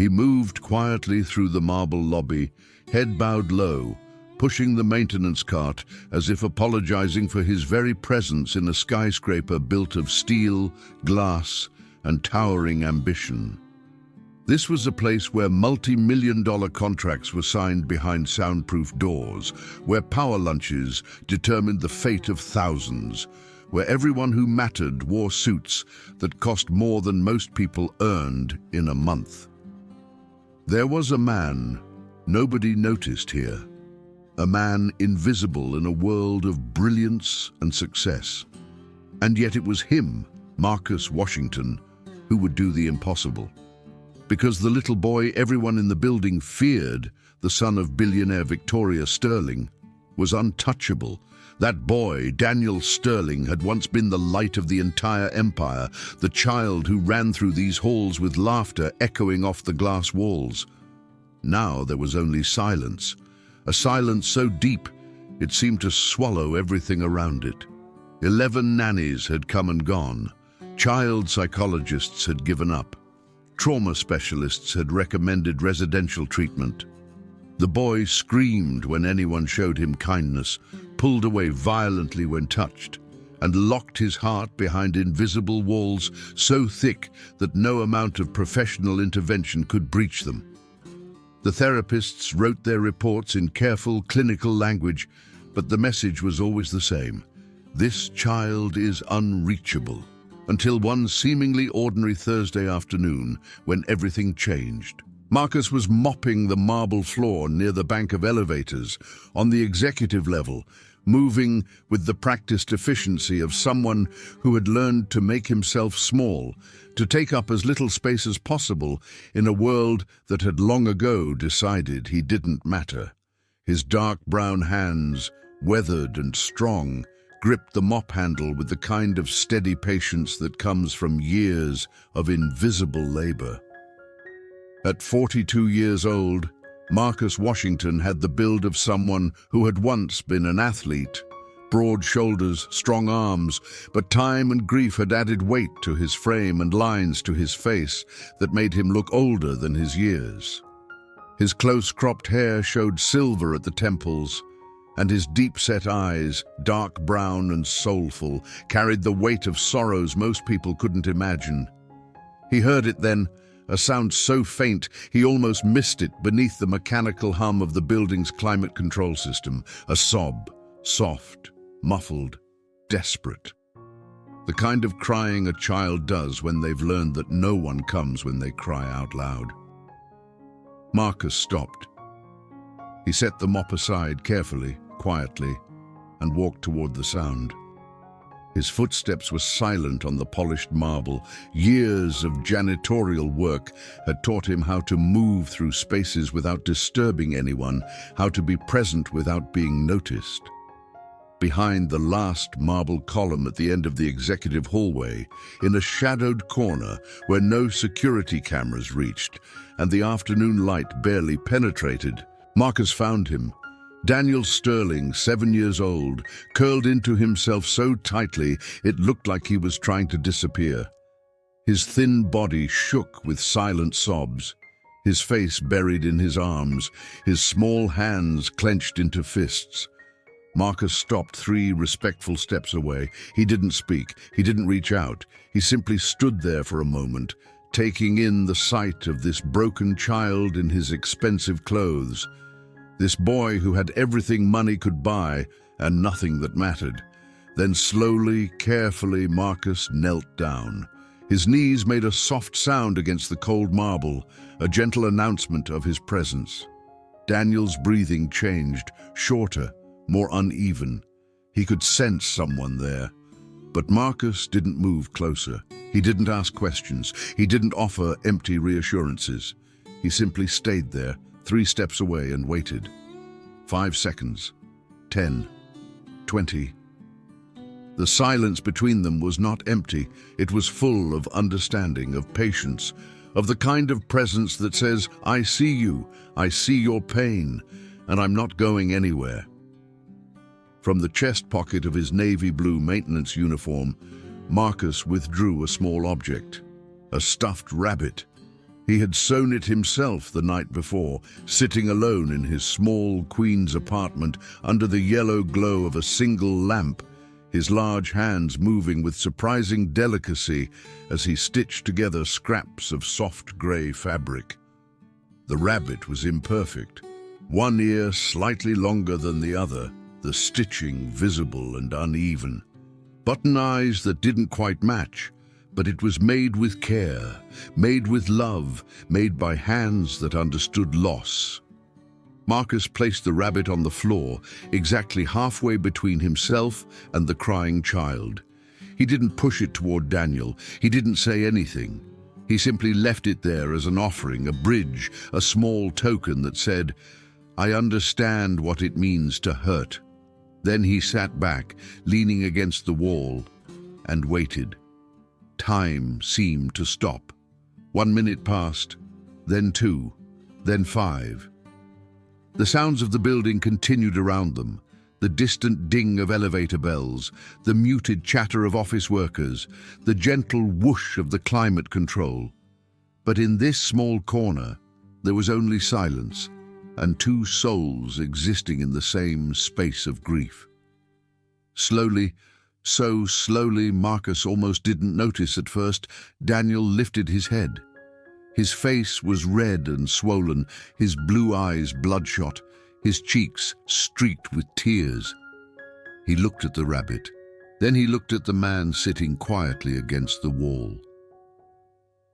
He moved quietly through the marble lobby, head bowed low, pushing the maintenance cart as if apologizing for his very presence in a skyscraper built of steel, glass, and towering ambition. This was a place where multi-million-dollar contracts were signed behind soundproof doors, where power lunches determined the fate of thousands, where everyone who mattered wore suits that cost more than most people earned in a month. There was a man nobody noticed here, a man invisible in a world of brilliance and success. And yet it was him, Marcus Washington, who would do the impossible. Because the little boy everyone in the building feared, the son of billionaire Victoria Sterling, was untouchable. That boy, Daniel Sterling, had once been the light of the entire empire, the child who ran through these halls with laughter echoing off the glass walls. Now there was only silence, a silence so deep it seemed to swallow everything around it. 11 nannies had come and gone. Child psychologists had given up. Trauma specialists had recommended residential treatment. The boy screamed when anyone showed him kindness, pulled away violently when touched, and locked his heart behind invisible walls so thick that no amount of professional intervention could breach them. The therapists wrote their reports in careful clinical language, but the message was always the same. This child is unreachable. Until one seemingly ordinary Thursday afternoon when everything changed. Marcus was mopping the marble floor near the bank of elevators on the executive level, moving with the practiced efficiency of someone who had learned to make himself small, to take up as little space as possible in a world that had long ago decided he didn't matter. His dark brown hands, weathered and strong, gripped the mop handle with the kind of steady patience that comes from years of invisible labor. At 42 years old, Marcus Washington had the build of someone who had once been an athlete. Broad shoulders, strong arms, but time and grief had added weight to his frame and lines to his face that made him look older than his years. His close-cropped hair showed silver at the temples, and his deep-set eyes, dark brown and soulful, carried the weight of sorrows most people couldn't imagine. He heard it then, a sound so faint he almost missed it beneath the mechanical hum of the building's climate control system, a sob, soft, muffled, desperate. The kind of crying a child does when they've learned that no one comes when they cry out loud. Marcus stopped. He set the mop aside carefully, quietly, and walked toward the sound. His footsteps were silent on the polished marble. Years of janitorial work had taught him how to move through spaces without disturbing anyone, how to be present without being noticed. Behind the last marble column at the end of the executive hallway, in a shadowed corner where no security cameras reached and the afternoon light barely penetrated, Marcus found him. Daniel Sterling, 7 years old, curled into himself so tightly it looked like he was trying to disappear. His thin body shook with silent sobs, his face buried in his arms, his small hands clenched into fists. Marcus stopped 3 respectful steps away. He didn't speak, he didn't reach out. He simply stood there for a moment, taking in the sight of this broken child in his expensive clothes. This boy who had everything money could buy and nothing that mattered. Then slowly, carefully, Marcus knelt down. His knees made a soft sound against the cold marble, a gentle announcement of his presence. Daniel's breathing changed, shorter, more uneven. He could sense someone there. But Marcus didn't move closer. He didn't ask questions. He didn't offer empty reassurances. He simply stayed there, 3 steps away, and waited. 5 seconds. 10. 20. The silence between them was not empty. It was full of understanding, of patience, of the kind of presence that says, I see you, I see your pain, and I'm not going anywhere. From the chest pocket of his navy blue maintenance uniform, Marcus withdrew a small object, a stuffed rabbit. He had sewn it himself the night before, sitting alone in his small Queen's apartment under the yellow glow of a single lamp, his large hands moving with surprising delicacy as he stitched together scraps of soft grey fabric. The rabbit was imperfect, one ear slightly longer than the other, the stitching visible and uneven. Button eyes that didn't quite match, but it was made with care, made with love, made by hands that understood loss. Marcus placed the rabbit on the floor, exactly halfway between himself and the crying child. He didn't push it toward Daniel. He didn't say anything. He simply left it there as an offering, a bridge, a small token that said, "I understand what it means to hurt." Then he sat back, leaning against the wall, and waited. Time seemed to stop. 1 minute passed, then 2, then 5. The sounds of the building continued around them, the distant ding of elevator bells, the muted chatter of office workers, the gentle whoosh of the climate control. But in this small corner, there was only silence, and two souls existing in the same space of grief. Slowly, so slowly Marcus almost didn't notice at first, Daniel lifted his head. His face was red and swollen, his blue eyes bloodshot, his cheeks streaked with tears. He looked at the rabbit. Then he looked at the man sitting quietly against the wall.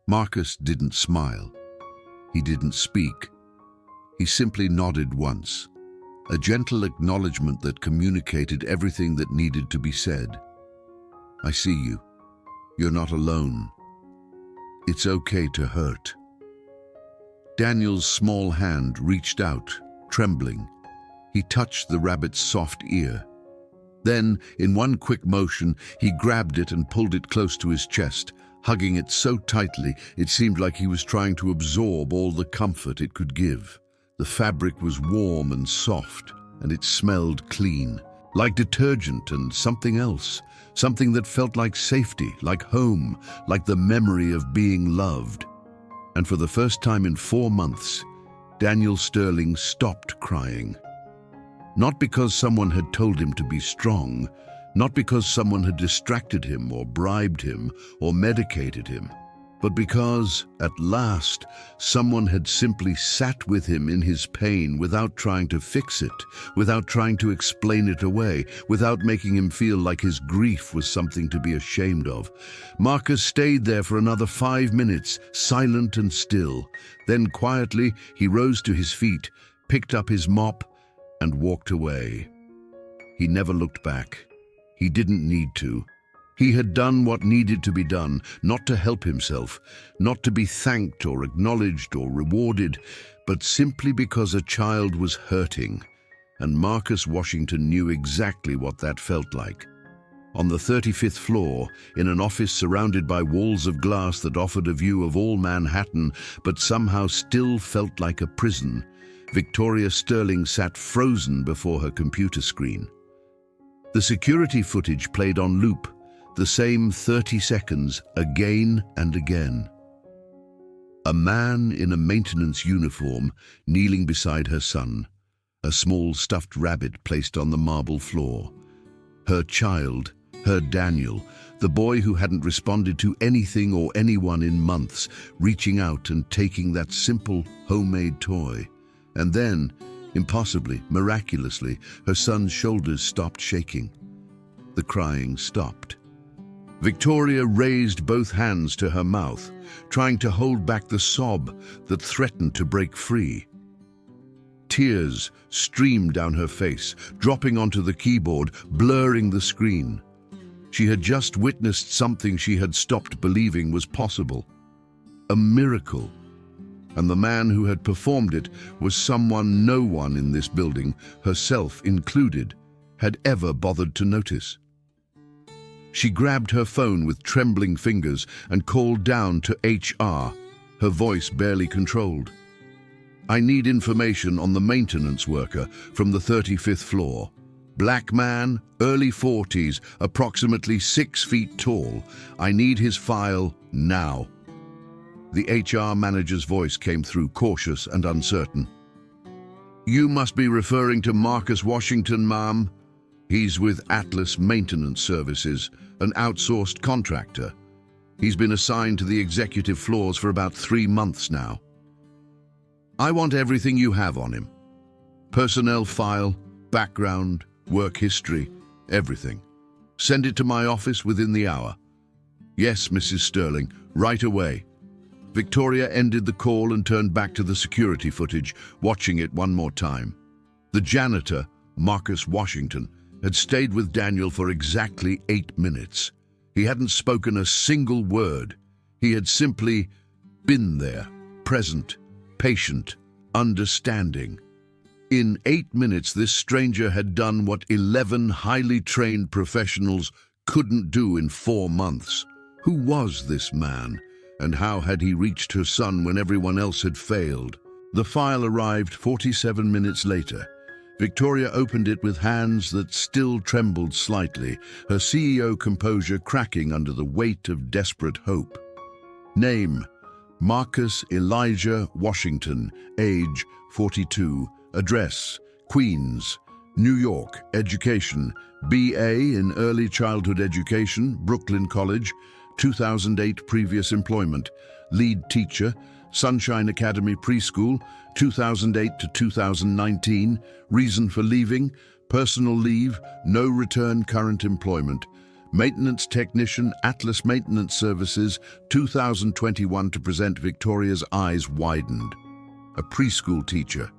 Marcus didn't smile. He didn't speak. He simply nodded once, a gentle acknowledgement that communicated everything that needed to be said. "I see you. You're not alone. It's okay to hurt." Daniel's small hand reached out, trembling. He touched the rabbit's soft ear. Then, in one quick motion, he grabbed it and pulled it close to his chest, hugging it so tightly it seemed like he was trying to absorb all the comfort it could give. The fabric was warm and soft, and it smelled clean, like detergent and something else, something that felt like safety, like home, like the memory of being loved. And for the first time in 4 months, Daniel Sterling stopped crying. Not because someone had told him to be strong, not because someone had distracted him or bribed him or medicated him, but because, at last, someone had simply sat with him in his pain without trying to fix it, without trying to explain it away, without making him feel like his grief was something to be ashamed of. Marcus stayed there for another 5 minutes, silent and still. Then quietly, he rose to his feet, picked up his mop, and walked away. He never looked back. He didn't need to. He had done what needed to be done, not to help himself, not to be thanked or acknowledged or rewarded, but simply because a child was hurting, and Marcus Washington knew exactly what that felt like. On the 35th floor, in an office surrounded by walls of glass that offered a view of all Manhattan, but somehow still felt like a prison, Victoria Sterling sat frozen before her computer screen. The security footage played on loop, the same 30 seconds again and again. A man in a maintenance uniform kneeling beside her son, a small stuffed rabbit placed on the marble floor. Her child, her Daniel, the boy who hadn't responded to anything or anyone in months, reaching out and taking that simple homemade toy. And then, impossibly, miraculously, her son's shoulders stopped shaking. The crying stopped. Victoria raised both hands to her mouth, trying to hold back the sob that threatened to break free. Tears streamed down her face, dropping onto the keyboard, blurring the screen. She had just witnessed something she had stopped believing was possible. A miracle. And the man who had performed it was someone no one in this building, herself included, had ever bothered to notice. She grabbed her phone with trembling fingers and called down to HR, her voice barely controlled. "I need information on the maintenance worker from the 35th floor. Black man, early 40s, approximately 6 feet tall. I need his file now." The HR manager's voice came through, cautious and uncertain. "You must be referring to Marcus Washington, ma'am. He's with Atlas Maintenance Services, an outsourced contractor. He's been assigned to the executive floors for about 3 months now. I want everything you have on him. Personnel file, background, work history, everything. Send it to my office within the hour." "Yes, Mrs. Sterling, right away." Victoria ended the call and turned back to the security footage, watching it one more time. The janitor, Marcus Washington, had stayed with Daniel for exactly 8 minutes. He hadn't spoken a single word. He had simply been there, present, patient, understanding. In 8 minutes, this stranger had done what 11 highly trained professionals couldn't do in 4 months. Who was this man? And how had he reached her son when everyone else had failed? The file arrived 47 minutes later. Victoria opened it with hands that still trembled slightly, her CEO composure cracking under the weight of desperate hope. Name: Marcus Elijah Washington, age 42, address: Queens, New York, education: BA in Early Childhood Education, Brooklyn College, 2008 previous employment, lead teacher, Sunshine Academy Preschool, 2008 to 2019, reason for leaving, personal leave, no return current employment, maintenance technician, Atlas Maintenance Services, 2021 to present. Victoria's eyes widened. A preschool teacher.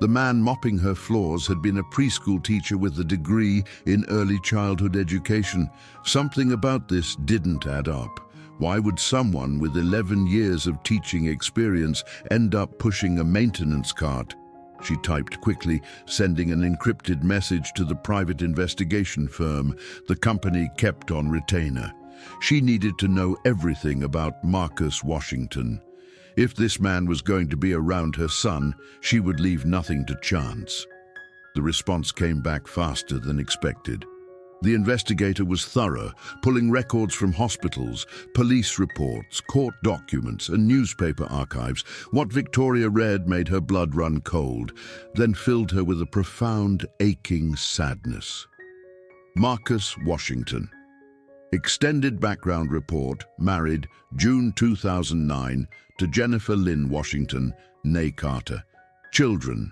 The man mopping her floors had been a preschool teacher with a degree in early childhood education. Something about this didn't add up. Why would someone with 11 years of teaching experience end up pushing a maintenance cart? She typed quickly, sending an encrypted message to the private investigation firm the company kept on retainer. She needed to know everything about Marcus Washington. If this man was going to be around her son, she would leave nothing to chance. The response came back faster than expected. The investigator was thorough, pulling records from hospitals, police reports, court documents, and newspaper archives. What Victoria read made her blood run cold, then filled her with a profound, aching sadness. Marcus Washington. Extended background report, married, June 2009, to Jennifer Lynn Washington, née Carter. Children: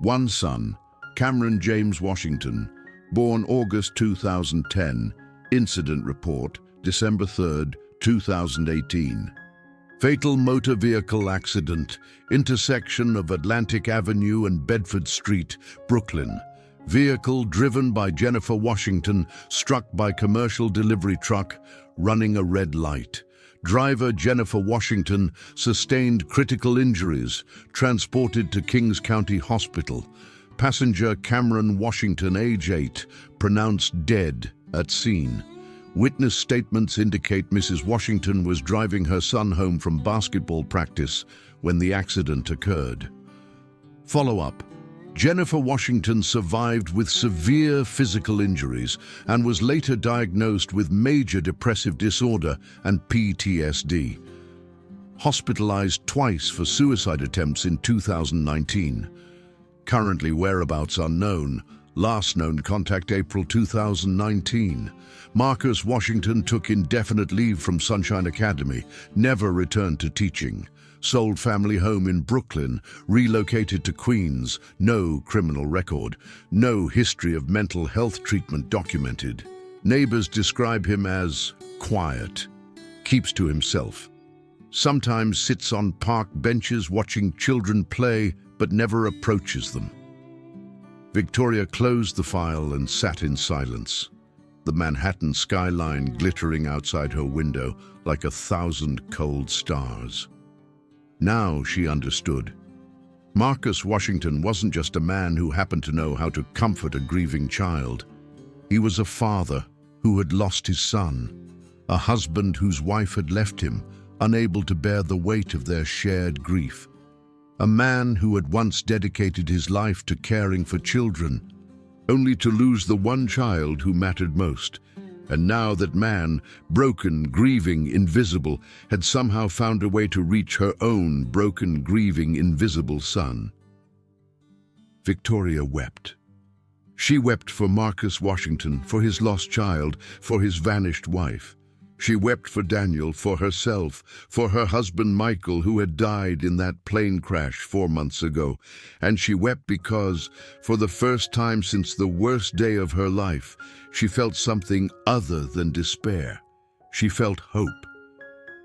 1 son, Cameron James Washington, born August 2010. Incident report, December 3, 2018. Fatal motor vehicle accident, intersection of Atlantic Avenue and Bedford Street, Brooklyn. Vehicle driven by Jennifer Washington, struck by commercial delivery truck, running a red light. Driver Jennifer Washington sustained critical injuries, transported to Kings County Hospital. Passenger Cameron Washington, age 8, pronounced dead at scene. Witness statements indicate Mrs. Washington was driving her son home from basketball practice when the accident occurred. Follow-up. Jennifer Washington survived with severe physical injuries and was later diagnosed with major depressive disorder and PTSD. Hospitalized twice for suicide attempts in 2019. Currently whereabouts unknown. Last known contact April 2019. Marcus Washington took indefinite leave from Sunshine Academy, never returned to teaching. Sold family home in Brooklyn, relocated to Queens, no criminal record, no history of mental health treatment documented. Neighbors describe him as quiet, keeps to himself. Sometimes sits on park benches watching children play, but never approaches them. Victoria closed the file and sat in silence, the Manhattan skyline glittering outside her window like 1,000 cold stars. Now she understood. Marcus Washington wasn't just a man who happened to know how to comfort a grieving child. He was a father who had lost his son, a husband whose wife had left him, unable to bear the weight of their shared grief, a man who had once dedicated his life to caring for children, only to lose the one child who mattered most. And now that man, broken, grieving, invisible, had somehow found a way to reach her own broken, grieving, invisible son. Victoria wept. She wept for Marcus Washington, for his lost child, for his vanished wife. She wept for Daniel, for herself, for her husband Michael, who had died in that plane crash 4 months ago. And she wept because, for the first time since the worst day of her life, she felt something other than despair. She felt hope.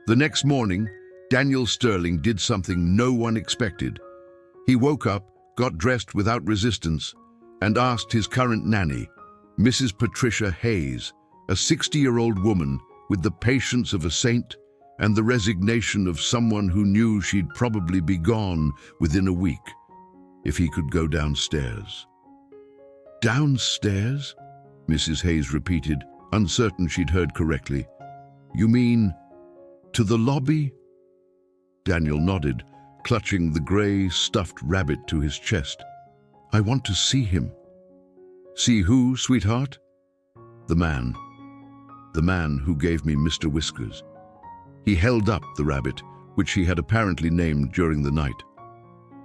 The next morning, Daniel Sterling did something no one expected. He woke up, got dressed without resistance, and asked his current nanny, Mrs. Patricia Hayes, a 60-year-old woman with the patience of a saint and the resignation of someone who knew she'd probably be gone within a week, if he could go downstairs. Downstairs? Mrs. Hayes repeated, uncertain she'd heard correctly. You mean to the lobby? Daniel nodded, clutching the grey, stuffed rabbit to his chest. I want to see him. See who, sweetheart? The man who gave me Mr. Whiskers. He held up the rabbit, which he had apparently named during the night.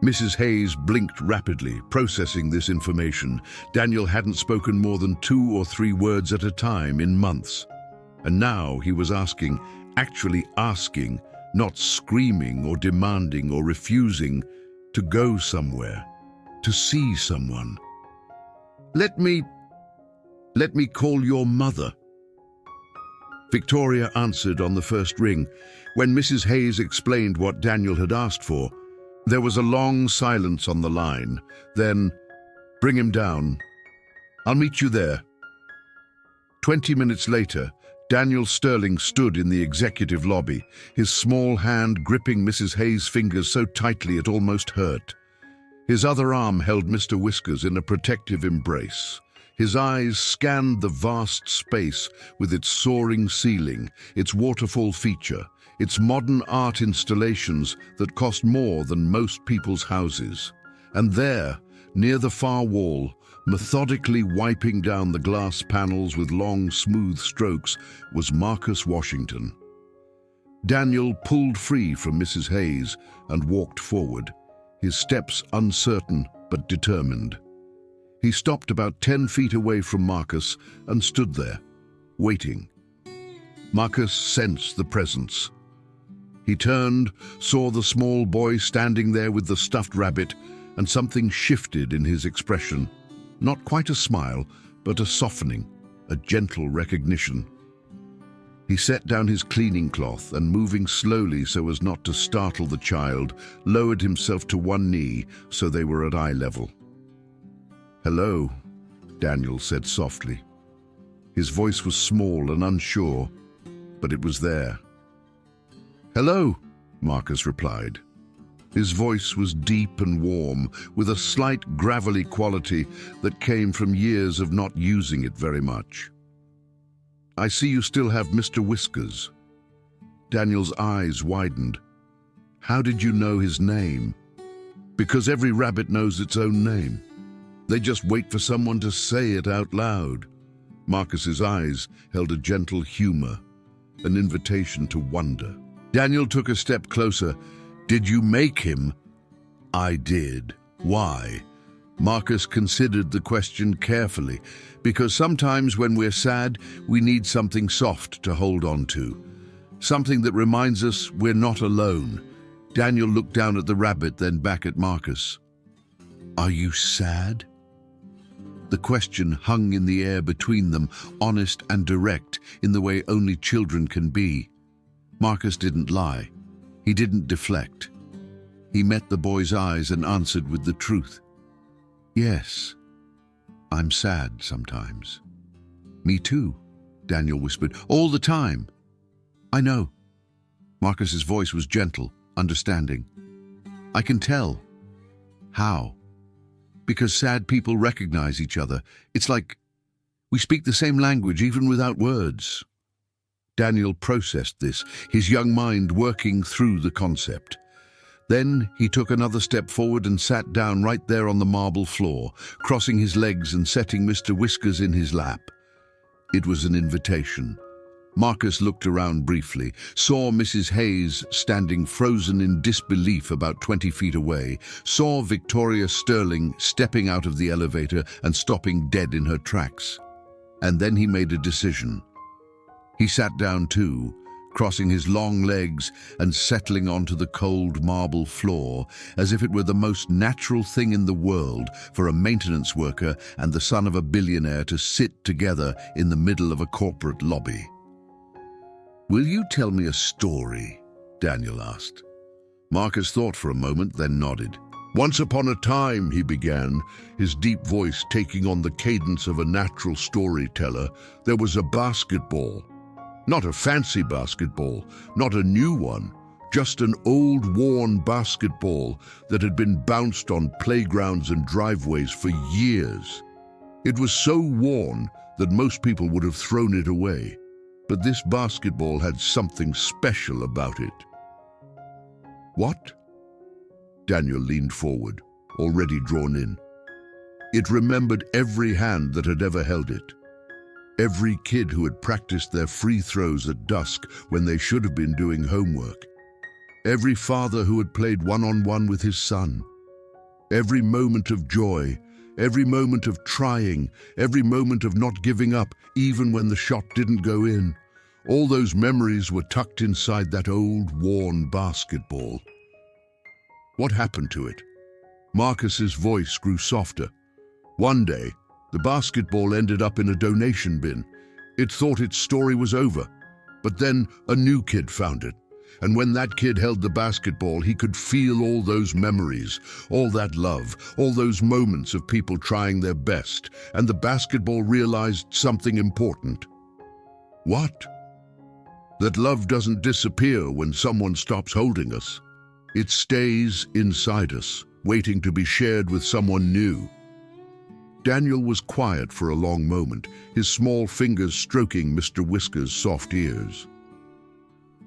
Mrs. Hayes blinked rapidly, processing this information. Daniel hadn't spoken more than 2 or 3 words at a time in months. And now he was asking, actually asking, not screaming or demanding or refusing, to go somewhere, to see someone. Let me call your mother. Victoria answered on the first ring. When Mrs. Hayes explained what Daniel had asked for, there was a long silence on the line. Then, bring him down. I'll meet you there. 20 minutes later, Daniel Sterling stood in the executive lobby, his small hand gripping Mrs. Hayes' fingers so tightly it almost hurt. His other arm held Mr. Whiskers in a protective embrace. His eyes scanned the vast space with its soaring ceiling, its waterfall feature, its modern art installations that cost more than most people's houses. And there, near the far wall, methodically wiping down the glass panels with long, smooth strokes, was Marcus Washington. Daniel pulled free from Mrs. Hayes and walked forward, his steps uncertain but determined. He stopped about 10 feet away from Marcus and stood there, waiting. Marcus sensed the presence. He turned, saw the small boy standing there with the stuffed rabbit, and something shifted in his expression. Not quite a smile, but a softening, a gentle recognition. He set down his cleaning cloth and, moving slowly so as not to startle the child, lowered himself to one knee so they were at eye level. Hello, Daniel said softly. His voice was small and unsure, but it was there. Hello, Marcus replied. His voice was deep and warm, with a slight gravelly quality that came from years of not using it very much. I see you still have Mr. Whiskers. Daniel's eyes widened. How did you know his name? Because every rabbit knows its own name. They just wait for someone to say it out loud. Marcus's eyes held a gentle humor, an invitation to wonder. Daniel took a step closer. Did you make him? I did. Why? Marcus considered the question carefully, because sometimes when we're sad, we need something soft to hold on to. Something that reminds us we're not alone. Daniel looked down at the rabbit, then back at Marcus. Are you sad? The question hung in the air between them, honest and direct, in the way only children can be. Marcus didn't lie. He didn't deflect. He met the boy's eyes and answered with the truth. Yes, I'm sad sometimes. Me too, Daniel whispered. All the time. I know. Marcus's voice was gentle, understanding. I can tell. How? Because sad people recognize each other. It's like we speak the same language even without words. Daniel processed this, his young mind working through the concept. Then he took another step forward and sat down right there on the marble floor, crossing his legs and setting Mr. Whiskers in his lap. It was an invitation. Marcus looked around briefly, saw Mrs. Hayes standing frozen in disbelief about 20 feet away, saw Victoria Sterling stepping out of the elevator and stopping dead in her tracks. And then he made a decision. He sat down too, crossing his long legs and settling onto the cold marble floor as if it were the most natural thing in the world for a maintenance worker and the son of a billionaire to sit together in the middle of a corporate lobby. "Will you tell me a story?" Daniel asked. Marcus thought for a moment, then nodded. "Once upon a time," he began, his deep voice taking on the cadence of a natural storyteller, "there was a basketball. Not a fancy basketball, not a new one, just an old worn basketball that had been bounced on playgrounds and driveways for years. It was so worn that most people would have thrown it away. But this basketball had something special about it." "What?" Daniel leaned forward, already drawn in. "It remembered every hand that had ever held it. Every kid who had practiced their free throws at dusk when they should have been doing homework. Every father who had played one-on-one with his son. Every moment of joy, every moment of trying, every moment of not giving up, even when the shot didn't go in. All those memories were tucked inside that old, worn basketball." "What happened to it?" Marcus's voice grew softer. "One day, the basketball ended up in a donation bin. It thought its story was over. But then a new kid found it. And when that kid held the basketball, he could feel all those memories, all that love, all those moments of people trying their best. And the basketball realized something important." "What?" "That love doesn't disappear when someone stops holding us. It stays inside us, waiting to be shared with someone new." Daniel was quiet for a long moment, his small fingers stroking Mr. Whisker's soft ears.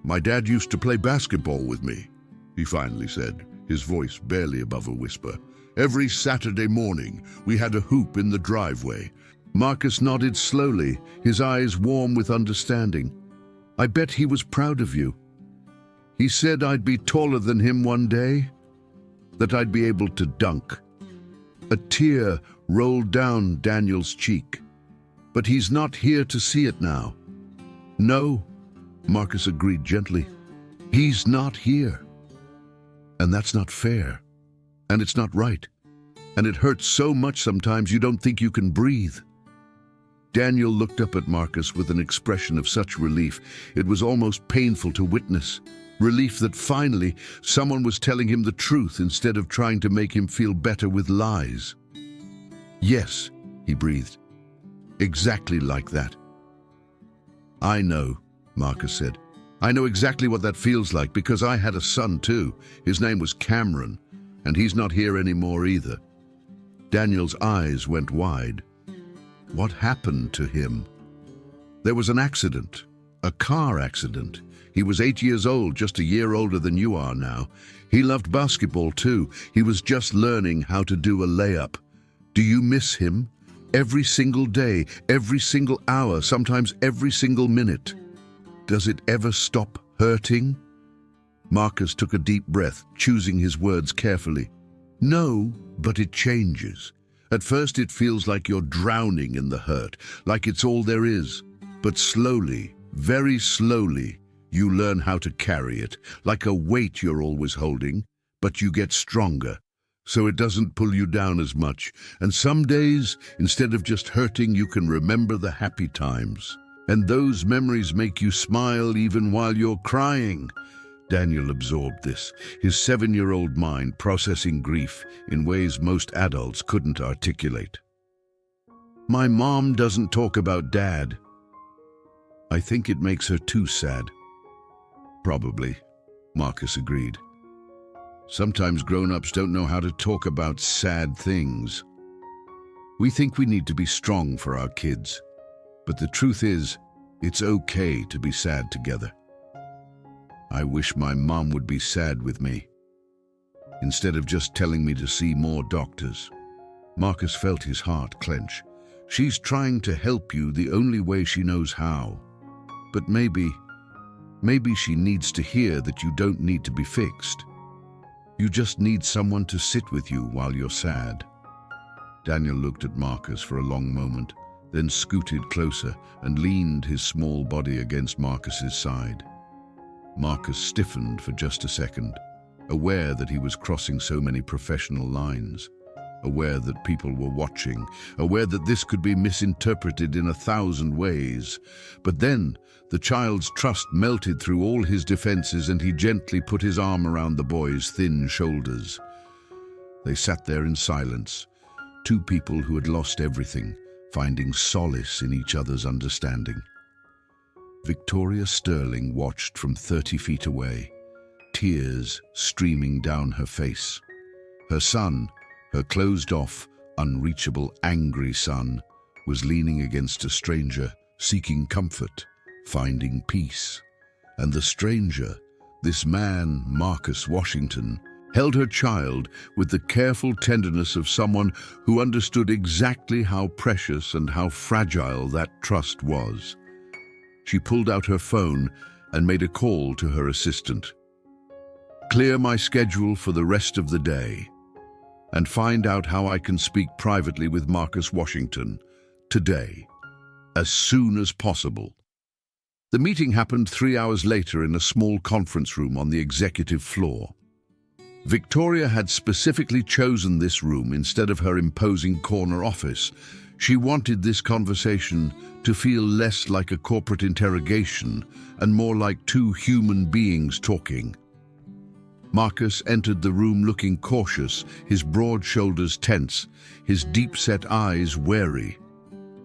"My dad used to play basketball with me," he finally said, his voice barely above a whisper. "Every Saturday morning, we had a hoop in the driveway." Marcus nodded slowly, his eyes warm with understanding. "I bet he was proud of you. He said I'd be taller than him one day, that I'd be able to dunk." A tear rolled down Daniel's cheek. "But he's not here to see it now." "No," Marcus agreed gently. "He's not here. And that's not fair. And it's not right. And it hurts so much sometimes you don't think you can breathe." Daniel looked up at Marcus with an expression of such relief, it was almost painful to witness. Relief that finally someone was telling him the truth instead of trying to make him feel better with lies. "Yes," he breathed. "Exactly like that." "I know," Marcus said. "I know exactly what that feels like because I had a son too. His name was Cameron, and he's not here anymore either." Daniel's eyes went wide. "What happened to him?" "There was an accident, a car accident. He was 8 years old, just a year older than you are now. He loved basketball too. He was just learning how to do a layup. Do you miss him? Every single day, every single hour, sometimes every single minute. Does it ever stop hurting?" Marcus took a deep breath, choosing his words carefully. "No, but it changes. At first it feels like you're drowning in the hurt, like it's all there is. But slowly, very slowly, you learn how to carry it, like a weight you're always holding, but you get stronger, so it doesn't pull you down as much. And some days, instead of just hurting, you can remember the happy times. And those memories make you smile even while you're crying." Daniel absorbed this, his 7-year-old mind processing grief in ways most adults couldn't articulate. "My mom doesn't talk about Dad." "I think it makes her too sad." "Probably," Marcus agreed. "Sometimes grown-ups don't know how to talk about sad things. We think we need to be strong for our kids, but the truth is, it's okay to be sad together. I wish my mom would be sad with me, instead of just telling me to see more doctors." Marcus felt his heart clench. She's trying to help you the only way she knows how. But maybe she needs to hear that you don't need to be fixed. You just need someone to sit with you while you're sad." Daniel looked at Marcus for a long moment, then scooted closer and leaned his small body against Marcus's side. Marcus stiffened for just a second, aware that he was crossing so many professional lines, aware that people were watching, aware that this could be misinterpreted in 1,000 ways. But then the child's trust melted through all his defenses, and he gently put his arm around the boy's thin shoulders. They sat there in silence, two people who had lost everything, finding solace in each other's understanding. Victoria Sterling watched from 30 feet away, tears streaming down her face. Her son, her closed-off, unreachable, angry son, was leaning against a stranger, seeking comfort, finding peace. And the stranger, this man, Marcus Washington, held her child with the careful tenderness of someone who understood exactly how precious and how fragile that trust was. She pulled out her phone and made a call to her assistant. "Clear my schedule for the rest of the day and find out how I can speak privately with Marcus Washington today, as soon as possible." The meeting happened 3 hours later in a small conference room on the executive floor. Victoria had specifically chosen this room instead of her imposing corner office. She wanted this conversation to feel less like a corporate interrogation and more like two human beings talking. Marcus entered the room looking cautious, his broad shoulders tense, his deep-set eyes wary.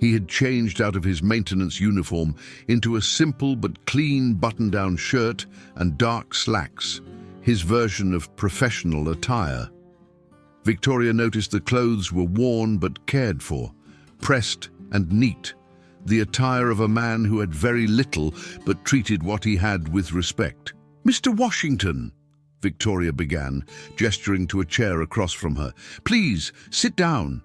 He had changed out of his maintenance uniform into a simple but clean button-down shirt and dark slacks, his version of professional attire. Victoria noticed the clothes were worn but cared for, pressed and neat, the attire of a man who had very little but treated what he had with respect. "Mr. Washington," Victoria began, gesturing to a chair across from her. "Please, sit down."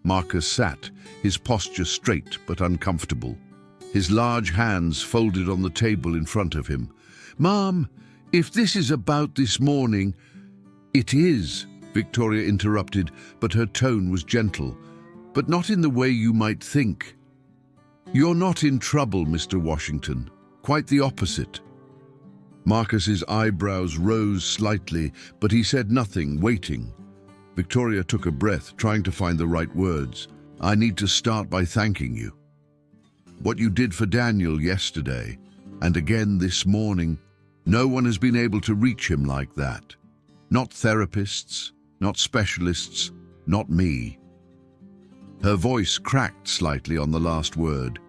Marcus sat, his posture straight but uncomfortable, his large hands folded on the table in front of him. "Mom, if this is about this morning—" "It is," Victoria interrupted, but her tone was gentle, "but not in the way you might think. You're not in trouble, Mr. Washington. Quite the opposite." Marcus's eyebrows rose slightly, but he said nothing, waiting. Victoria took a breath, trying to find the right words. "I need to start by thanking you. What you did for Daniel yesterday, and again this morning, no one has been able to reach him like that. Not therapists, not specialists, not me." Her voice cracked slightly on the last word.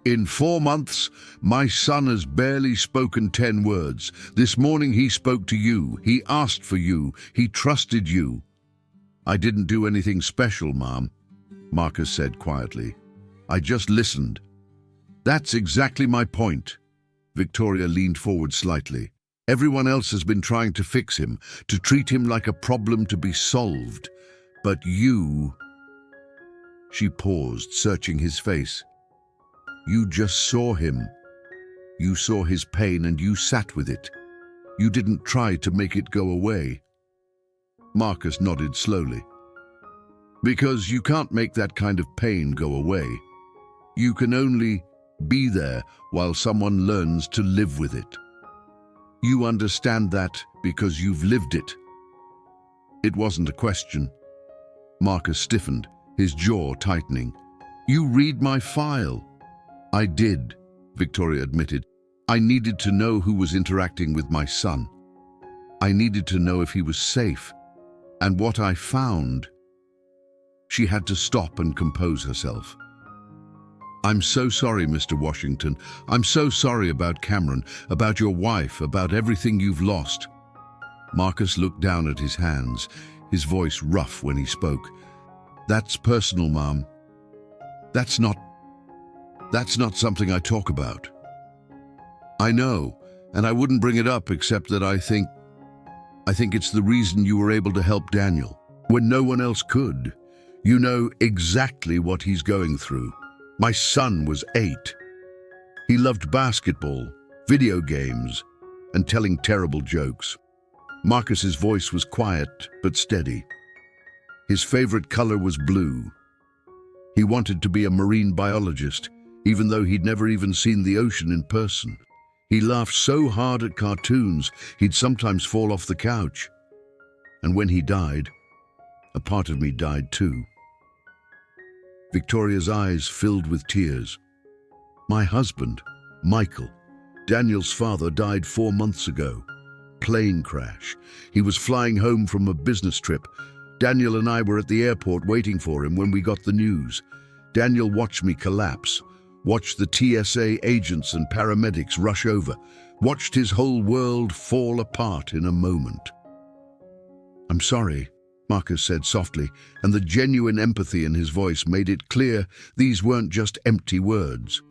"In 4 months, my son has barely spoken 10 words. This morning he spoke to you. He asked for you. He trusted you." "I didn't do anything special, Mom," Marcus said quietly. "I just listened." "That's exactly my point." Victoria leaned forward slightly. "Everyone else has been trying to fix him, to treat him like a problem to be solved. But you—" She paused, searching his face. "You just saw him. You saw his pain and you sat with it. You didn't try to make it go away." Marcus nodded slowly. "Because you can't make that kind of pain go away. You can only be there while someone learns to live with it. You understand that because you've lived it." It wasn't a question. Marcus stiffened, his jaw tightening. "You read my file." "I did," Victoria admitted. "I needed to know who was interacting with my son. I needed to know if he was safe. And what I found—" She had to stop and compose herself. "I'm so sorry, Mr. Washington. I'm so sorry about Cameron, about your wife, about everything you've lost." Marcus looked down at his hands, his voice rough when he spoke. "That's personal, Mom. That's not something I talk about. I know, and I wouldn't bring it up except that I think it's the reason you were able to help Daniel when no one else could. You know exactly what he's going through. My son was 8. He loved basketball, video games, and telling terrible jokes. Marcus's voice was quiet but steady. His favorite color was blue. He wanted to be a marine biologist, even though he'd never even seen the ocean in person. He laughed so hard at cartoons, he'd sometimes fall off the couch. And when he died, a part of me died too. Victoria's eyes filled with tears. My husband, Michael, Daniel's father, died 4 months ago. Plane crash. He was flying home from a business trip. Daniel and I were at the airport waiting for him when we got the news. Daniel watched me collapse, watched the TSA agents and paramedics rush over, watched his whole world fall apart in a moment. "I'm sorry," Marcus said softly, and the genuine empathy in his voice made it clear these weren't just empty words.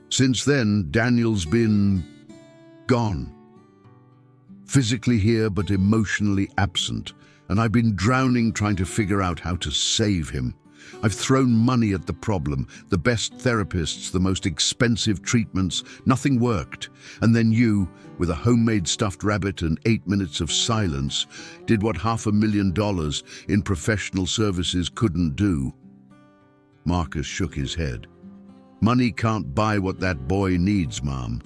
Since then, Daniel's been gone. Physically here, but emotionally absent, and I've been drowning trying to figure out how to save him. I've thrown money at the problem, the best therapists, the most expensive treatments, nothing worked. And then you, with a homemade stuffed rabbit and 8 minutes of silence, did what $500,000 in professional services couldn't do. Marcus shook his head. Money can't buy what that boy needs, Mom.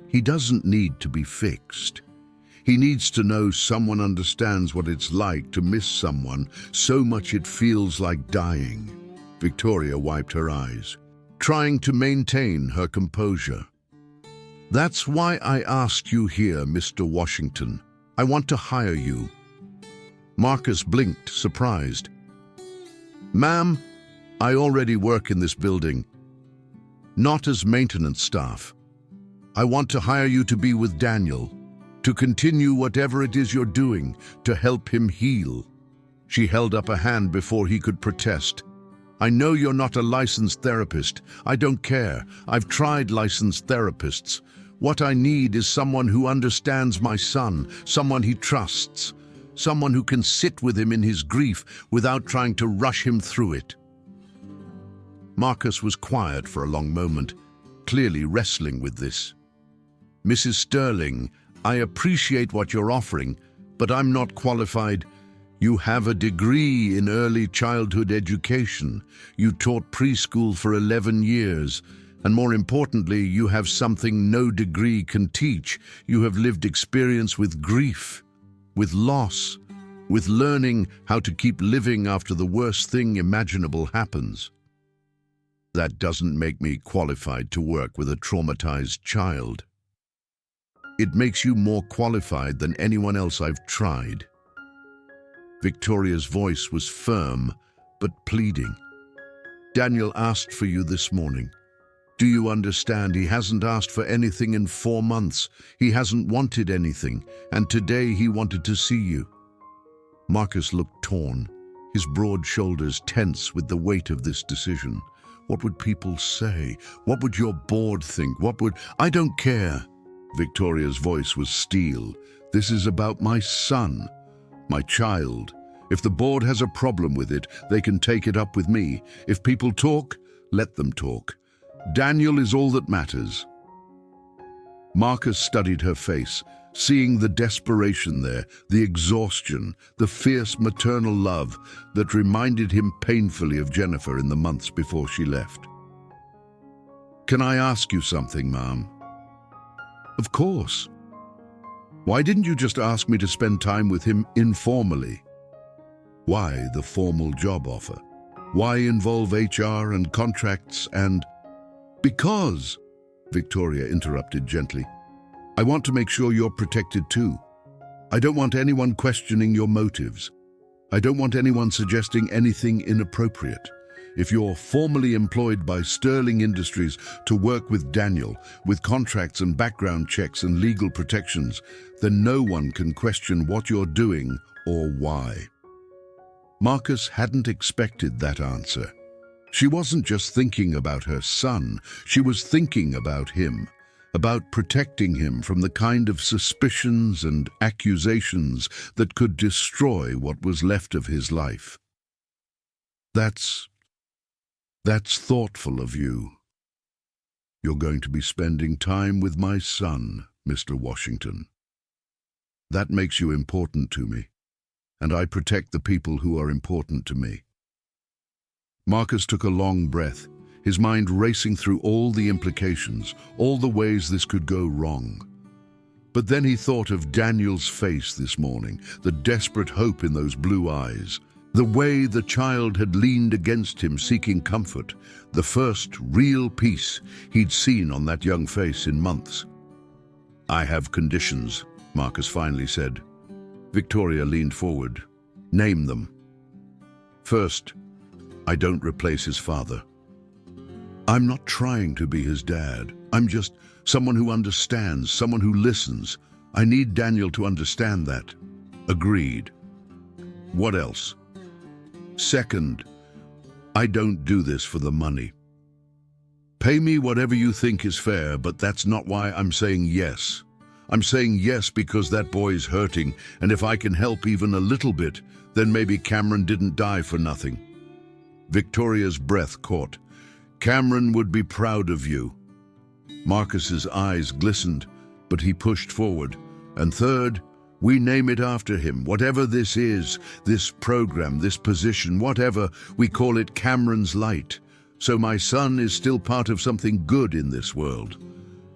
He doesn't need to be fixed. He needs to know someone understands what it's like to miss someone so much it feels like dying. Victoria wiped her eyes, trying to maintain her composure. That's why I asked you here, Mr. Washington. I want to hire you. Marcus blinked, surprised. Ma'am, I already work in this building. Not as maintenance staff. I want to hire you to be with Daniel, to continue whatever it is you're doing, to help him heal. She held up a hand before he could protest. I know you're not a licensed therapist. I don't care. I've tried licensed therapists. What I need is someone who understands my son, someone he trusts, someone who can sit with him in his grief without trying to rush him through it. Marcus was quiet for a long moment, clearly wrestling with this. Mrs. Sterling, I appreciate what you're offering, but I'm not qualified. You have a degree in early childhood education. You taught preschool for 11 years. And more importantly, you have something no degree can teach. You have lived experience with grief, with loss, with learning how to keep living after the worst thing imaginable happens. That doesn't make me qualified to work with a traumatized child. It makes you more qualified than anyone else I've tried. Victoria's voice was firm, but pleading. Daniel asked for you this morning. Do you understand? He hasn't asked for anything in 4 months. He hasn't wanted anything, and today he wanted to see you. Marcus looked torn, his broad shoulders tense with the weight of this decision. What would people say? What would your board think? I don't care. Victoria's voice was steel. This is about my son, my child. If the board has a problem with it, they can take it up with me. If people talk, let them talk. Daniel is all that matters. Marcus studied her face, seeing the desperation there, the exhaustion, the fierce maternal love that reminded him painfully of Jennifer in the months before she left. Can I ask you something, Mom? Of course. Why didn't you just ask me to spend time with him informally? Why the formal job offer? Why involve HR and contracts and... Because, Victoria interrupted gently, I want to make sure you're protected too. I don't want anyone questioning your motives. I don't want anyone suggesting anything inappropriate. If you're formally employed by Sterling Industries to work with Daniel, with contracts and background checks and legal protections, then no one can question what you're doing or why. Marcus hadn't expected that answer. She wasn't just thinking about her son, she was thinking about him, about protecting him from the kind of suspicions and accusations that could destroy what was left of his life. That's thoughtful of you. You're going to be spending time with my son, Mr. Washington. That makes you important to me, and I protect the people who are important to me." Marcus took a long breath, his mind racing through all the implications, all the ways this could go wrong. But then he thought of Daniel's face this morning, the desperate hope in those blue eyes, the way the child had leaned against him seeking comfort, the first real peace he'd seen on that young face in months. "I have conditions," Marcus finally said. Victoria leaned forward. "Name them." "First, I don't replace his father. I'm not trying to be his dad. I'm just someone who understands, someone who listens. I need Daniel to understand that." "Agreed. What else?" "Second, I don't do this for the money. Pay me whatever you think is fair, but that's not why I'm saying yes. I'm saying yes because that boy's hurting, and if I can help even a little bit, then maybe Cameron didn't die for nothing." Victoria's breath caught. "Cameron would be proud of you." Marcus's eyes glistened, but he pushed forward. "And third, we name it after him. Whatever this is, this program, this position, whatever, we call it Cameron's Light. So my son is still part of something good in this world."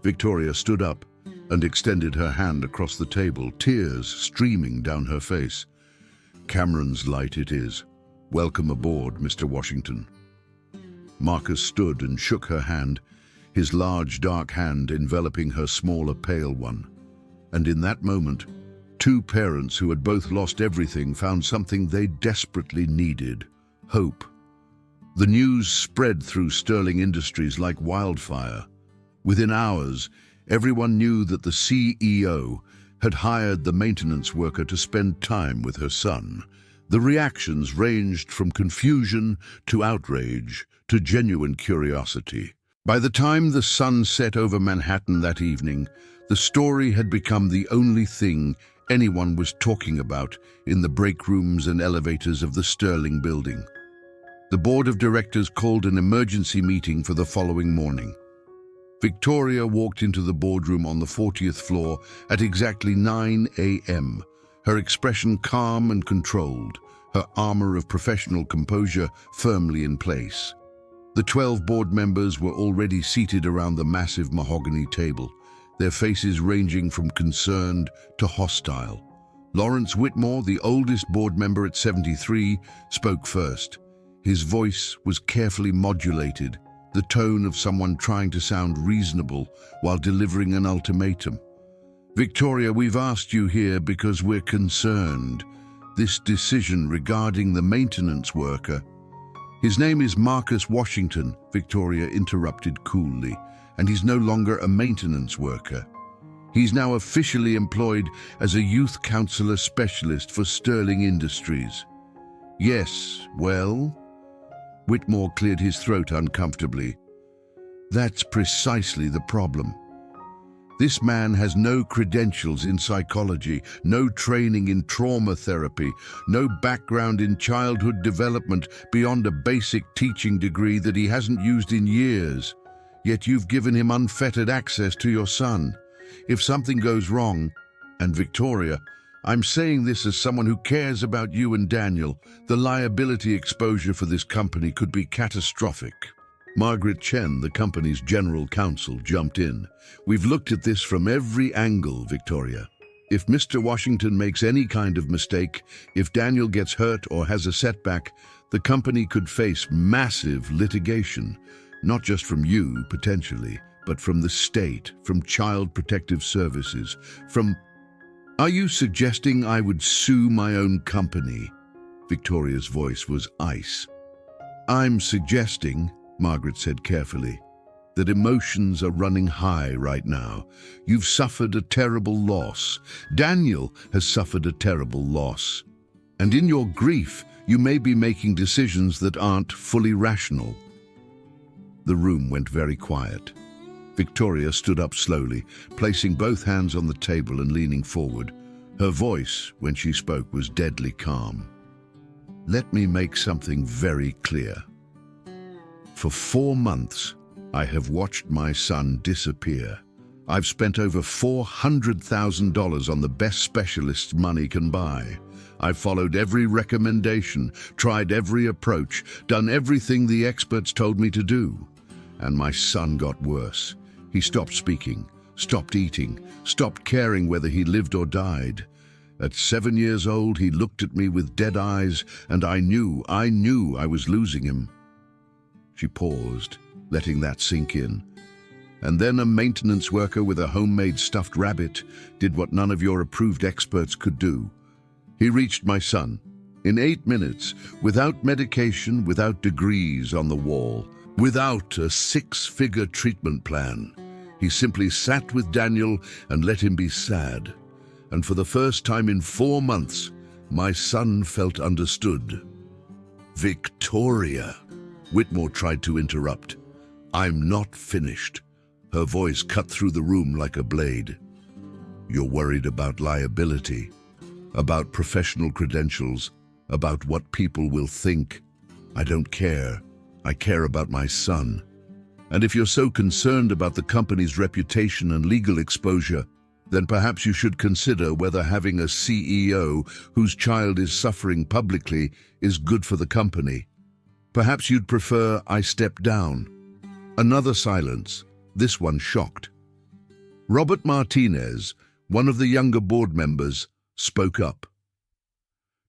Victoria stood up and extended her hand across the table, tears streaming down her face. "Cameron's Light it is. Welcome aboard, Mr. Washington." Marcus stood and shook her hand, his large dark hand enveloping her smaller pale one. And in that moment, two parents who had both lost everything found something they desperately needed: hope. The news spread through Sterling Industries like wildfire. Within hours, everyone knew that the CEO had hired the maintenance worker to spend time with her son. The reactions ranged from confusion to outrage to genuine curiosity. By the time the sun set over Manhattan that evening, the story had become the only thing anyone was talking about in the break rooms and elevators of the Sterling building. The board of directors called an emergency meeting for the following morning. Victoria walked into the boardroom on the 40th floor at exactly 9 a.m., her expression calm and controlled, her armor of professional composure firmly in place. The 12 board members were already seated around the massive mahogany table, their faces ranging from concerned to hostile. Lawrence Whitmore, the oldest board member at 73, spoke first. His voice was carefully modulated, the tone of someone trying to sound reasonable while delivering an ultimatum. "Victoria, we've asked you here because we're concerned. This decision regarding the maintenance worker—" "His name is Marcus Washington," Victoria interrupted coolly, "and he's no longer a maintenance worker. He's now officially employed as a youth counselor specialist for Sterling Industries." "Yes, well?" Whitmore cleared his throat uncomfortably. "That's precisely the problem. This man has no credentials in psychology, no training in trauma therapy, no background in childhood development beyond a basic teaching degree that he hasn't used in years. Yet you've given him unfettered access to your son. If something goes wrong, and Victoria, I'm saying this as someone who cares about you and Daniel, the liability exposure for this company could be catastrophic." Margaret Chen, the company's general counsel, jumped in. "We've looked at this from every angle, Victoria. If Mr. Washington makes any kind of mistake, if Daniel gets hurt or has a setback, the company could face massive litigation, not just from you, potentially, but from the state, from Child Protective Services, from... Are you suggesting I would sue my own company?" Victoria's voice was ice. "I'm suggesting," Margaret said carefully, "that emotions are running high right now. You've suffered a terrible loss. Daniel has suffered a terrible loss. And in your grief, you may be making decisions that aren't fully rational." The room went very quiet. Victoria stood up slowly, placing both hands on the table and leaning forward. Her voice, when she spoke, was deadly calm. Let me make something very clear. For 4 months, I have watched my son disappear. I've spent over $400,000 on the best specialists money can buy. I've followed every recommendation, tried every approach, done everything the experts told me to do. And my son got worse. He stopped speaking, stopped eating, stopped caring whether he lived or died. At 7 years old, he looked at me with dead eyes, and I knew I was losing him. She paused, letting that sink in. And then a maintenance worker with a homemade stuffed rabbit did what none of your approved experts could do. He reached my son, in 8 minutes, without medication, without degrees on the wall, without a 6-figure treatment plan. He simply sat with Daniel and let him be sad. And for the first time in 4 months, my son felt understood. Victoria! Whitmore tried to interrupt. I'm not finished. Her voice cut through the room like a blade. You're worried about liability, about professional credentials, about what people will think. I don't care. I care about my son. And if you're so concerned about the company's reputation and legal exposure, then perhaps you should consider whether having a CEO whose child is suffering publicly is good for the company. Perhaps you'd prefer I step down. Another silence, this one shocked. Robert Martinez, one of the younger board members, spoke up.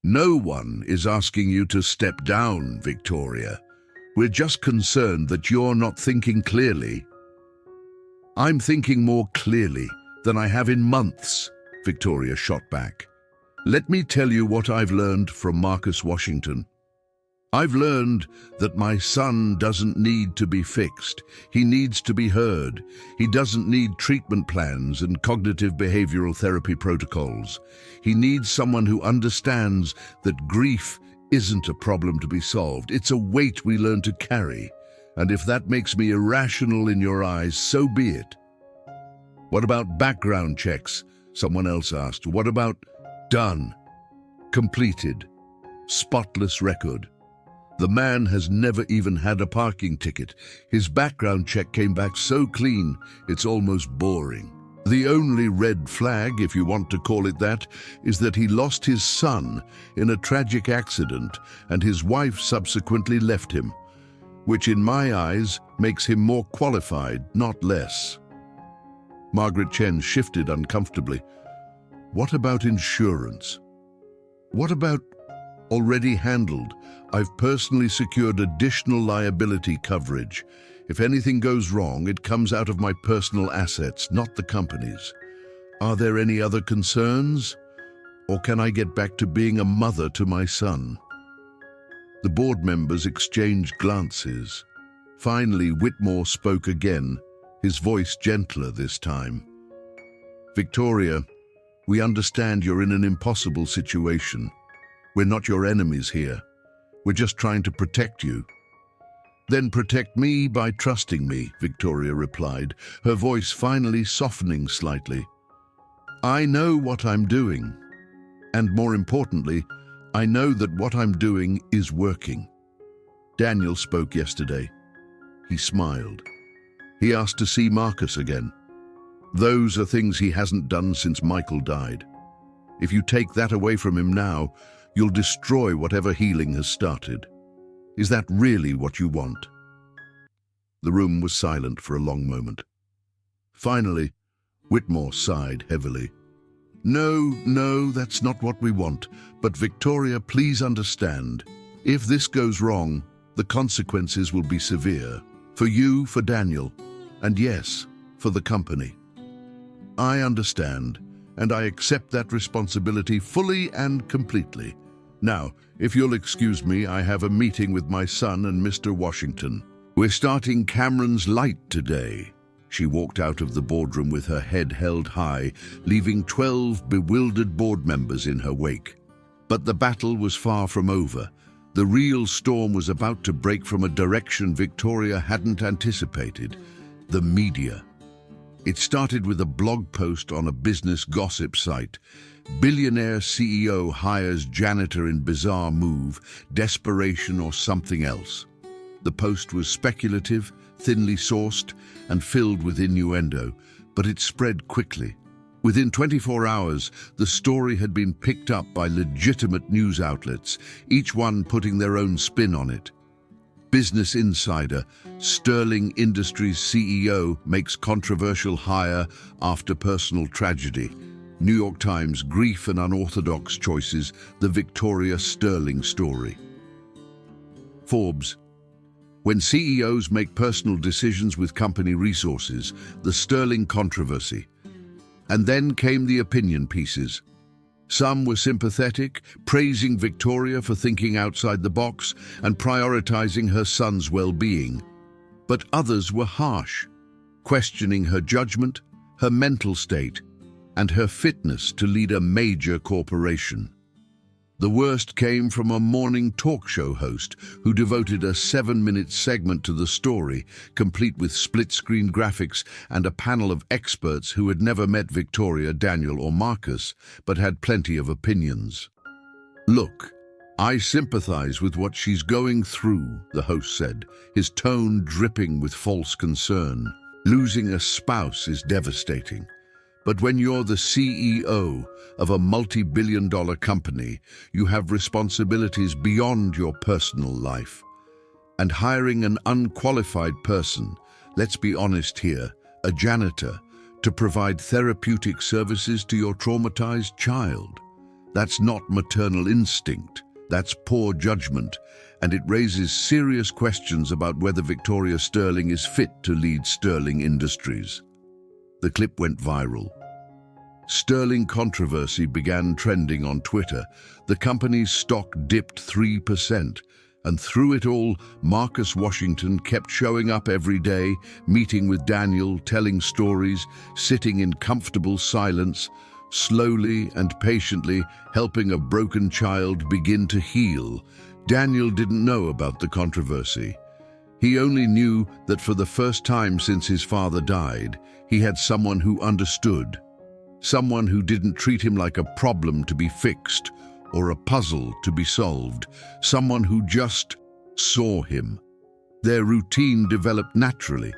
No one is asking you to step down, Victoria. We're just concerned that you're not thinking clearly. I'm thinking more clearly than I have in months, Victoria shot back. Let me tell you what I've learned from Marcus Washington. I've learned that my son doesn't need to be fixed. He needs to be heard. He doesn't need treatment plans and cognitive behavioral therapy protocols. He needs someone who understands that grief isn't a problem to be solved. It's a weight we learn to carry. And if that makes me irrational in your eyes, so be it. What about background checks? Someone else asked. What about done, completed, spotless record? The man has never even had a parking ticket. His background check came back so clean, it's almost boring. The only red flag, if you want to call it that, is that he lost his son in a tragic accident and his wife subsequently left him, which in my eyes makes him more qualified, not less. Margaret Chen shifted uncomfortably. What about insurance? What about already handled? I've personally secured additional liability coverage. If anything goes wrong, it comes out of my personal assets, not the company's. Are there any other concerns? Or can I get back to being a mother to my son? The board members exchanged glances. Finally, Whitmore spoke again, his voice gentler this time. Victoria, we understand you're in an impossible situation. We're not your enemies here. We're just trying to protect you. Then protect me by trusting me, Victoria replied, her voice finally softening slightly. I know what I'm doing. And more importantly, I know that what I'm doing is working. Daniel spoke yesterday. He smiled. He asked to see Marcus again. Those are things he hasn't done since Michael died. If you take that away from him now, you'll destroy whatever healing has started. Is that really what you want? The room was silent for a long moment. Finally, Whitmore sighed heavily. No, that's not what we want. But Victoria, please understand. If this goes wrong, the consequences will be severe. For you, for Daniel, and yes, for the company. I understand, and I accept that responsibility fully and completely. Now, if you'll excuse me, I have a meeting with my son and Mr. Washington. We're starting Cameron's Light today. She walked out of the boardroom with her head held high, leaving 12 bewildered board members in her wake. But the battle was far from over. The real storm was about to break from a direction Victoria hadn't anticipated: the media. It started with a blog post on a business gossip site. Billionaire CEO hires janitor in bizarre move, desperation or something else. The post was speculative, thinly sourced, and filled with innuendo, but it spread quickly. Within 24 hours, the story had been picked up by legitimate news outlets, each one putting their own spin on it. Business Insider: Sterling Industries CEO makes controversial hire after personal tragedy. New York Times: Grief and Unorthodox Choices, the Victoria Sterling story. Forbes: When CEOs make personal decisions with company resources, the Sterling controversy. And then came the opinion pieces. Some were sympathetic, praising Victoria for thinking outside the box and prioritizing her son's well-being. But others were harsh, questioning her judgment, her mental state, and her fitness to lead a major corporation. The worst came from a morning talk show host who devoted a 7-minute segment to the story, complete with split-screen graphics and a panel of experts who had never met Victoria, Daniel, or Marcus, but had plenty of opinions. "Look, I sympathize with what she's going through," the host said, his tone dripping with false concern. "Losing a spouse is devastating. But when you're the CEO of a multi-billion-dollar company, you have responsibilities beyond your personal life. And hiring an unqualified person, let's be honest here, a janitor, to provide therapeutic services to your traumatized child, that's not maternal instinct, that's poor judgment, and it raises serious questions about whether Victoria Sterling is fit to lead Sterling Industries." The clip went viral. Sterling controversy began trending on Twitter. The company's stock dipped 3%, and through it all, Marcus Washington kept showing up every day, meeting with Daniel, telling stories, sitting in comfortable silence, slowly and patiently helping a broken child begin to heal. Daniel didn't know about the controversy. He only knew that for the first time since his father died, he had someone who understood. Someone who didn't treat him like a problem to be fixed or a puzzle to be solved. Someone who just saw him. Their routine developed naturally.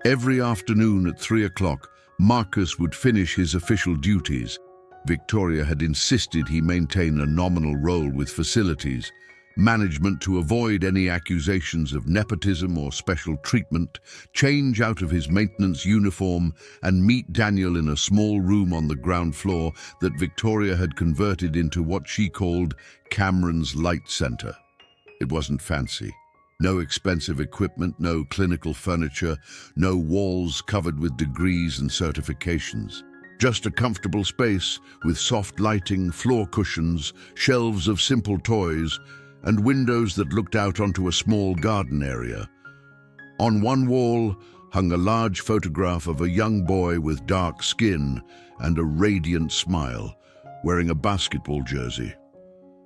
Every afternoon at 3 o'clock, Marcus would finish his official duties. Victoria had insisted he maintain a nominal role with facilities management to avoid any accusations of nepotism or special treatment, change out of his maintenance uniform, and meet Daniel in a small room on the ground floor that Victoria had converted into what she called Cameron's Light Center. It wasn't fancy. No expensive equipment, no clinical furniture, no walls covered with degrees and certifications. Just a comfortable space with soft lighting, floor cushions, shelves of simple toys, and windows that looked out onto a small garden area. On one wall hung a large photograph of a young boy with dark skin and a radiant smile, wearing a basketball jersey.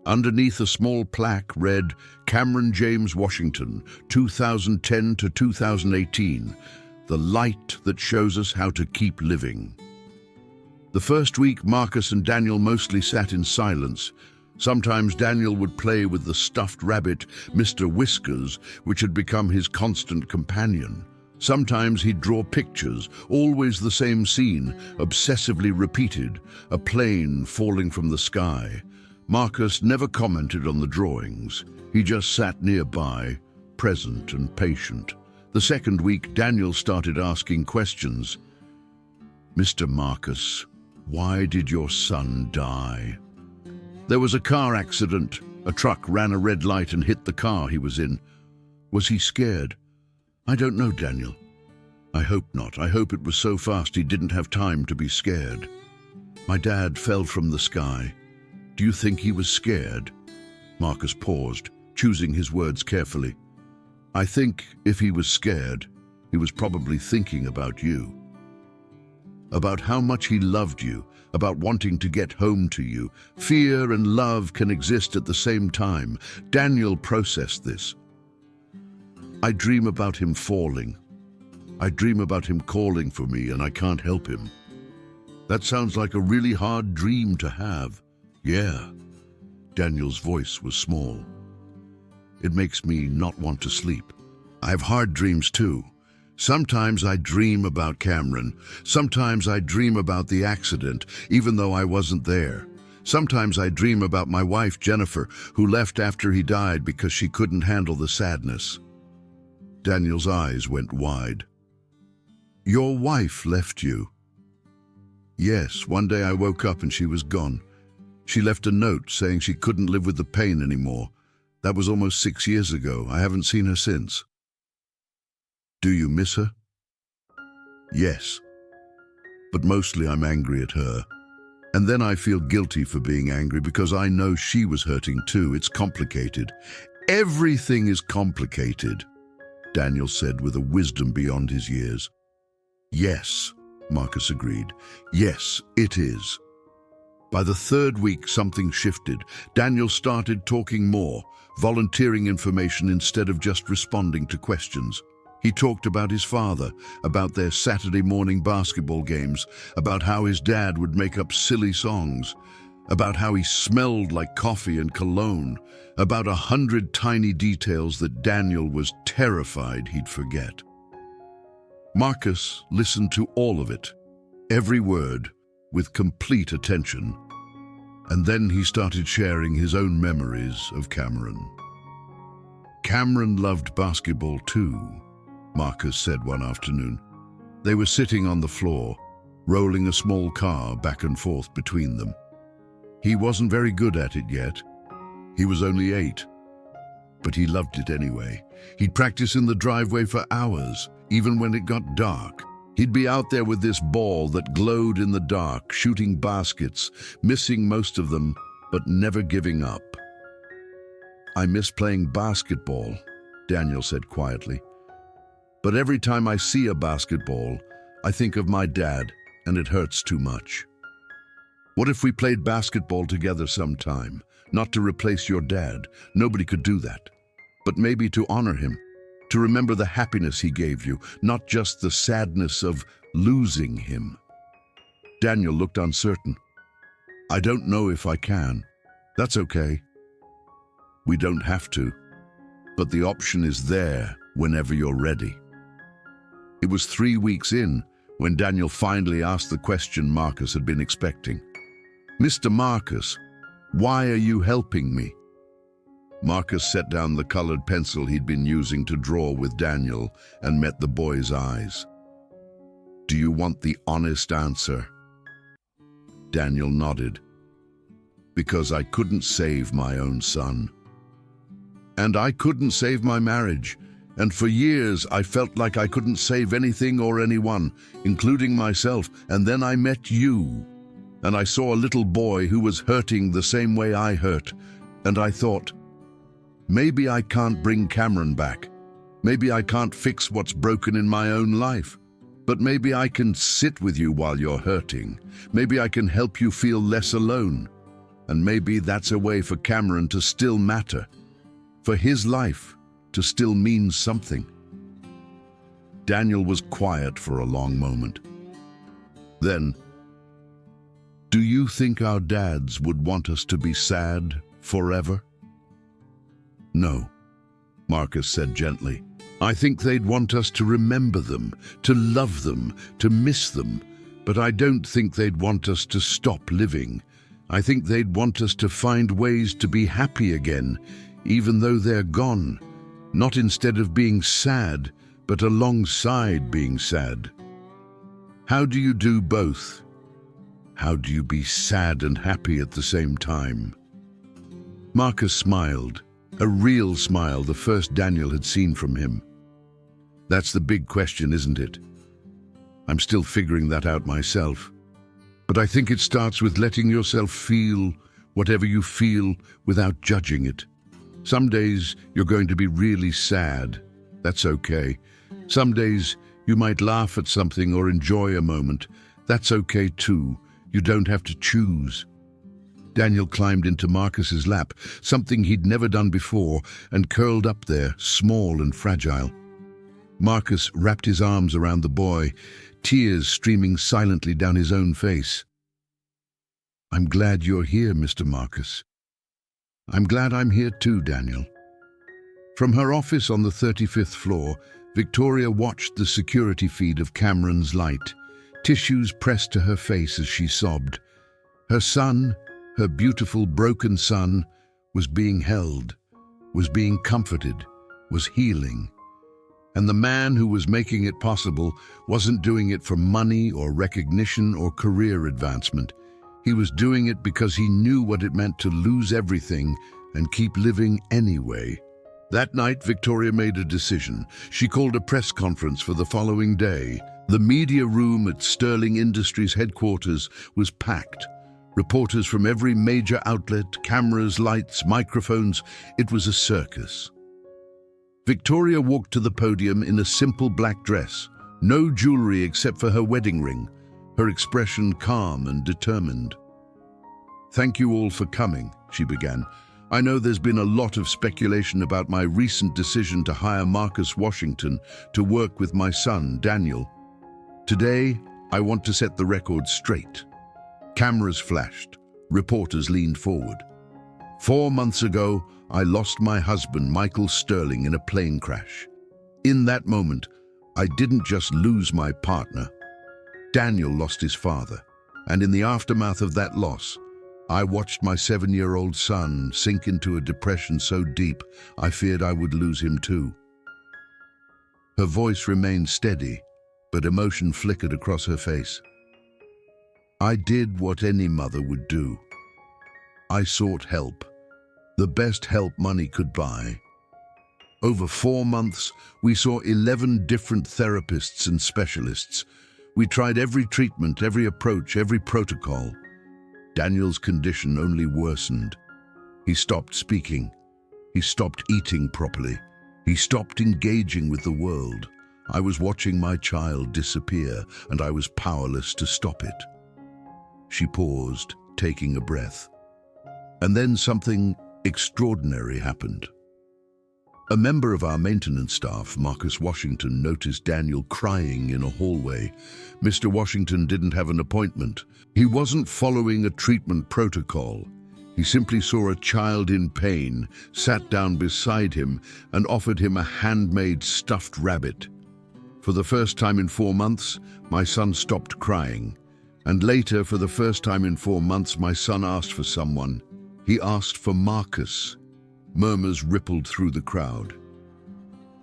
Underneath a small plaque read, "Cameron James Washington, 2010 to 2018, the light that shows us how to keep living." The first week, Marcus and Daniel mostly sat in silence. Sometimes Daniel would play with the stuffed rabbit, Mr. Whiskers, which had become his constant companion. Sometimes he'd draw pictures, always the same scene, obsessively repeated, a plane falling from the sky. Marcus never commented on the drawings. He just sat nearby, present and patient. The second week, Daniel started asking questions. "Mr. Marcus, why did your son die?" "There was a car accident. A truck ran a red light and hit the car he was in." "Was he scared?" "I don't know, Daniel. I hope not. I hope it was so fast he didn't have time to be scared." "My dad fell from the sky. Do you think he was scared?" Marcus paused, choosing his words carefully. "I think if he was scared, he was probably thinking about you. About how much he loved you, about wanting to get home to you. Fear and love can exist at the same time." Daniel processed this. "I dream about him falling. I dream about him calling for me and I can't help him. That sounds like a really hard dream to have. Yeah. Daniel's voice was small. It makes me not want to sleep. I have hard dreams too. Sometimes I dream about Cameron. Sometimes I dream about the accident, even though I wasn't there. Sometimes I dream about my wife, Jennifer, who left after he died because she couldn't handle the sadness. Daniel's eyes went wide. Your wife left you? Yes, one day I woke up and she was gone. She left a note saying she couldn't live with the pain anymore. That was almost 6 years ago. I haven't seen her since. Do you miss her? Yes. But mostly I'm angry at her. And then I feel guilty for being angry because I know she was hurting too. It's complicated. Everything is complicated, Daniel said with a wisdom beyond his years. Yes, Marcus agreed. Yes, it is. By the 3rd week, something shifted. Daniel started talking more, volunteering information instead of just responding to questions. He talked about his father, about their Saturday morning basketball games, about how his dad would make up silly songs, about how he smelled like coffee and cologne, about 100 tiny details that Daniel was terrified he'd forget. Marcus listened to all of it, every word, with complete attention. And then he started sharing his own memories of Cameron. Cameron loved basketball too, Marcus said one afternoon. They were sitting on the floor, rolling a small car back and forth between them. He wasn't very good at it yet. He was only 8. But he loved it anyway. He'd practice in the driveway for hours, even when it got dark. He'd be out there with this ball that glowed in the dark, shooting baskets, missing most of them, but never giving up. I miss playing basketball, Daniel said quietly. But every time I see a basketball, I think of my dad, and it hurts too much. What if we played basketball together sometime? Not to replace your dad, nobody could do that. But maybe to honor him, to remember the happiness he gave you, not just the sadness of losing him. Daniel looked uncertain. I don't know if I can. That's okay. We don't have to. But the option is there whenever you're ready. It was 3 weeks in when Daniel finally asked the question Marcus had been expecting. Mr. Marcus, why are you helping me? Marcus set down the colored pencil he'd been using to draw with Daniel and met the boy's eyes. Do you want the honest answer? Daniel nodded. Because I couldn't save my own son. And I couldn't save my marriage. And for years I felt like I couldn't save anything or anyone, including myself. And then I met you. And I saw a little boy who was hurting the same way I hurt. And I thought, maybe I can't bring Cameron back. Maybe I can't fix what's broken in my own life. But maybe I can sit with you while you're hurting. Maybe I can help you feel less alone. And maybe that's a way for Cameron to still matter. For his life to still mean something. Daniel was quiet for a long moment. Then, do you think our dads would want us to be sad forever? No, Marcus said gently. I think they'd want us to remember them, to love them, to miss them, but I don't think they'd want us to stop living. I think they'd want us to find ways to be happy again, even though they're gone, not instead of being sad, but alongside being sad. How do you do both? How do you be sad and happy at the same time? Marcus smiled. A real smile, the first Daniel had seen from him. That's the big question, isn't it? I'm still figuring that out myself. But I think it starts with letting yourself feel whatever you feel without judging it. Some days you're going to be really sad. That's okay. Some days you might laugh at something or enjoy a moment. That's okay too. You don't have to choose. Daniel climbed into Marcus's lap, something he'd never done before, and curled up there, small and fragile. Marcus wrapped his arms around the boy, tears streaming silently down his own face. "I'm glad you're here, Mr. Marcus." "I'm glad I'm here too, Daniel." From her office on the 35th floor, Victoria watched the security feed of Cameron's light, tissues pressed to her face as she sobbed. Her son, her beautiful broken son, was being held, was being comforted, was healing. And the man who was making it possible wasn't doing it for money or recognition or career advancement. He was doing it because he knew what it meant to lose everything and keep living anyway. That night, Victoria made a decision. She called a press conference for the following day. The media room at Sterling Industries headquarters was packed. Reporters from every major outlet, cameras, lights, microphones. It was a circus. Victoria walked to the podium in a simple black dress, no jewelry except for her wedding ring, her expression calm and determined. "Thank you all for coming," she began. "I know there's been a lot of speculation about my recent decision to hire Marcus Washington to work with my son, Daniel. Today, I want to set the record straight." Cameras flashed. Reporters leaned forward. 4 months ago, I lost my husband, Michael Sterling, in a plane crash. In that moment, I didn't just lose my partner. Daniel lost his father. And in the aftermath of that loss, I watched my 7-year-old son sink into a depression so deep, I feared I would lose him too. Her voice remained steady, but emotion flickered across her face. I did what any mother would do. I sought help. The best help money could buy. Over 4 months, we saw 11 different therapists and specialists. We tried every treatment, every approach, every protocol. Daniel's condition only worsened. He stopped speaking. He stopped eating properly. He stopped engaging with the world. I was watching my child disappear, and I was powerless to stop it. She paused, taking a breath. And then something extraordinary happened. A member of our maintenance staff, Marcus Washington, noticed Daniel crying in a hallway. Mr. Washington didn't have an appointment. He wasn't following a treatment protocol. He simply saw a child in pain, sat down beside him, and offered him a handmade stuffed rabbit. For the first time in 4 months, my son stopped crying. And later, for the first time in 4 months, my son asked for someone. He asked for Marcus. Murmurs rippled through the crowd.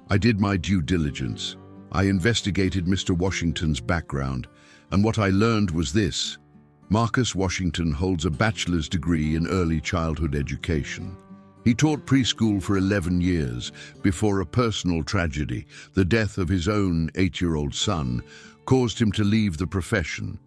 I did my due diligence. I investigated Mr. Washington's background, and what I learned was this. Marcus Washington holds a bachelor's degree in early childhood education. He taught preschool for 11 years before a personal tragedy, the death of his own 8-year-old son, caused him to leave the profession.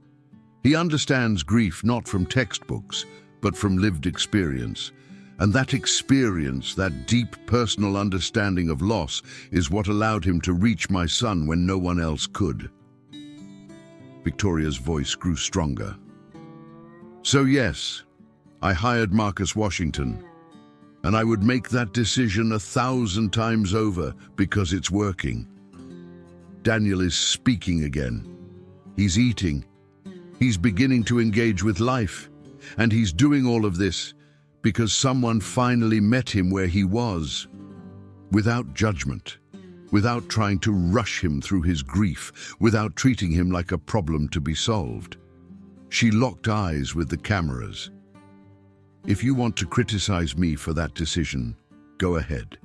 He understands grief not from textbooks, but from lived experience. And that experience, that deep personal understanding of loss, is what allowed him to reach my son when no one else could. Victoria's voice grew stronger. So yes, I hired Marcus Washington. And I would make that decision 1,000 times over because it's working. Daniel is speaking again. He's eating. He's beginning to engage with life. And he's doing all of this because someone finally met him where he was, without judgment, without trying to rush him through his grief, without treating him like a problem to be solved. She locked eyes with the cameras. If you want to criticize me for that decision, go ahead.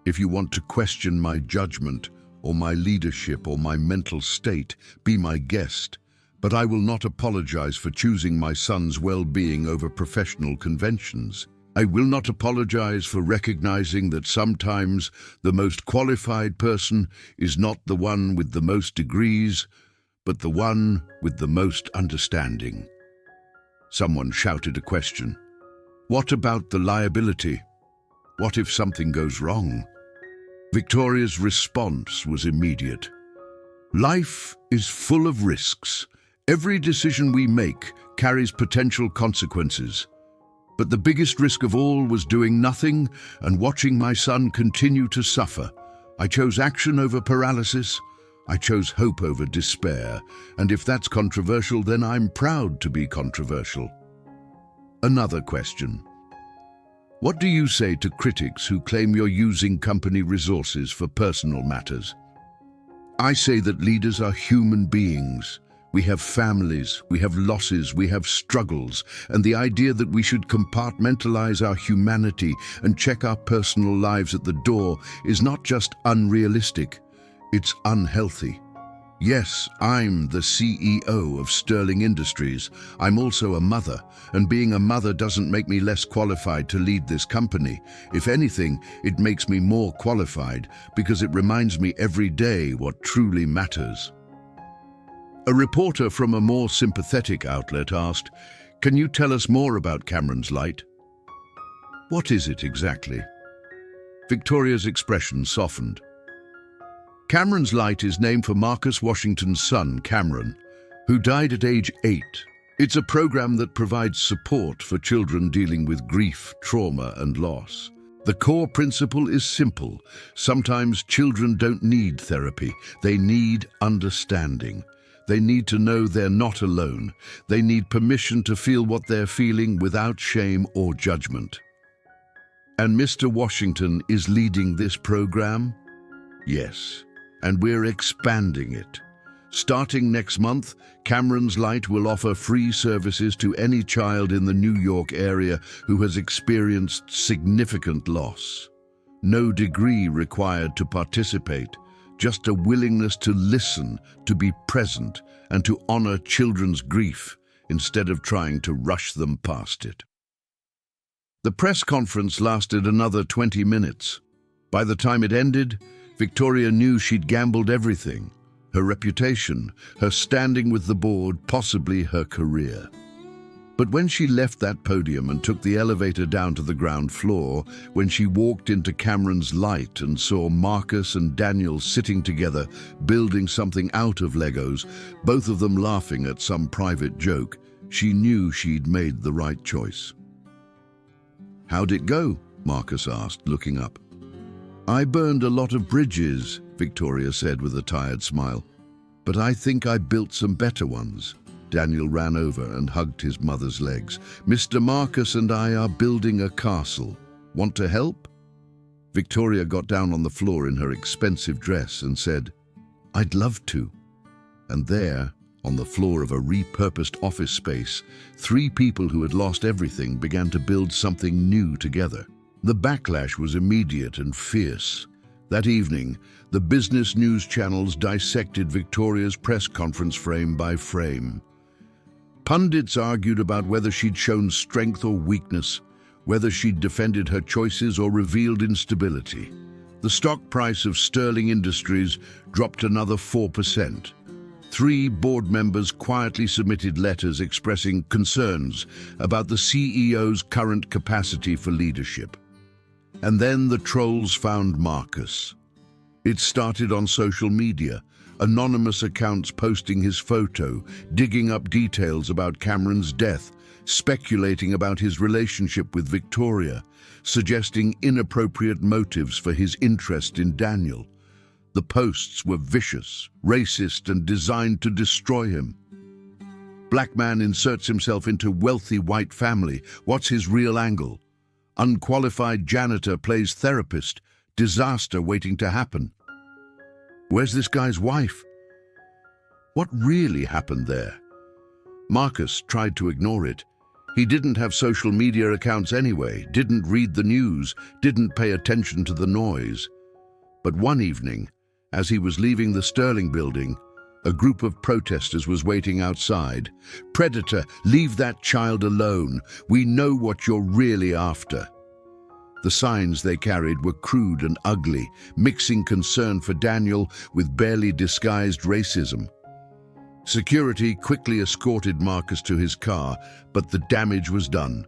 If you want to question my judgment or my leadership or my mental state, be my guest. But I will not apologize for choosing my son's well-being over professional conventions. I will not apologize for recognizing that sometimes the most qualified person is not the one with the most degrees, but the one with the most understanding. Someone shouted a question. What about the liability? What if something goes wrong? Victoria's response was immediate. Life is full of risks. Every decision we make carries potential consequences. But the biggest risk of all was doing nothing and watching my son continue to suffer. I chose action over paralysis. I chose hope over despair. And if that's controversial, then I'm proud to be controversial. Another question. What do you say to critics who claim you're using company resources for personal matters? I say that leaders are human beings. We have families, we have losses, we have struggles, and the idea that we should compartmentalize our humanity and check our personal lives at the door is not just unrealistic, it's unhealthy. Yes, I'm the CEO of Sterling Industries. I'm also a mother, and being a mother doesn't make me less qualified to lead this company. If anything, it makes me more qualified because it reminds me every day what truly matters. A reporter from a more sympathetic outlet asked, "Can you tell us more about Cameron's Light?" "What is it exactly?" Victoria's expression softened. Cameron's Light is named for Marcus Washington's son, Cameron, who died at age 8. It's a program that provides support for children dealing with grief, trauma, and loss. The core principle is simple. Sometimes children don't need therapy. They need understanding. They need to know they're not alone. They need permission to feel what they're feeling without shame or judgment. And Mr. Washington is leading this program? Yes, and we're expanding it. Starting next month, Cameron's Light will offer free services to any child in the New York area who has experienced significant loss. No degree required to participate. Just a willingness to listen, to be present, and to honor children's grief instead of trying to rush them past it. The press conference lasted another 20 minutes. By the time it ended, Victoria knew she'd gambled everything: her reputation, her standing with the board, possibly her career. But when she left that podium and took the elevator down to the ground floor, when she walked into Cameron's Light and saw Marcus and Daniel sitting together, building something out of Legos, both of them laughing at some private joke, she knew she'd made the right choice. "How'd it go?" Marcus asked, looking up. "I burned a lot of bridges," Victoria said with a tired smile. "But I think I built some better ones." Daniel ran over and hugged his mother's legs. "Mr. Marcus and I are building a castle. Want to help?" Victoria got down on the floor in her expensive dress and said, "I'd love to." And there, on the floor of a repurposed office space, 3 people who had lost everything began to build something new together. The backlash was immediate and fierce. That evening, the business news channels dissected Victoria's press conference frame by frame. Pundits argued about whether she'd shown strength or weakness, whether she'd defended her choices or revealed instability. The stock price of Sterling Industries dropped another 4%. 3 board members quietly submitted letters expressing concerns about the CEO's current capacity for leadership. And then the trolls found Marcus. It started on social media, anonymous accounts posting his photo, digging up details about Cameron's death, speculating about his relationship with Victoria, suggesting inappropriate motives for his interest in Daniel. The posts were vicious, racist, and designed to destroy him. Black man inserts himself into wealthy white family. What's his real angle? Unqualified janitor plays therapist. Disaster waiting to happen. Where's this guy's wife? What really happened there? Marcus tried to ignore it. He didn't have social media accounts anyway, didn't read the news, didn't pay attention to the noise. But one evening, as he was leaving the Sterling building, a group of protesters was waiting outside. "Predator, leave that child alone. We know what you're really after." The signs they carried were crude and ugly, mixing concern for Daniel with barely disguised racism. Security quickly escorted Marcus to his car, but the damage was done.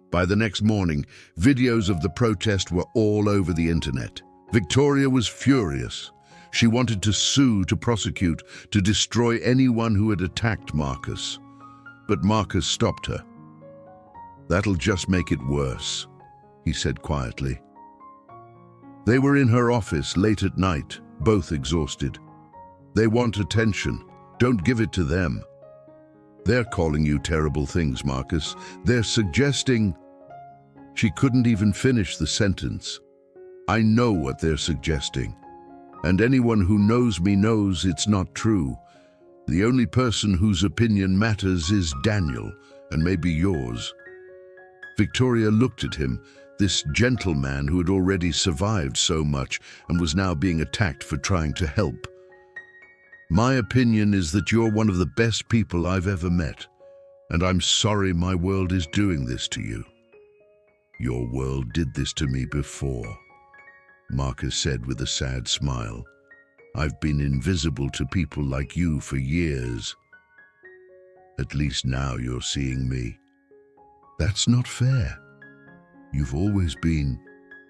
By the next morning, videos of the protest were all over the internet. Victoria was furious. She wanted to sue, to prosecute, to destroy anyone who had attacked Marcus. But Marcus stopped her. "That'll just make it worse," he said quietly. They were in her office late at night, both exhausted. They want attention. Don't give it to them. They're calling you terrible things, Marcus. They're suggesting... She couldn't even finish the sentence. I know what they're suggesting. And anyone who knows me knows it's not true. The only person whose opinion matters is Daniel, and maybe yours. Victoria looked at him, this gentleman who had already survived so much and was now being attacked for trying to help. My opinion is that you're one of the best people I've ever met, and I'm sorry my world is doing this to you. Your world did this to me before, Marcus said with a sad smile. I've been invisible to people like you for years. At least now you're seeing me. That's not fair. You've always been...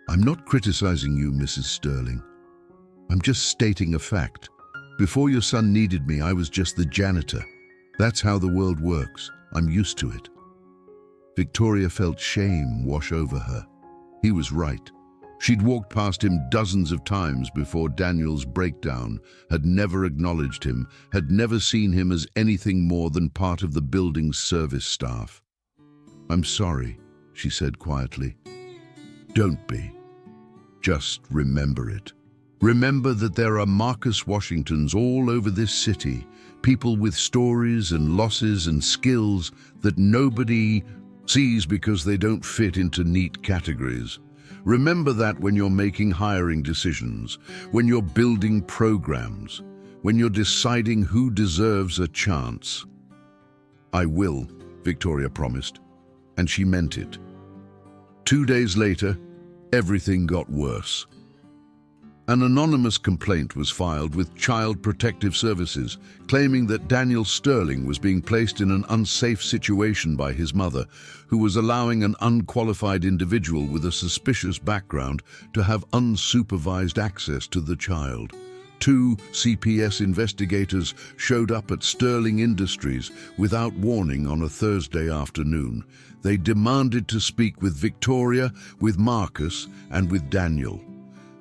I'm not criticizing you, Mrs. Sterling. I'm just stating a fact. Before your son needed me, I was just the janitor. That's how the world works. I'm used to it. Victoria felt shame wash over her. He was right. She'd walked past him dozens of times before Daniel's breakdown, had never acknowledged him, had never seen him as anything more than part of the building's service staff. I'm sorry, she said quietly. Don't be. Just remember it. Remember that there are Marcus Washingtons all over this city, people with stories and losses and skills that nobody sees because they don't fit into neat categories. Remember that when you're making hiring decisions, when you're building programs, when you're deciding who deserves a chance. I will, Victoria promised, and she meant it. 2 days later, everything got worse. An anonymous complaint was filed with Child Protective Services, claiming that Daniel Sterling was being placed in an unsafe situation by his mother, who was allowing an unqualified individual with a suspicious background to have unsupervised access to the child. 2 CPS investigators showed up at Sterling Industries without warning on a Thursday afternoon. They demanded to speak with Victoria, with Marcus, and with Daniel.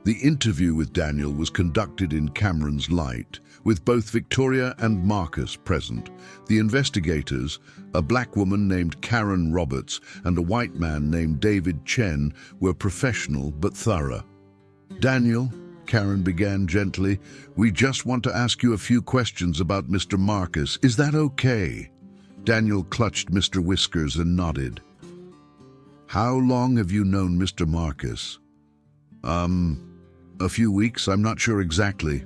The interview with Daniel was conducted in Cameron's light, with both Victoria and Marcus present. The investigators, a black woman named Karen Roberts and a white man named David Chen, were professional but thorough. Daniel, Karen began gently, we just want to ask you a few questions about Mr. Marcus. Is that okay? Daniel clutched Mr. Whiskers and nodded. How long have you known Mr. Marcus? A few weeks, I'm not sure exactly.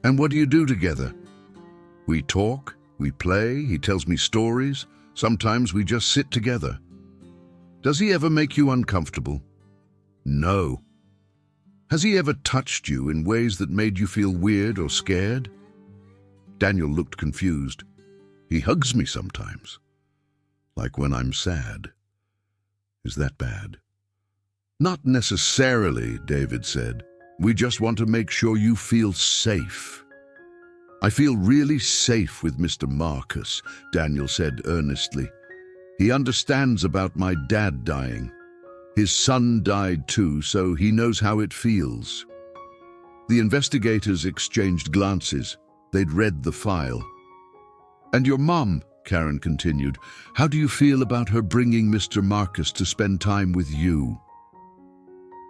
And what do you do together? We talk, we play, he tells me stories. Sometimes we just sit together. Does he ever make you uncomfortable? No. Has he ever touched you in ways that made you feel weird or scared? Daniel looked confused. He hugs me sometimes. Like when I'm sad. Is that bad? Not necessarily, David said. We just want to make sure you feel safe. I feel really safe with Mr. Marcus, Daniel said earnestly. He understands about my dad dying. His son died too, so he knows how it feels. The investigators exchanged glances. They'd read the file. And your mom, Karen continued, how do you feel about her bringing Mr. Marcus to spend time with you?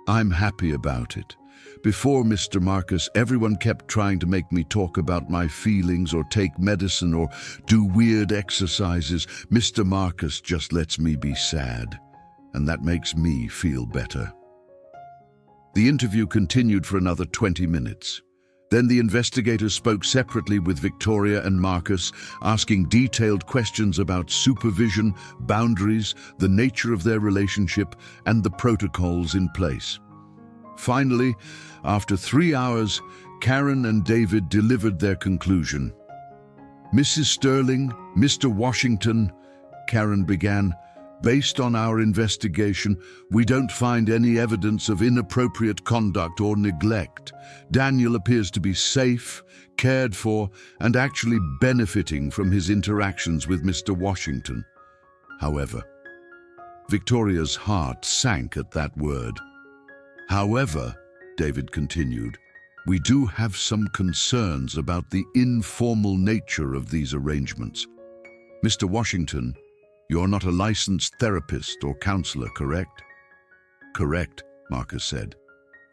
I'm happy about it. Before Mr. Marcus, everyone kept trying to make me talk about my feelings or take medicine or do weird exercises. Mr. Marcus just lets me be sad, and that makes me feel better. The interview continued for another 20 minutes. Then the investigators spoke separately with Victoria and Marcus, asking detailed questions about supervision, boundaries, the nature of their relationship, and the protocols in place. Finally, after 3 hours, Karen and David delivered their conclusion. Mrs. Sterling, Mr. Washington, Karen began, based on our investigation, we don't find any evidence of inappropriate conduct or neglect. Daniel appears to be safe, cared for, and actually benefiting from his interactions with Mr. Washington. However, Victoria's heart sank at that word. However, David continued. We do have some concerns about the informal nature of these arrangements. Mr. Washington, you're not a licensed therapist or counselor, correct? Correct, Marcus said.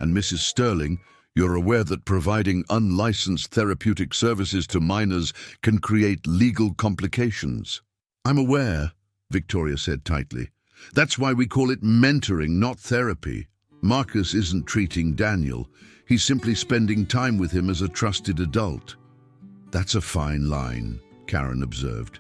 And Mrs. Sterling, you're aware that providing unlicensed therapeutic services to minors can create legal complications. I'm aware, Victoria said tightly. That's why we call it mentoring, not therapy. Marcus isn't treating Daniel. He's simply spending time with him as a trusted adult. That's a fine line, Karen observed.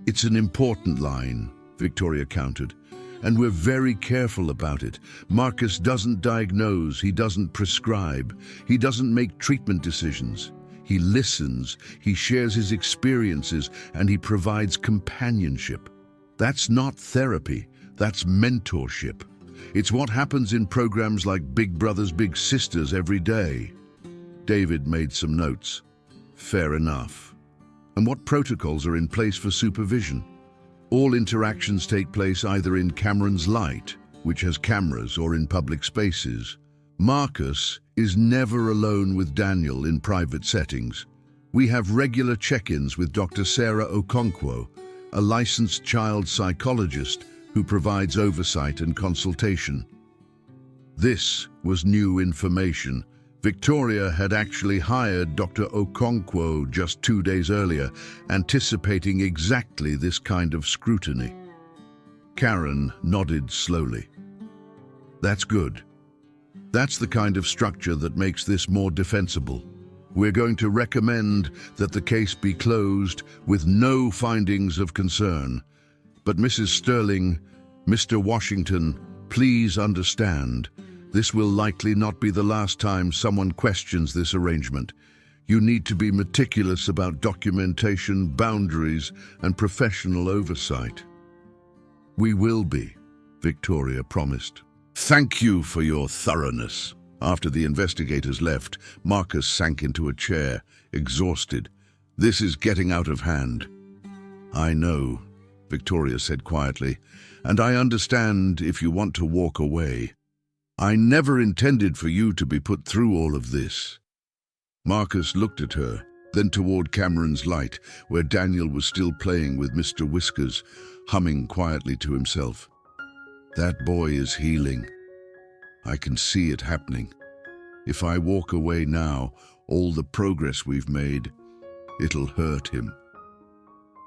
It's an important line, Victoria countered, and we're very careful about it. Marcus doesn't diagnose, he doesn't prescribe, he doesn't make treatment decisions. He listens, he shares his experiences, and he provides companionship. That's not therapy, that's mentorship. It's what happens in programs like Big Brothers Big Sisters every day. David made some notes. Fair enough. And what protocols are in place for supervision? All interactions take place either in Cameron's Light, which has cameras, or in public spaces. Marcus is never alone with Daniel in private settings. We have regular check-ins with Dr. Sarah Okonkwo, a licensed child psychologist who provides oversight and consultation. This was new information. Victoria had actually hired Dr. Okonkwo just 2 days earlier, anticipating exactly this kind of scrutiny. Karen nodded slowly. That's good. That's the kind of structure that makes this more defensible. We're going to recommend that the case be closed with no findings of concern. But Mrs. Sterling, Mr. Washington, please understand, this will likely not be the last time someone questions this arrangement. You need to be meticulous about documentation, boundaries, and professional oversight. We will be, Victoria promised. Thank you for your thoroughness. After the investigators left, Marcus sank into a chair, exhausted. This is getting out of hand. I know, Victoria said quietly, and I understand if you want to walk away. I never intended for you to be put through all of this. Marcus looked at her, then toward Cameron's Light, where Daniel was still playing with Mr. Whiskers, humming quietly to himself. That boy is healing. I can see it happening. If I walk away now, all the progress we've made, it'll hurt him.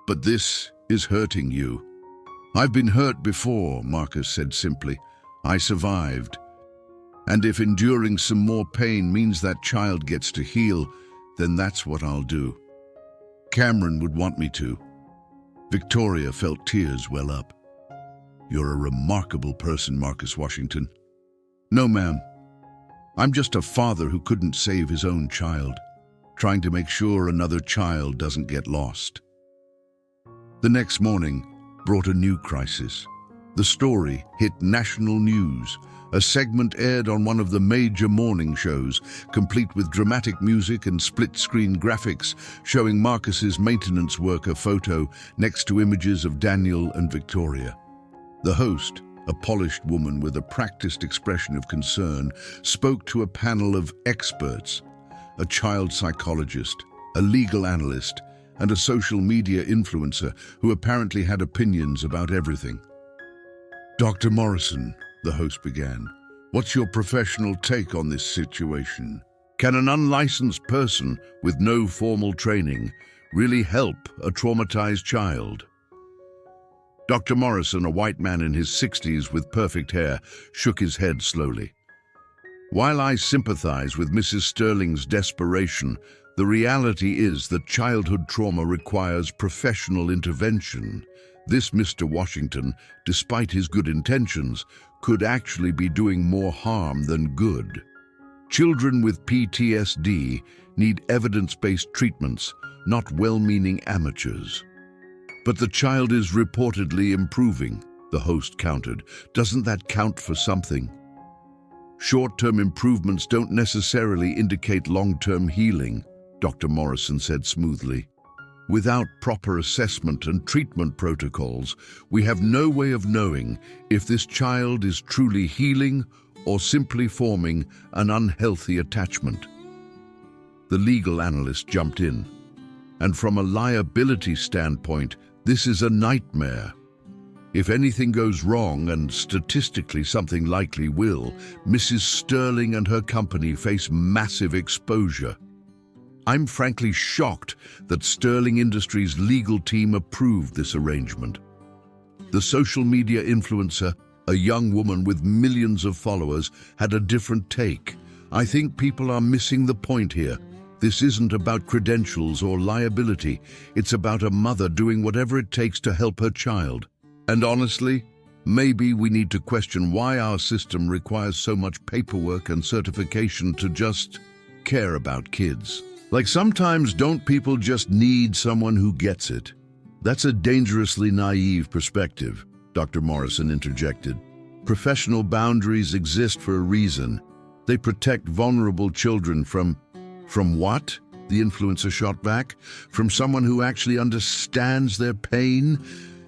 But this is hurting you. I've been hurt before, Marcus said simply. I survived. And if enduring some more pain means that child gets to heal, then that's what I'll do. Cameron would want me to. Victoria felt tears well up. You're a remarkable person, Marcus Washington. No, ma'am. I'm just a father who couldn't save his own child, trying to make sure another child doesn't get lost. The next morning brought a new crisis. The story hit national news. A segment aired on one of the major morning shows, complete with dramatic music and split-screen graphics showing Marcus's maintenance worker photo next to images of Daniel and Victoria. The host, a polished woman with a practiced expression of concern, spoke to a panel of experts, a child psychologist, a legal analyst, and a social media influencer who apparently had opinions about everything. Dr. Morrison, the host began, what's your professional take on this situation? Can an unlicensed person with no formal training really help a traumatized child? Dr. Morrison, a white man in his 60s with perfect hair, shook his head slowly. While I sympathize with Mrs. Sterling's desperation, the reality is that childhood trauma requires professional intervention. This Mr. Washington, despite his good intentions, could actually be doing more harm than good. Children with PTSD need evidence-based treatments, not well-meaning amateurs. But the child is reportedly improving, the host countered. Doesn't that count for something? Short-term improvements don't necessarily indicate long-term healing, Dr. Morrison said smoothly. Without proper assessment and treatment protocols, we have no way of knowing if this child is truly healing or simply forming an unhealthy attachment. The legal analyst jumped in. And from a liability standpoint, this is a nightmare. If anything goes wrong, and statistically something likely will, Mrs. Sterling and her company face massive exposure. I'm frankly shocked that Sterling Industries' legal team approved this arrangement. The social media influencer, a young woman with millions of followers, had a different take. I think people are missing the point here. This isn't about credentials or liability. It's about a mother doing whatever it takes to help her child. And honestly, maybe we need to question why our system requires so much paperwork and certification to just care about kids. Like, sometimes don't people just need someone who gets it? That's a dangerously naive perspective, Dr. Morrison interjected. Professional boundaries exist for a reason. They protect vulnerable children from what? The influencer shot back. From someone who actually understands their pain?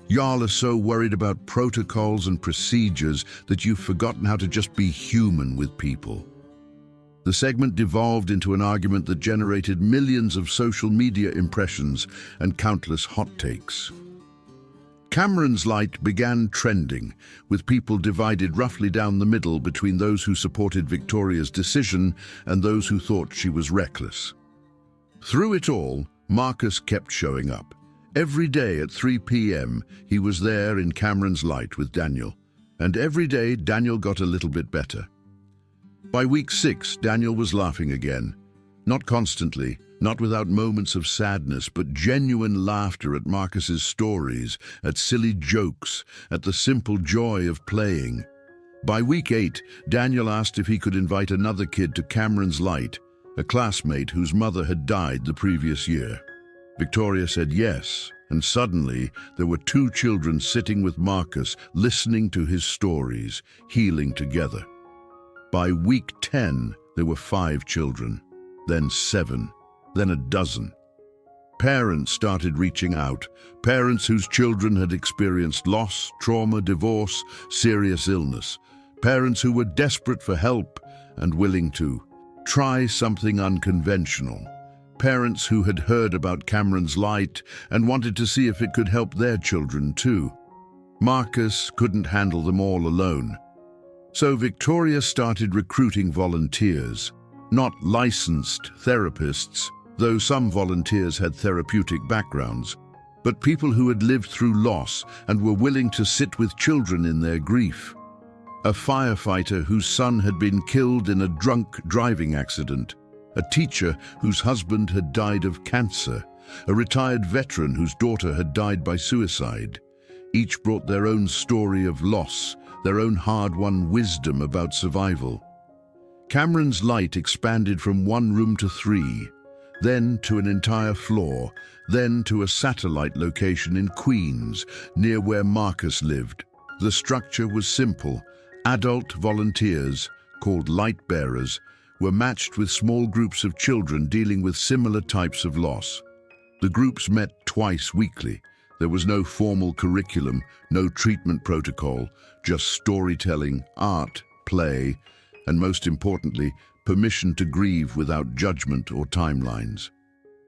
Y'all are so worried about protocols and procedures that you've forgotten how to just be human with people. The segment devolved into an argument that generated millions of social media impressions and countless hot takes. Cameron's light began trending, with people divided roughly down the middle between those who supported Victoria's decision and those who thought she was reckless. Through it all, Marcus kept showing up. Every day at 3 p.m., he was there in Cameron's light with Daniel, and every day Daniel got a little bit better. By week 6, Daniel was laughing again. Not constantly, not without moments of sadness, but genuine laughter at Marcus's stories, at silly jokes, at the simple joy of playing. By week 8, Daniel asked if he could invite another kid to Cameron's light, a classmate whose mother had died the previous year. Victoria said yes, and suddenly there were 2 children sitting with Marcus, listening to his stories, healing together. By week 10, there were 5 children, then 7, then a dozen. Parents started reaching out, parents whose children had experienced loss, trauma, divorce, serious illness, parents who were desperate for help and willing to try something unconventional, parents who had heard about Cameron's light and wanted to see if it could help their children too. Marcus couldn't handle them all alone. So Victoria started recruiting volunteers, not licensed therapists, though some volunteers had therapeutic backgrounds, but people who had lived through loss and were willing to sit with children in their grief. A firefighter whose son had been killed in a drunk driving accident, a teacher whose husband had died of cancer, a retired veteran whose daughter had died by suicide. Each brought their own story of loss, their own hard-won wisdom about survival. Cameron's light expanded from 1 room to 3, then to an entire floor, then to a satellite location in Queens, near where Marcus lived. The structure was simple. Adult volunteers, called light bearers, were matched with small groups of children dealing with similar types of loss. The groups met twice weekly. There was no formal curriculum, no treatment protocol, just storytelling, art, play, and most importantly, permission to grieve without judgment or timelines.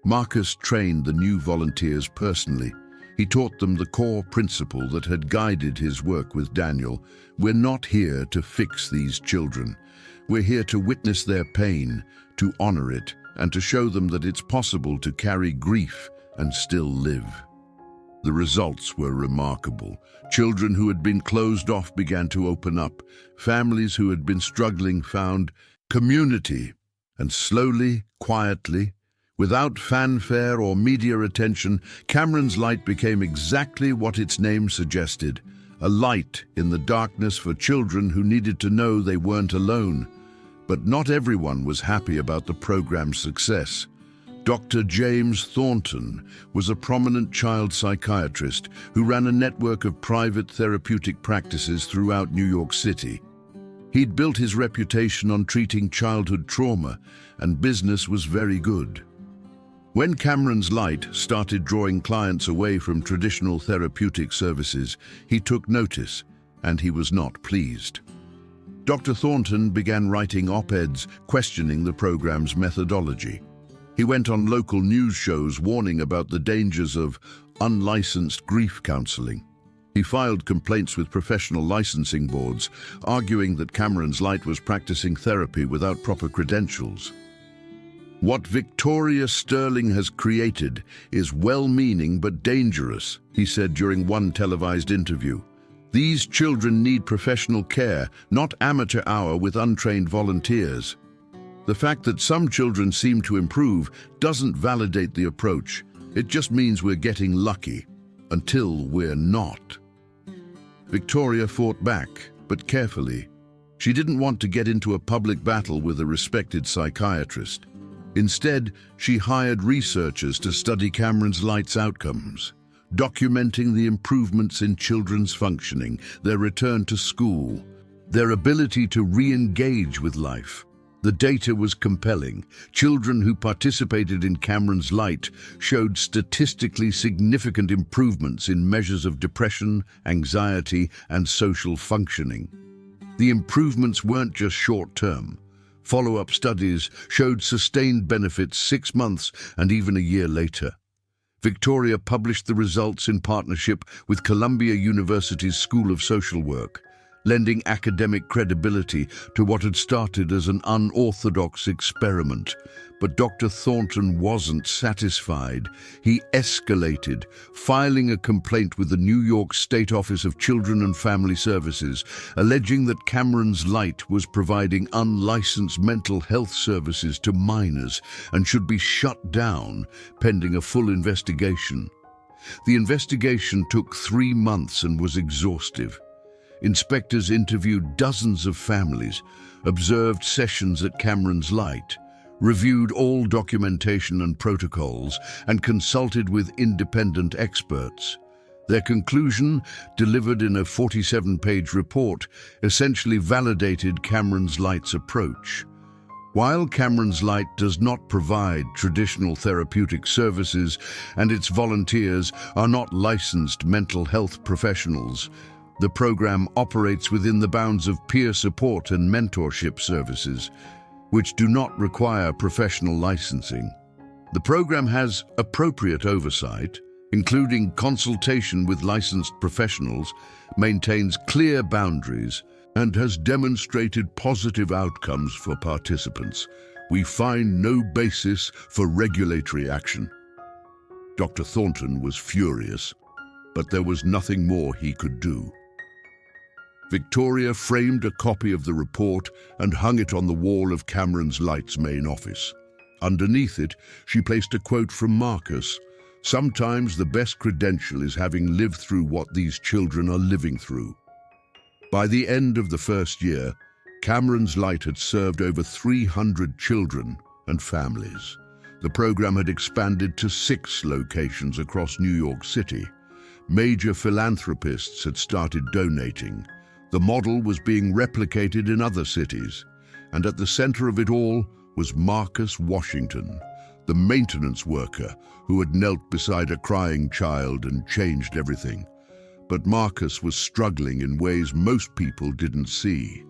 Marcus trained the new volunteers personally. He taught them the core principle that had guided his work with Daniel. We're not here to fix these children. We're here to witness their pain, to honor it, and to show them that it's possible to carry grief and still live. The results were remarkable. Children who had been closed off began to open up. Families who had been struggling found community. And slowly, quietly, without fanfare or media attention, Cameron's light became exactly what its name suggested, a light in the darkness for children who needed to know they weren't alone. But not everyone was happy about the program's success. Dr. James Thornton was a prominent child psychiatrist who ran a network of private therapeutic practices throughout New York City. He'd built his reputation on treating childhood trauma, and business was very good. When Cameron's light started drawing clients away from traditional therapeutic services, he took notice, and he was not pleased. Dr. Thornton began writing op-eds questioning the program's methodology. He went on local news shows warning about the dangers of unlicensed grief counseling. He filed complaints with professional licensing boards, arguing that Cameron's Light was practicing therapy without proper credentials. "What Victoria Sterling has created is well-meaning but dangerous," he said during one televised interview. "These children need professional care, not amateur hour with untrained volunteers." The fact that some children seem to improve doesn't validate the approach. It just means we're getting lucky, until we're not. Victoria fought back, but carefully. She didn't want to get into a public battle with a respected psychiatrist. Instead, she hired researchers to study Cameron's Light's outcomes, documenting the improvements in children's functioning, their return to school, their ability to re-engage with life. The data was compelling. Children who participated in Cameron's Light showed statistically significant improvements in measures of depression, anxiety, and social functioning. The improvements weren't just short-term. Follow-up studies showed sustained benefits 6 months and even a year later. Victoria published the results in partnership with Columbia University's School of Social Work, lending academic credibility to what had started as an unorthodox experiment. But Dr. Thornton wasn't satisfied. He escalated, filing a complaint with the New York State Office of Children and Family Services, alleging that Cameron's Light was providing unlicensed mental health services to minors and should be shut down pending a full investigation. The investigation took 3 months and was exhaustive. Inspectors interviewed dozens of families, observed sessions at Cameron's Light, reviewed all documentation and protocols, and consulted with independent experts. Their conclusion, delivered in a 47-page report, essentially validated Cameron's Light's approach. While Cameron's Light does not provide traditional therapeutic services and its volunteers are not licensed mental health professionals, the program operates within the bounds of peer support and mentorship services, which do not require professional licensing. The program has appropriate oversight, including consultation with licensed professionals, maintains clear boundaries, and has demonstrated positive outcomes for participants. We find no basis for regulatory action. Dr. Thornton was furious, but there was nothing more he could do. Victoria framed a copy of the report and hung it on the wall of Cameron's Light's main office. Underneath it, she placed a quote from Marcus: "Sometimes the best credential is having lived through what these children are living through." By the end of the first year, Cameron's Light had served over 300 children and families. The program had expanded to 6 locations across New York City. Major philanthropists had started donating. The model was being replicated in other cities, and at the center of it all was Marcus Washington, the maintenance worker who had knelt beside a crying child and changed everything. But Marcus was struggling in ways most people didn't see.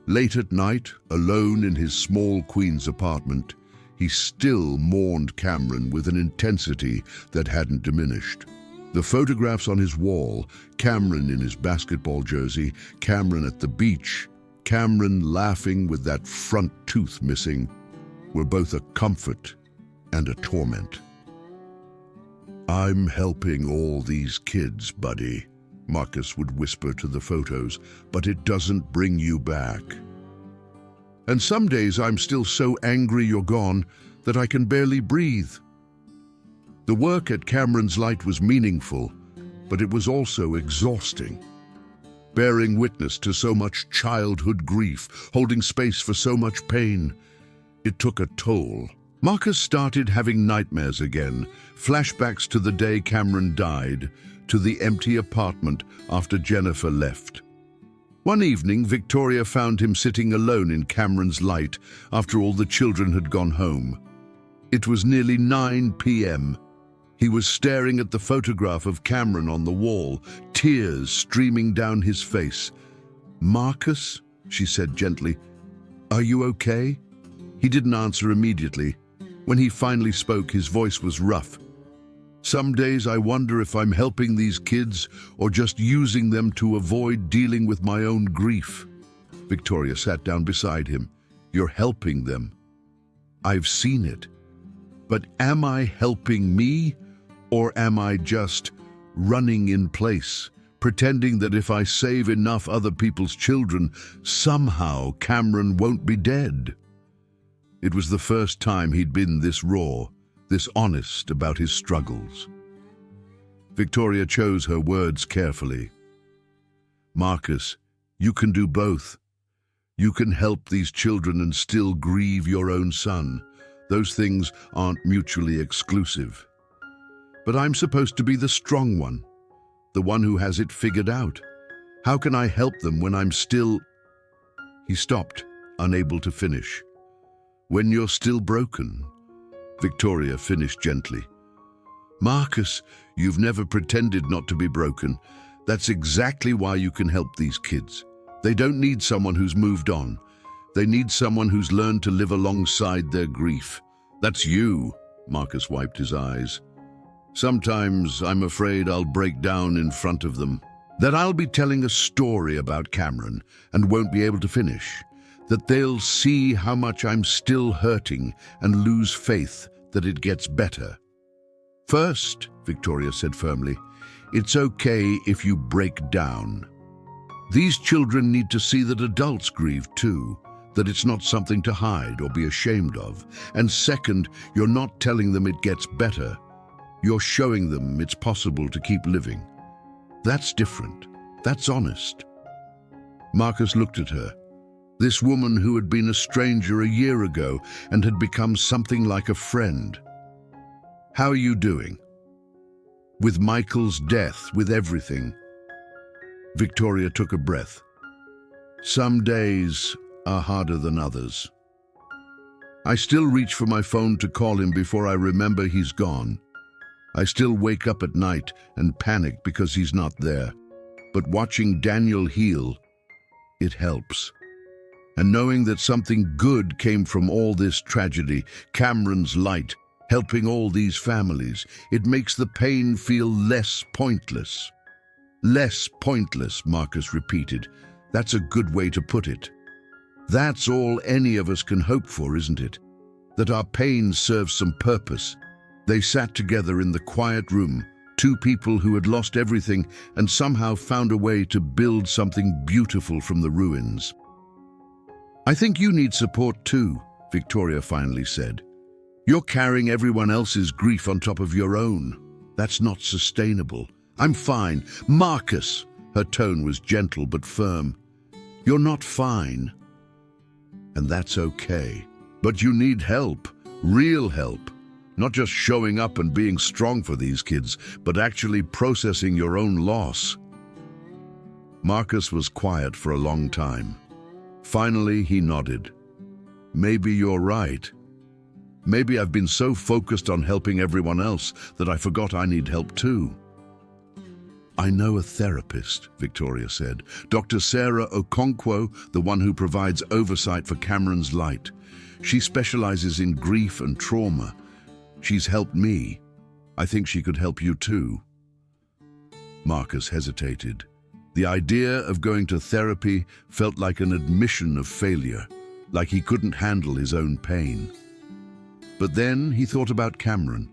Late at night, alone in his small Queens apartment, he still mourned Cameron with an intensity that hadn't diminished. The photographs on his wall, Cameron in his basketball jersey, Cameron at the beach, Cameron laughing with that front tooth missing, were both a comfort and a torment. "I'm helping all these kids, buddy," Marcus would whisper to the photos, "but it doesn't bring you back. And some days I'm still so angry you're gone that I can barely breathe." The work at Cameron's Light was meaningful, but it was also exhausting. Bearing witness to so much childhood grief, holding space for so much pain, it took a toll. Marcus started having nightmares again, flashbacks to the day Cameron died, to the empty apartment after Jennifer left. One evening, Victoria found him sitting alone in Cameron's Light after all the children had gone home. It was nearly 9 p.m. He was staring at the photograph of Cameron on the wall, tears streaming down his face. "Marcus?" she said gently. "Are you okay?" He didn't answer immediately. When he finally spoke, his voice was rough. "Some days I wonder if I'm helping these kids or just using them to avoid dealing with my own grief." Victoria sat down beside him. "You're helping them. I've seen it. But am I helping me, or am I just running in place, pretending that if I save enough other people's children, somehow Cameron won't be dead?" It was the first time he'd been this raw, this honest about his struggles. Victoria chose her words carefully. "Marcus, you can do both. You can help these children and still grieve your own son. Those things aren't mutually exclusive. But I'm supposed to be the strong one, the one who has it figured out. How can I help them when I'm still—" He stopped, unable to finish. "When you're still broken," Victoria finished gently. "Marcus, you've never pretended not to be broken. That's exactly why you can help these kids. They don't need someone who's moved on. They need someone who's learned to live alongside their grief. That's you." Marcus wiped his eyes. "Sometimes I'm afraid I'll break down in front of them. That I'll be telling a story about Cameron and won't be able to finish. That they'll see how much I'm still hurting and lose faith that it gets better." "First," Victoria said firmly, "it's okay if you break down. These children need to see that adults grieve too, that it's not something to hide or be ashamed of. And second, you're not telling them it gets better. You're showing them it's possible to keep living. That's different. That's honest." Marcus looked at her. This woman who had been a stranger a year ago and had become something like a friend. "How are you doing? With Michael's death, with everything?" Victoria took a breath. "Some days are harder than others. I still reach for my phone to call him before I remember he's gone. I still wake up at night and panic because he's not there. But watching Daniel heal, it helps. And knowing that something good came from all this tragedy, Cameron's light, helping all these families, it makes the pain feel less pointless." "Less pointless," Marcus repeated. "That's a good way to put it. That's all any of us can hope for, isn't it? That our pain serves some purpose." They sat together in the quiet room, two people who had lost everything and somehow found a way to build something beautiful from the ruins. "I think you need support too," Victoria finally said. "You're carrying everyone else's grief on top of your own. That's not sustainable." "I'm fine." "Marcus," her tone was gentle but firm, "you're not fine. And that's okay. But you need help, real help. Not just showing up and being strong for these kids, but actually processing your own loss." Marcus was quiet for a long time. Finally, he nodded. "Maybe you're right. Maybe I've been so focused on helping everyone else that I forgot I need help too." "I know a therapist," Victoria said. "Dr. Sarah Okonkwo, the one who provides oversight for Cameron's light. She specializes in grief and trauma. She's helped me. I think she could help you too." Marcus hesitated. The idea of going to therapy felt like an admission of failure, like he couldn't handle his own pain. But then he thought about Cameron,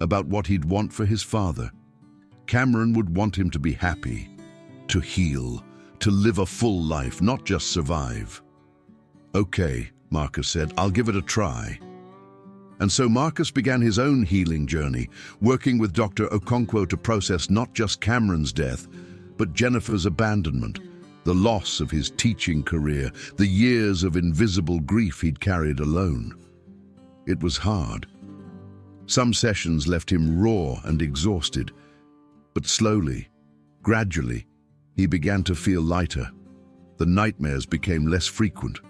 about what he'd want for his father. Cameron would want him to be happy, to heal, to live a full life, not just survive. "Okay," Marcus said, "I'll give it a try." And so Marcus began his own healing journey, working with Dr. Okonkwo to process not just Cameron's death, but Jennifer's abandonment, the loss of his teaching career, the years of invisible grief he'd carried alone. It was hard. Some sessions left him raw and exhausted, but slowly, gradually, he began to feel lighter. The nightmares became less frequent,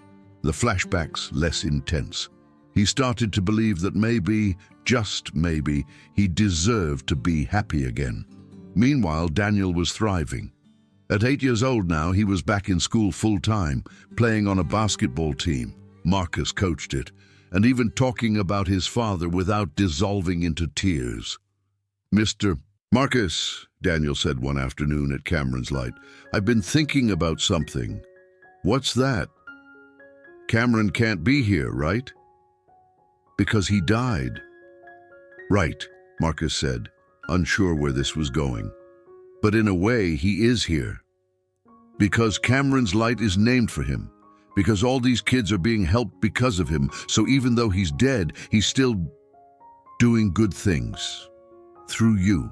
the flashbacks less intense. He started to believe that maybe, just maybe, he deserved to be happy again. Meanwhile, Daniel was thriving. At 8 years old now, he was back in school full-time, playing on a basketball team. Marcus coached it, and even talking about his father without dissolving into tears. "Mr. Marcus," Daniel said one afternoon at Cameron's light, "I've been thinking about something." "What's that?" "Cameron can't be here, right?" "Because he died." "Right," Marcus said, unsure where this was going. "But in a way, he is here. Because Cameron's light is named for him. Because all these kids are being helped because of him. So even though he's dead, he's still doing good things. Through you."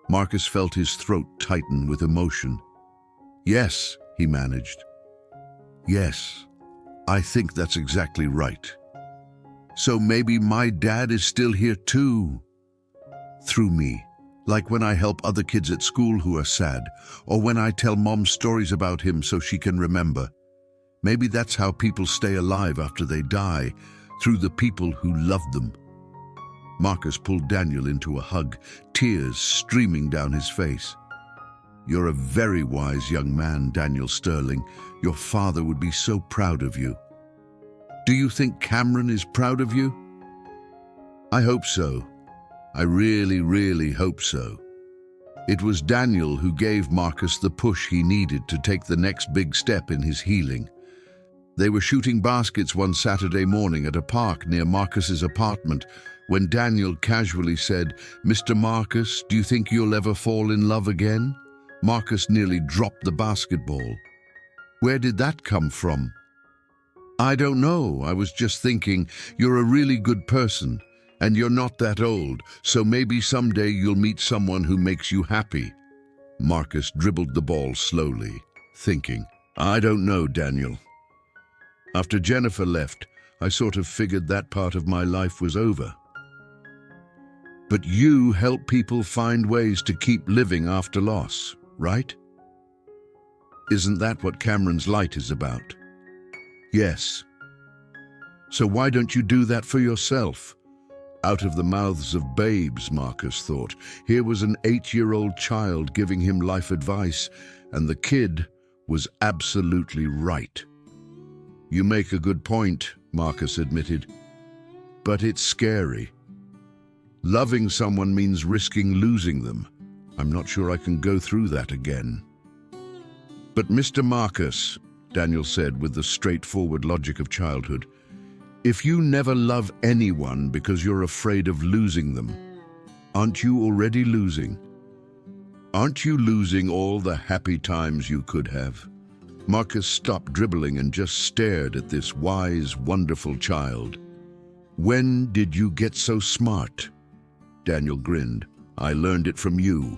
Marcus felt his throat tighten with emotion. "Yes," he managed. "Yes, I think that's exactly right. So maybe my dad is still here too. Through me. Like when I help other kids at school who are sad, or when I tell Mom stories about him so she can remember. Maybe that's how people stay alive after they die, through the people who loved them." Marcus pulled Daniel into a hug, tears streaming down his face. "You're a very wise young man, Daniel Sterling. Your father would be so proud of you." "Do you think Cameron is proud of you?" "I hope so. I really, really hope so." It was Daniel who gave Marcus the push he needed to take the next big step in his healing. They were shooting baskets one Saturday morning at a park near Marcus's apartment when Daniel casually said, "Mr. Marcus, do you think you'll ever fall in love again?" Marcus nearly dropped the basketball. "Where did that come from?" "I don't know. I was just thinking, you're a really good person, and you're not that old, so maybe someday you'll meet someone who makes you happy." Marcus dribbled the ball slowly, thinking, "I don't know, Daniel. After Jennifer left, I sort of figured that part of my life was over. But you help people find ways to keep living after loss, right? Isn't that what Cameron's light is about?" "Yes." "So why don't you do that for yourself?" Out of the mouths of babes, Marcus thought. Here was an 8-year-old child giving him life advice, and the kid was absolutely right. "You make a good point," Marcus admitted. "But it's scary. Loving someone means risking losing them. I'm not sure I can go through that again." "But Mr. Marcus," Daniel said with the straightforward logic of childhood, "if you never love anyone because you're afraid of losing them, aren't you already losing? Aren't you losing all the happy times you could have?" Marcus stopped dribbling and just stared at this wise, wonderful child. "When did you get so smart?" Daniel grinned. "I learned it from you."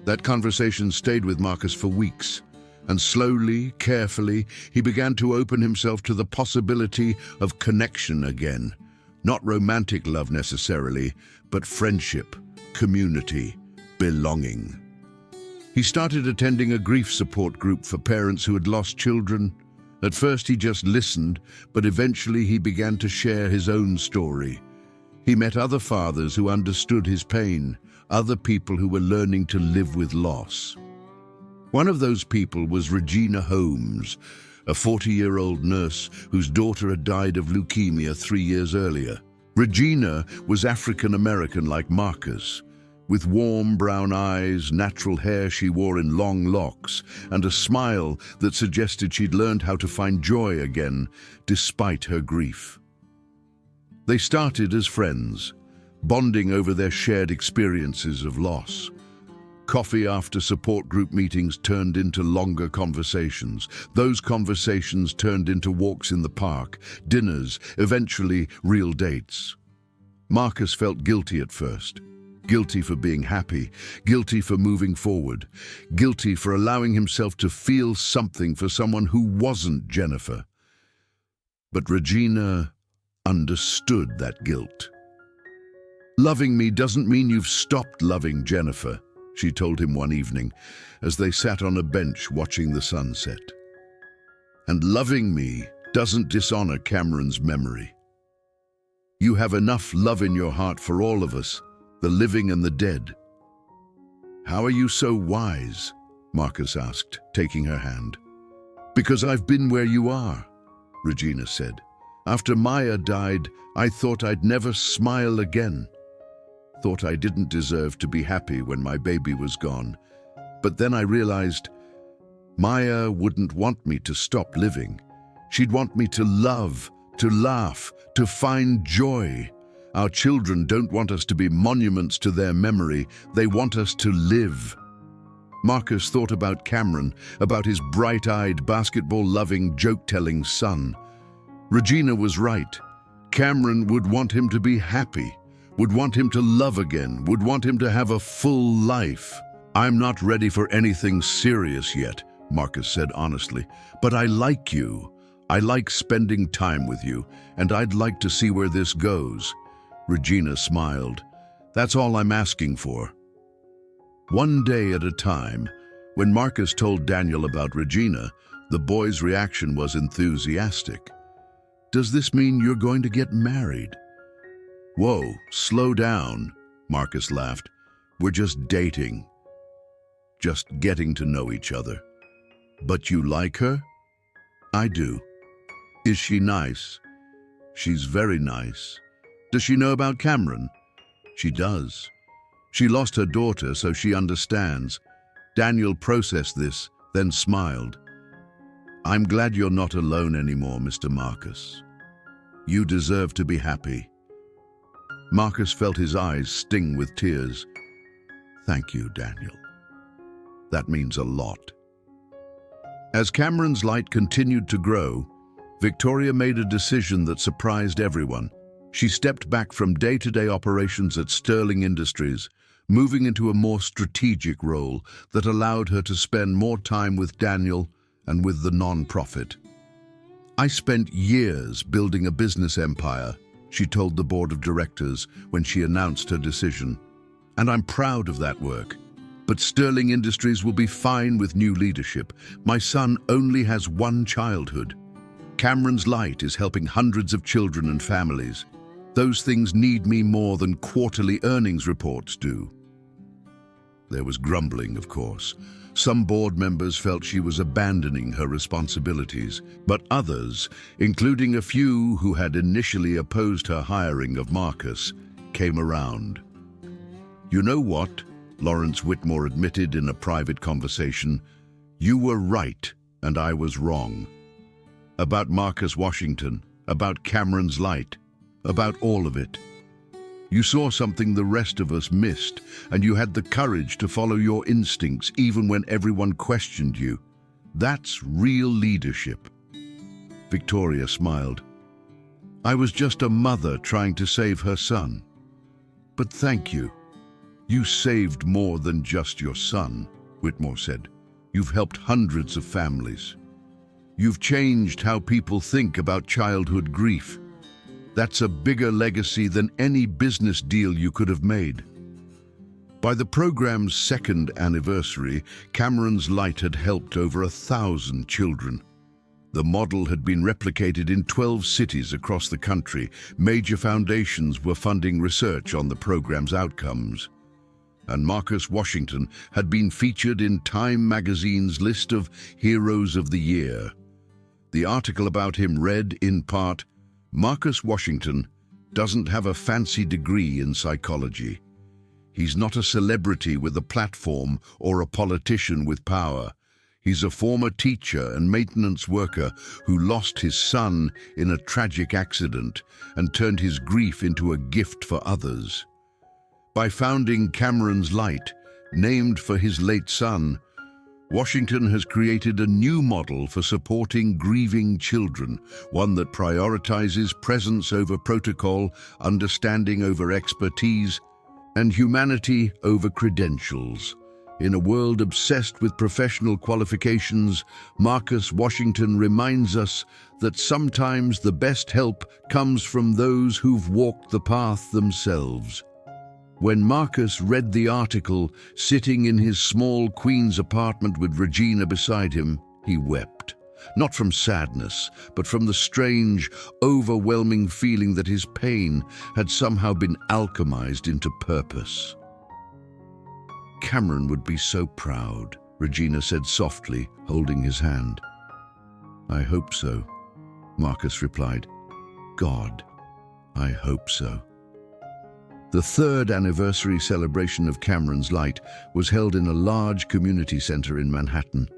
That conversation stayed with Marcus for weeks, and slowly, carefully, he began to open himself to the possibility of connection again. Not romantic love necessarily, but friendship, community, belonging. He started attending a grief support group for parents who had lost children. At first he just listened, but eventually he began to share his own story. He met other fathers who understood his pain, other people who were learning to live with loss. One of those people was Regina Holmes, a 40-year-old nurse whose daughter had died of leukemia 3 years earlier. Regina was African American like Marcus, with warm brown eyes, natural hair she wore in long locks, and a smile that suggested she'd learned how to find joy again, despite her grief. They started as friends, bonding over their shared experiences of loss. Coffee after support group meetings turned into longer conversations. Those conversations turned into walks in the park, dinners, eventually real dates. Marcus felt guilty at first. Guilty for being happy, guilty for moving forward, guilty for allowing himself to feel something for someone who wasn't Jennifer. But Regina understood that guilt. "Loving me doesn't mean you've stopped loving Jennifer," she told him one evening as they sat on a bench watching the sunset. "And loving me doesn't dishonor Cameron's memory. You have enough love in your heart for all of us, the living and the dead." "How are you so wise?" Marcus asked, taking her hand. Because I've been where you are, Regina said. After Maya died, I thought I'd never smile again. Thought I didn't deserve to be happy when my baby was gone. But then I realized Maya wouldn't want me to stop living. She'd want me to love, to laugh, to find joy. Our children don't want us to be monuments to their memory. They want us to live. Marcus thought about Cameron, about his bright-eyed, basketball-loving, joke-telling son. Regina was right. Cameron would want him to be happy, would want him to love again, would want him to have a full life. I'm not ready for anything serious yet, Marcus said honestly, but I like you. I like spending time with you, and I'd like to see where this goes. Regina smiled. That's all I'm asking for. One day at a time, when Marcus told Daniel about Regina, the boy's reaction was enthusiastic. Does this mean you're going to get married? Whoa, slow down, Marcus laughed. We're just dating. Just getting to know each other. But you like her? I do. Is she nice? She's very nice. Does she know about Cameron? She does. She lost her daughter, so she understands. Daniel processed this, then smiled. I'm glad you're not alone anymore, Mr. Marcus. You deserve to be happy. Marcus felt his eyes sting with tears. Thank you, Daniel. That means a lot. As Cameron's light continued to grow, Victoria made a decision that surprised everyone. She stepped back from day-to-day operations at Sterling Industries, moving into a more strategic role that allowed her to spend more time with Daniel and with the non-profit. I spent years building a business empire, she told the board of directors when she announced her decision. And I'm proud of that work. But Sterling Industries will be fine with new leadership. My son only has one childhood. Cameron's light is helping hundreds of children and families. Those things need me more than quarterly earnings reports do. There was grumbling, of course. Some board members felt she was abandoning her responsibilities, but others, including a few who had initially opposed her hiring of Marcus, came around. You know what? Lawrence Whitmore admitted in a private conversation, you were right and I was wrong. About Marcus Washington, about Cameron's light, about all of it. You saw something the rest of us missed, and you had the courage to follow your instincts even when everyone questioned you. That's real leadership. Victoria smiled. I was just a mother trying to save her son. But thank you. You saved more than just your son, Whitmore said. You've helped hundreds of families. You've changed how people think about childhood grief. That's a bigger legacy than any business deal you could have made. By the program's second anniversary, Cameron's light had helped over 1,000 children. The model had been replicated in 12 cities across the country. Major foundations were funding research on the program's outcomes. And Marcus Washington had been featured in Time magazine's list of Heroes of the Year. The article about him read, in part, Marcus Washington doesn't have a fancy degree in psychology. He's not a celebrity with a platform or a politician with power. He's a former teacher and maintenance worker who lost his son in a tragic accident and turned his grief into a gift for others. By founding Cameron's Light, named for his late son, Washington has created a new model for supporting grieving children, one that prioritizes presence over protocol, understanding over expertise, and humanity over credentials. In a world obsessed with professional qualifications, Marcus Washington reminds us that sometimes the best help comes from those who've walked the path themselves. When Marcus read the article, sitting in his small Queens apartment with Regina beside him, he wept. Not from sadness, but from the strange, overwhelming feeling that his pain had somehow been alchemized into purpose. Cameron would be so proud, Regina said softly, holding his hand. "I hope so," Marcus replied. "God, I hope so." The third anniversary celebration of Cameron's Light was held in a large community center in Manhattan.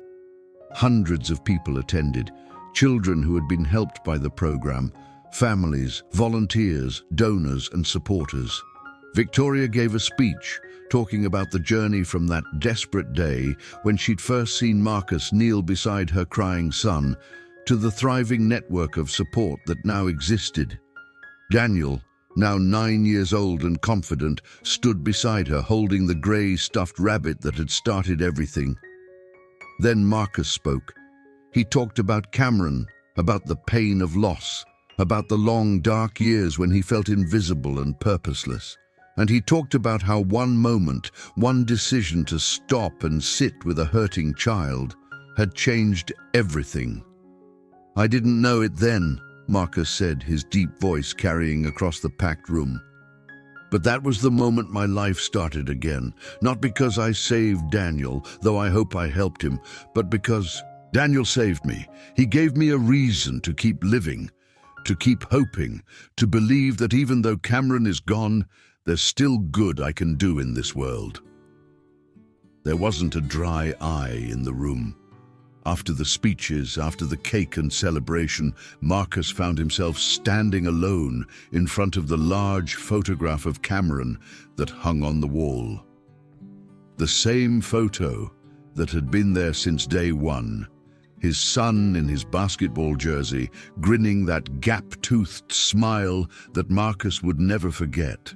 Hundreds of people attended, children who had been helped by the program, families, volunteers, donors, and supporters. Victoria gave a speech talking about the journey from that desperate day when she'd first seen Marcus kneel beside her crying son to the thriving network of support that now existed. Daniel, now 9 years old and confident, stood beside her holding the grey stuffed rabbit that had started everything. Then Marcus spoke. He talked about Cameron, about the pain of loss, about the long dark years when he felt invisible and purposeless. And he talked about how one moment, one decision to stop and sit with a hurting child had changed everything. "I didn't know it then," Marcus said, his deep voice carrying across the packed room. "But that was the moment my life started again. Not because I saved Daniel, though I hope I helped him, but because Daniel saved me. He gave me a reason to keep living, to keep hoping, to believe that even though Cameron is gone, there's still good I can do in this world." There wasn't a dry eye in the room. After the speeches, after the cake and celebration, Marcus found himself standing alone in front of the large photograph of Cameron that hung on the wall. The same photo that had been there since day one. His son in his basketball jersey, grinning that gap-toothed smile that Marcus would never forget.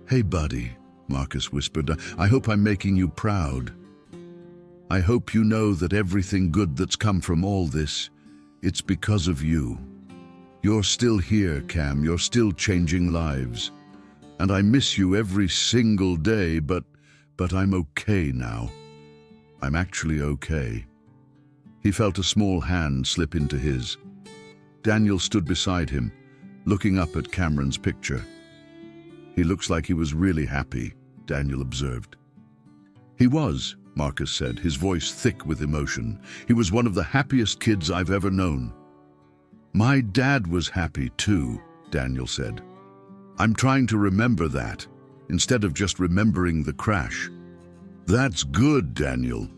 "Hey, buddy," Marcus whispered, "I hope I'm making you proud. I hope you know that everything good that's come from all this, it's because of you. You're still here, Cam, you're still changing lives. And I miss you every single day, but I'm okay now. I'm actually okay." He felt a small hand slip into his. Daniel stood beside him, looking up at Cameron's picture. "He looks like he was really happy," Daniel observed. "He was," Marcus said, his voice thick with emotion. "He was one of the happiest kids I've ever known." "My dad was happy too," Daniel said. "I'm trying to remember that, instead of just remembering the crash." "That's good, Daniel.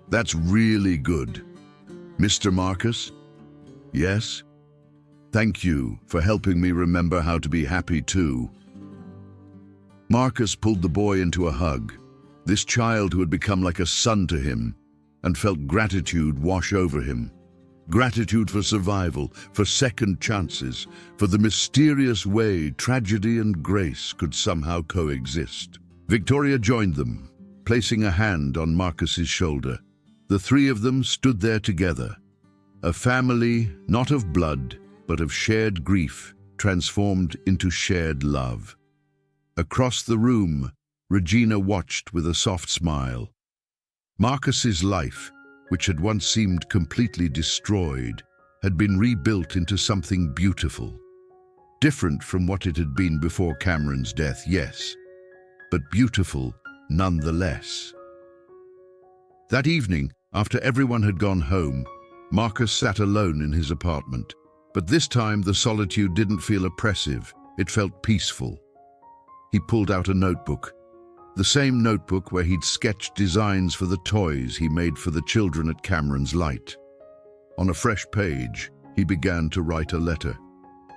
That's really good. Mr. Marcus?" "Yes?" "Thank you for helping me remember how to be happy too." Marcus pulled the boy into a hug, this child who had become like a son to him, and felt gratitude wash over him. Gratitude for survival, for second chances, for the mysterious way tragedy and grace could somehow coexist. Victoria joined them, placing a hand on Marcus's shoulder. The three of them stood there together, a family not of blood, but of shared grief, transformed into shared love. Across the room, Regina watched with a soft smile. Marcus's life, which had once seemed completely destroyed, had been rebuilt into something beautiful. Different from what it had been before Cameron's death, yes, but beautiful nonetheless. That evening, after everyone had gone home, Marcus sat alone in his apartment. But this time the solitude didn't feel oppressive, it felt peaceful. He pulled out a notebook, the same notebook where he'd sketched designs for the toys he made for the children at Cameron's Light. On a fresh page, he began to write a letter.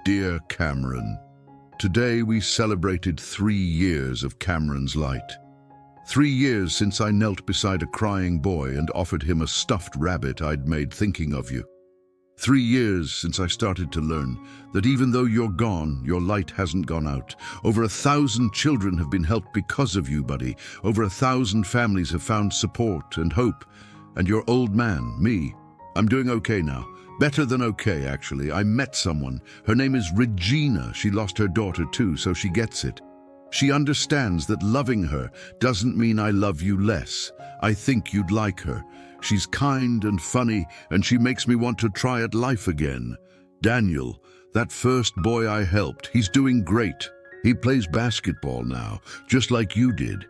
"Dear Cameron, today we celebrated 3 years of Cameron's Light. 3 years since I knelt beside a crying boy and offered him a stuffed rabbit I'd made thinking of you. 3 years since I started to learn that even though you're gone, your light hasn't gone out. Over 1,000 children have been helped because of you, buddy. Over 1,000 families have found support and hope. And your old man, me, I'm doing okay now. Better than okay, actually. I met someone. Her name is Regina. She lost her daughter too, so she gets it. She understands that loving her doesn't mean I love you less. I think you'd like her. She's kind and funny, and she makes me want to try at life again. Daniel, that first boy I helped, he's doing great. He plays basketball now, just like you did.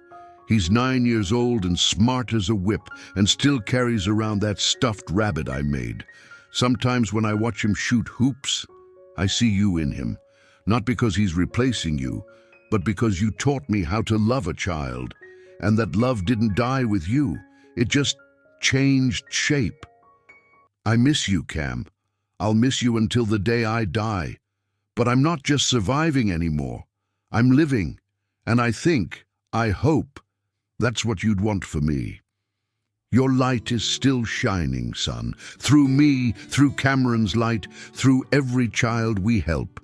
He's 9 years old and smart as a whip and still carries around that stuffed rabbit I made. Sometimes when I watch him shoot hoops, I see you in him. Not because he's replacing you, but because you taught me how to love a child, and that love didn't die with you. It just changed shape. I miss you, Cam. I'll miss you until the day I die. But I'm not just surviving anymore. I'm living, and I hope, that's what you'd want for me. Your light is still shining, son. Through me, through Cameron's light, through every child we help.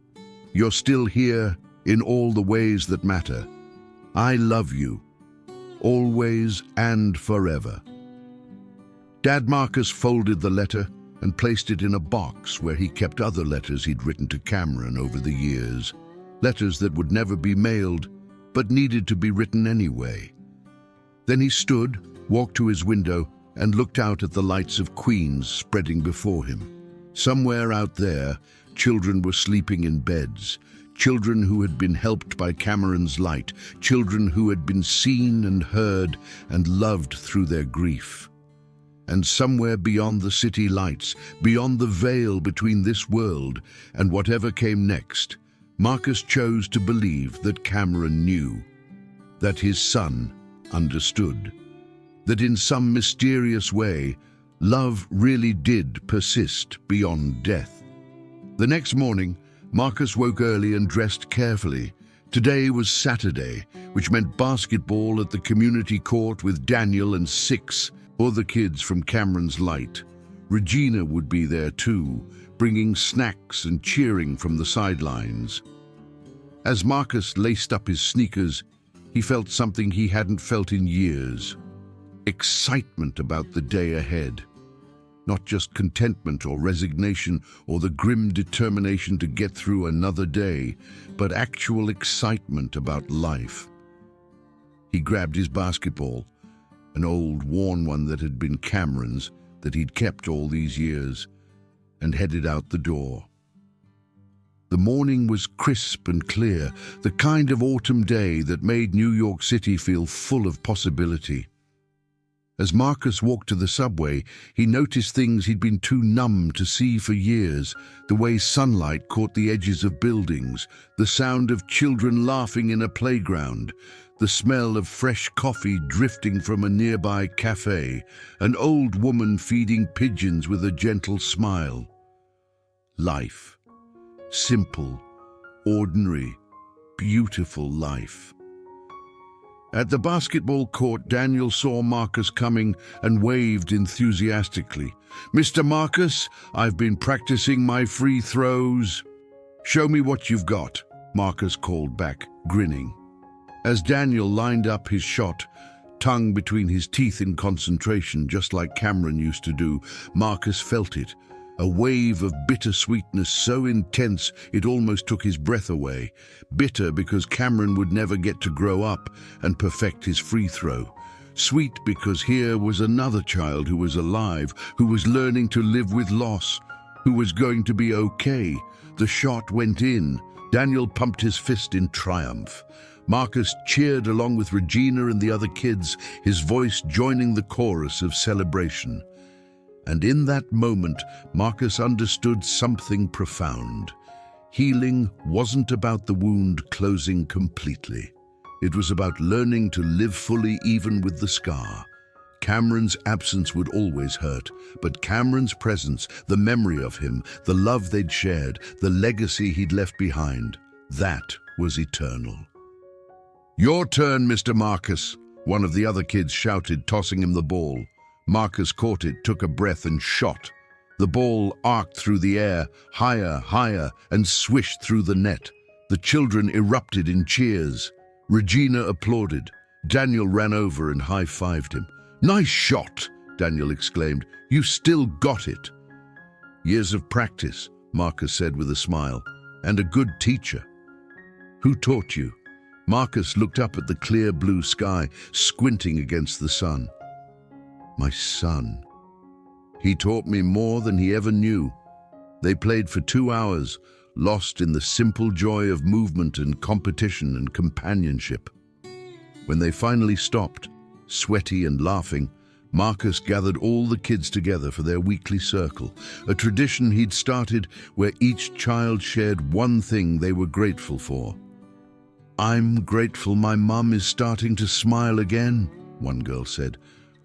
You're still here in all the ways that matter. I love you, always and forever. Dad Marcus folded the letter and placed it in a box where he kept other letters he'd written to Cameron over the years. Letters that would never be mailed, but needed to be written anyway. Then he stood, walked to his window, and looked out at the lights of Queens spreading before him. Somewhere out there, children were sleeping in beds, children who had been helped by Cameron's light, children who had been seen and heard and loved through their grief. And somewhere beyond the city lights, beyond the veil between this world and whatever came next, Marcus chose to believe that Cameron knew, that his son understood, that in some mysterious way, love really did persist beyond death. The next morning, Marcus woke early and dressed carefully. Today was Saturday, which meant basketball at the community court with Daniel and 6 other kids from Cameron's light. Regina would be there too, bringing snacks and cheering from the sidelines. As Marcus laced up his sneakers, he felt something he hadn't felt in years. Excitement about the day ahead. Not just contentment or resignation or the grim determination to get through another day, but actual excitement about life. He grabbed his basketball, an old worn one that had been Cameron's, that he'd kept all these years, and headed out the door. The morning was crisp and clear, the kind of autumn day that made New York City feel full of possibility. As Marcus walked to the subway, he noticed things he'd been too numb to see for years, the way sunlight caught the edges of buildings, the sound of children laughing in a playground, the smell of fresh coffee drifting from a nearby cafe, an old woman feeding pigeons with a gentle smile. Life. Simple, ordinary, beautiful life. At the basketball court, Daniel saw Marcus coming and waved enthusiastically. "Mr. Marcus, I've been practicing my free throws." "Show me what you've got," Marcus called back, grinning. As Daniel lined up his shot, tongue between his teeth in concentration, just like Cameron used to do, Marcus felt it. A wave of bittersweetness so intense it almost took his breath away. Bitter because Cameron would never get to grow up and perfect his free throw. Sweet because here was another child who was alive, who was learning to live with loss, who was going to be okay. The shot went in. Daniel pumped his fist in triumph. Marcus cheered along with Regina and the other kids, his voice joining the chorus of celebration. And in that moment, Marcus understood something profound. Healing wasn't about the wound closing completely. It was about learning to live fully even with the scar. Cameron's absence would always hurt, but Cameron's presence, the memory of him, the love they'd shared, the legacy he'd left behind, that was eternal. "Your turn, Mr. Marcus," one of the other kids shouted, tossing him the ball. Marcus caught it, took a breath and shot. The ball arced through the air, higher, higher, and swished through the net. The children erupted in cheers. Regina applauded. Daniel ran over and high-fived him. "Nice shot," Daniel exclaimed. "You still got it." "Years of practice," Marcus said with a smile, "and a good teacher." "Who taught you?" Marcus looked up at the clear blue sky, squinting against the sun. "My son. He taught me more than he ever knew." They played for 2 hours, lost in the simple joy of movement and competition and companionship. When they finally stopped, sweaty and laughing, Marcus gathered all the kids together for their weekly circle, a tradition he'd started where each child shared one thing they were grateful for. "I'm grateful my mum is starting to smile again," one girl said.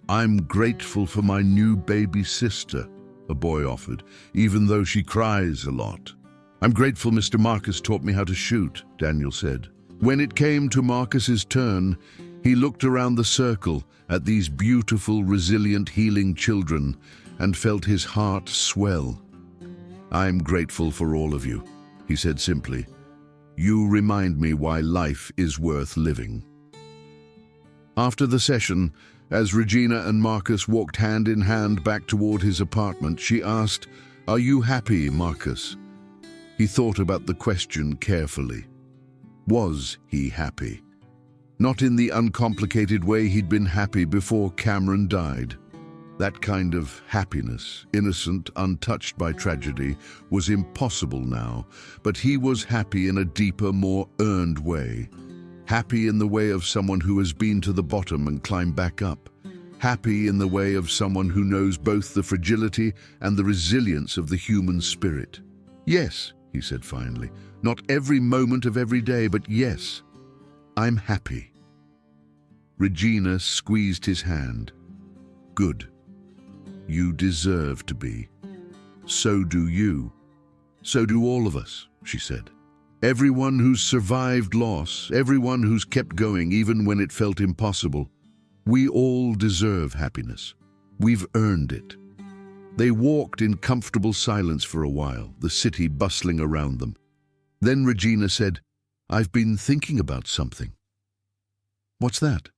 "I'm grateful for my new baby sister," a boy offered, "even though she cries a lot." "I'm grateful Mr. Marcus taught me how to shoot," Daniel said. When it came to Marcus's turn, he looked around the circle at these beautiful, resilient, healing children and felt his heart swell. "I'm grateful for all of you," he said simply. "You remind me why life is worth living." After the session, as Regina and Marcus walked hand in hand back toward his apartment, she asked, "Are you happy, Marcus?" He thought about the question carefully. Was he happy? Not in the uncomplicated way he'd been happy before Cameron died. That kind of happiness, innocent, untouched by tragedy, was impossible now, but he was happy in a deeper, more earned way. Happy in the way of someone who has been to the bottom and climbed back up. Happy in the way of someone who knows both the fragility and the resilience of the human spirit. "Yes," he said finally, "not every moment of every day, but yes, I'm happy." Regina squeezed his hand. "Good. You deserve to be. So do you. So do all of us," she said. "Everyone who's survived loss, everyone who's kept going even when it felt impossible. We all deserve happiness. We've earned it." They walked in comfortable silence for a while, the city bustling around them. Then Regina said, "I've been thinking about something." "What's that?"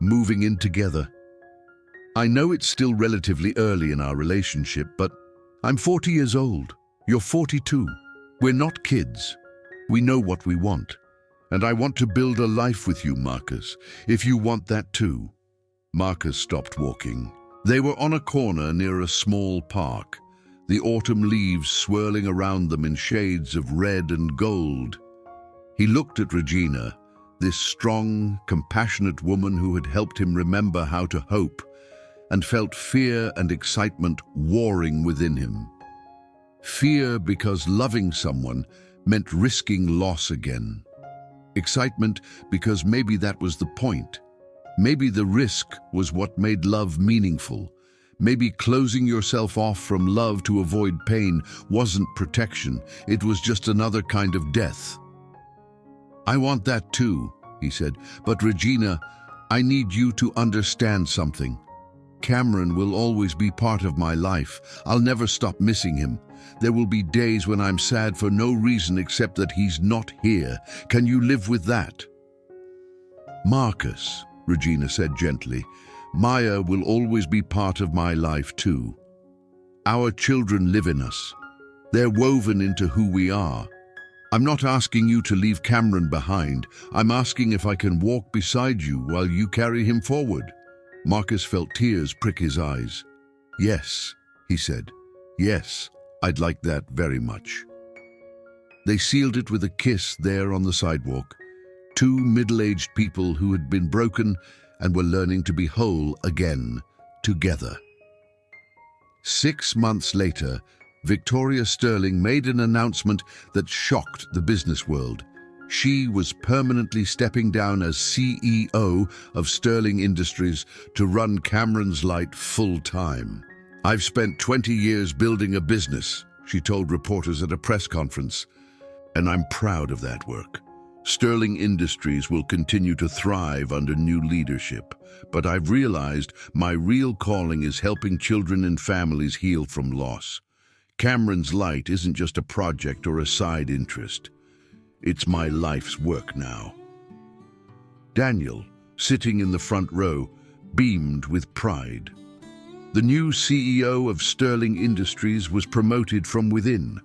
"Moving in together. I know it's still relatively early in our relationship, but I'm 40 years old. You're 42. We're not kids. We know what we want. And I want to build a life with you, Marcus, if you want that too." Marcus stopped walking. They were on a corner near a small park, the autumn leaves swirling around them in shades of red and gold. He looked at Regina, this strong, compassionate woman who had helped him remember how to hope, and felt fear and excitement warring within him. Fear because loving someone meant risking loss again. Excitement because maybe that was the point. Maybe the risk was what made love meaningful. Maybe closing yourself off from love to avoid pain wasn't protection, it was just another kind of death. "I want that too," he said, "but Regina, I need you to understand something. Cameron will always be part of my life. I'll never stop missing him. There will be days when I'm sad for no reason except that he's not here. Can you live with that?" "Marcus," Regina said gently, "Maya will always be part of my life too. Our children live in us. They're woven into who we are. I'm not asking you to leave Cameron behind. I'm asking if I can walk beside you while you carry him forward." Marcus felt tears prick his eyes. "Yes," he said. "Yes, I'd like that very much." They sealed it with a kiss there on the sidewalk. Two middle-aged people who had been broken and were learning to be whole again, together. 6 months later, Victoria Sterling made an announcement that shocked the business world. She was permanently stepping down as CEO of Sterling Industries to run Cameron's Light full-time. "I've spent 20 years building a business," she told reporters at a press conference, "and I'm proud of that work. Sterling Industries will continue to thrive under new leadership, but I've realized my real calling is helping children and families heal from loss. Cameron's Light isn't just a project or a side interest. It's my life's work now." Daniel, sitting in the front row, beamed with pride. The new CEO of Sterling Industries was promoted from within,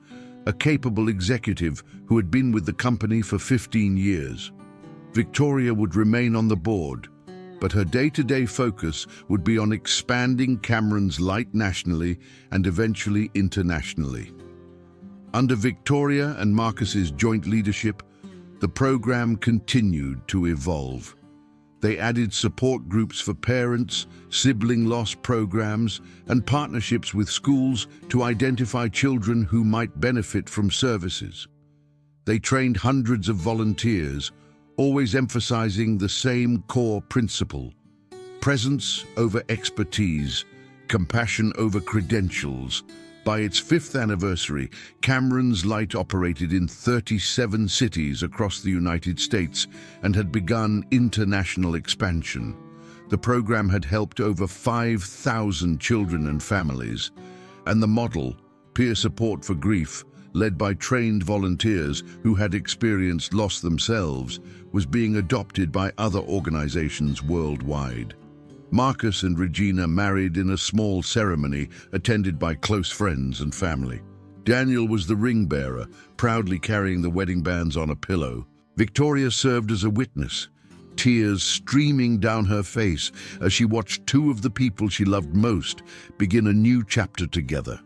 a capable executive who had been with the company for 15 years. Victoria would remain on the board, but her day-to-day focus would be on expanding Cameron's Light nationally and eventually internationally. Under Victoria and Marcus's joint leadership, the program continued to evolve. They added support groups for parents, sibling loss programs, and partnerships with schools to identify children who might benefit from services. They trained hundreds of volunteers, always emphasizing the same core principle: presence over expertise, compassion over credentials. By its 5th anniversary, Cameron's Light operated in 37 cities across the United States and had begun international expansion. The program had helped over 5,000 children and families, and the model, peer support for grief, led by trained volunteers who had experienced loss themselves, was being adopted by other organizations worldwide. Marcus and Regina married in a small ceremony attended by close friends and family. Daniel was the ring bearer, proudly carrying the wedding bands on a pillow. Victoria served as a witness, tears streaming down her face as she watched two of the people she loved most begin a new chapter together.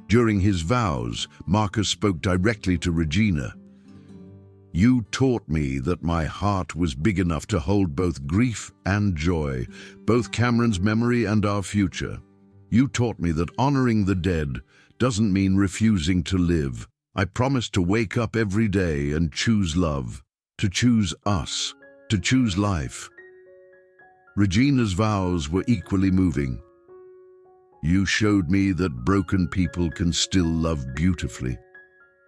During his vows, Marcus spoke directly to Regina. "You taught me that my heart was big enough to hold both grief and joy, both Cameron's memory and our future. You taught me that honoring the dead doesn't mean refusing to live. I promise to wake up every day and choose love, to choose us, to choose life." Regina's vows were equally moving. "You showed me that broken people can still love beautifully,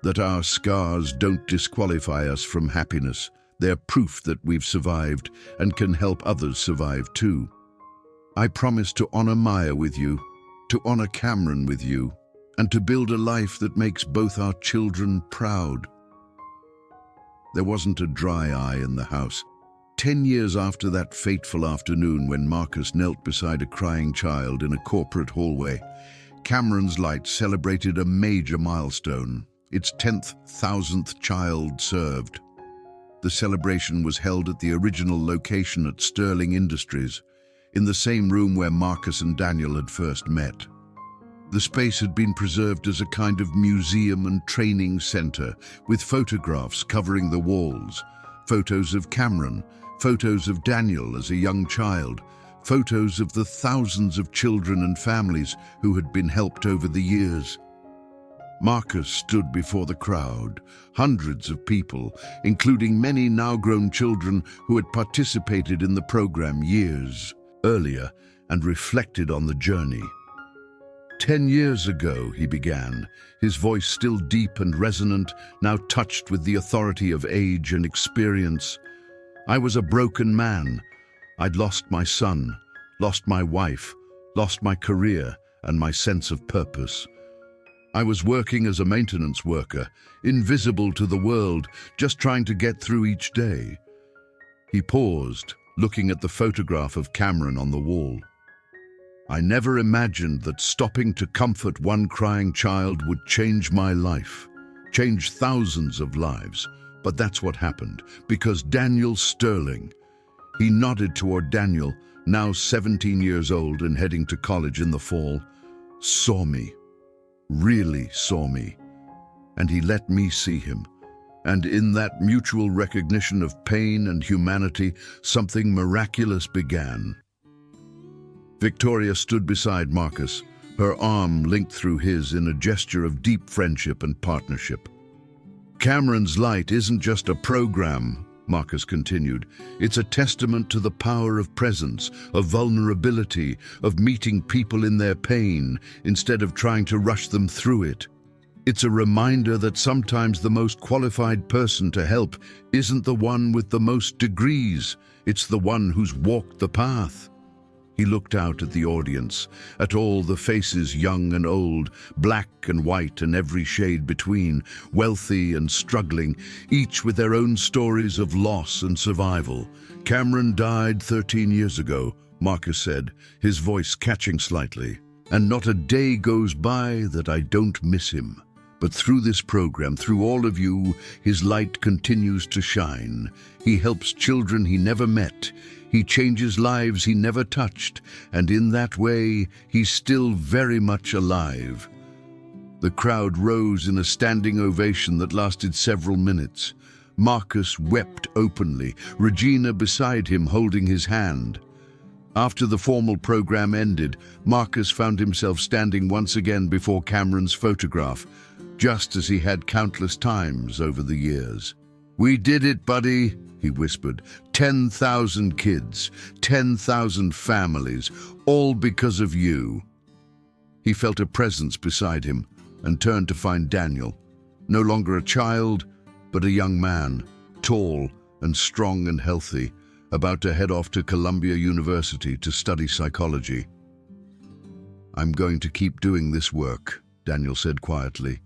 that our scars don't disqualify us from happiness. They're proof that we've survived and can help others survive too. I promise to honor Maya with you, to honor Cameron with you, and to build a life that makes both our children proud." There wasn't a dry eye in the house. 10 years after that fateful afternoon when Marcus knelt beside a crying child in a corporate hallway, Cameron's Light celebrated a major milestone. Its 10,000th child served. The celebration was held at the original location at Sterling Industries, in the same room where Marcus and Daniel had first met. The space had been preserved as a kind of museum and training center, with photographs covering the walls, photos of Cameron, photos of Daniel as a young child, photos of the thousands of children and families who had been helped over the years. Marcus stood before the crowd, hundreds of people, including many now-grown children who had participated in the program years earlier, and reflected on the journey. 10 years ago, he began, his voice still deep and resonant, now touched with the authority of age and experience. "I was a broken man. I'd lost my son, lost my wife, lost my career and my sense of purpose. I was working as a maintenance worker, invisible to the world, just trying to get through each day." He paused, looking at the photograph of Cameron on the wall. "I never imagined that stopping to comfort one crying child would change my life, change thousands of lives. But that's what happened, because Daniel Sterling," he nodded toward Daniel, now 17 years old and heading to college in the fall, "saw me. Really saw me, and he let me see him. And in that mutual recognition of pain and humanity, something miraculous began." Victoria stood beside Marcus, her arm linked through his in a gesture of deep friendship and partnership. "Cameron's Light isn't just a program," Marcus continued. "It's a testament to the power of presence, of vulnerability, of meeting people in their pain instead of trying to rush them through it. It's a reminder that sometimes the most qualified person to help isn't the one with the most degrees, it's the one who's walked the path." He looked out at the audience, at all the faces young and old, black and white and every shade between, wealthy and struggling, each with their own stories of loss and survival. "Cameron died 13 years ago," Marcus said, his voice catching slightly. "And not a day goes by that I don't miss him. But through this program, through all of you, his light continues to shine. He helps children he never met. He changes lives he never touched, and in that way, he's still very much alive." The crowd rose in a standing ovation that lasted several minutes. Marcus wept openly, Regina beside him holding his hand. After the formal program ended, Marcus found himself standing once again before Cameron's photograph, just as he had countless times over the years. "We did it, buddy," he whispered. 10,000 kids, 10,000 families, all because of you." He felt a presence beside him and turned to find Daniel, no longer a child, but a young man, tall and strong and healthy, about to head off to Columbia University to study psychology. "I'm going to keep doing this work," Daniel said quietly.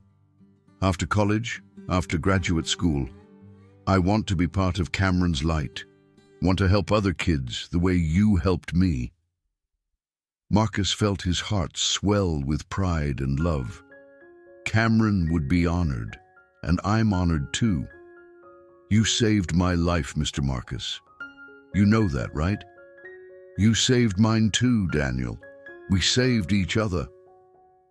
"After college, after graduate school, I want to be part of Cameron's light, want to help other kids the way you helped me." Marcus felt his heart swell with pride and love. Cameron would be honored, and I'm honored too. "You saved my life, Mr. Marcus. You know that, right? You saved mine too, Daniel. We saved each other."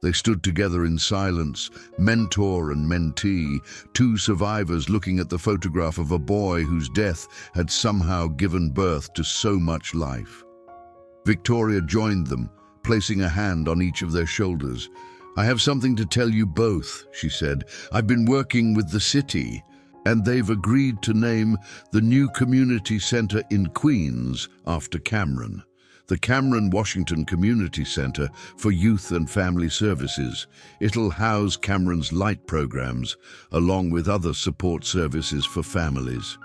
They stood together in silence, mentor and mentee, two survivors looking at the photograph of a boy whose death had somehow given birth to so much life. Victoria joined them, placing a hand on each of their shoulders. "I have something to tell you both," she said. "I've been working with the city, and they've agreed to name the new community center in Queens after Cameron. The Cameron Washington Community Center for Youth and Family Services. It'll house Cameron's Light programs, along with other support services for families."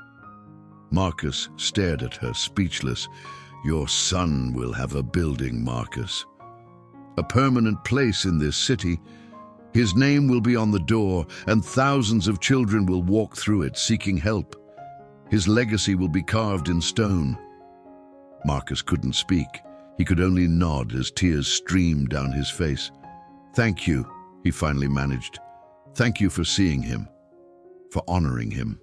Marcus stared at her, speechless. "Your son will have a building, Marcus. A permanent place in this city. His name will be on the door, and thousands of children will walk through it seeking help. His legacy will be carved in stone." Marcus couldn't speak. He could only nod as tears streamed down his face. "Thank you," he finally managed. "Thank you for seeing him, for honoring him."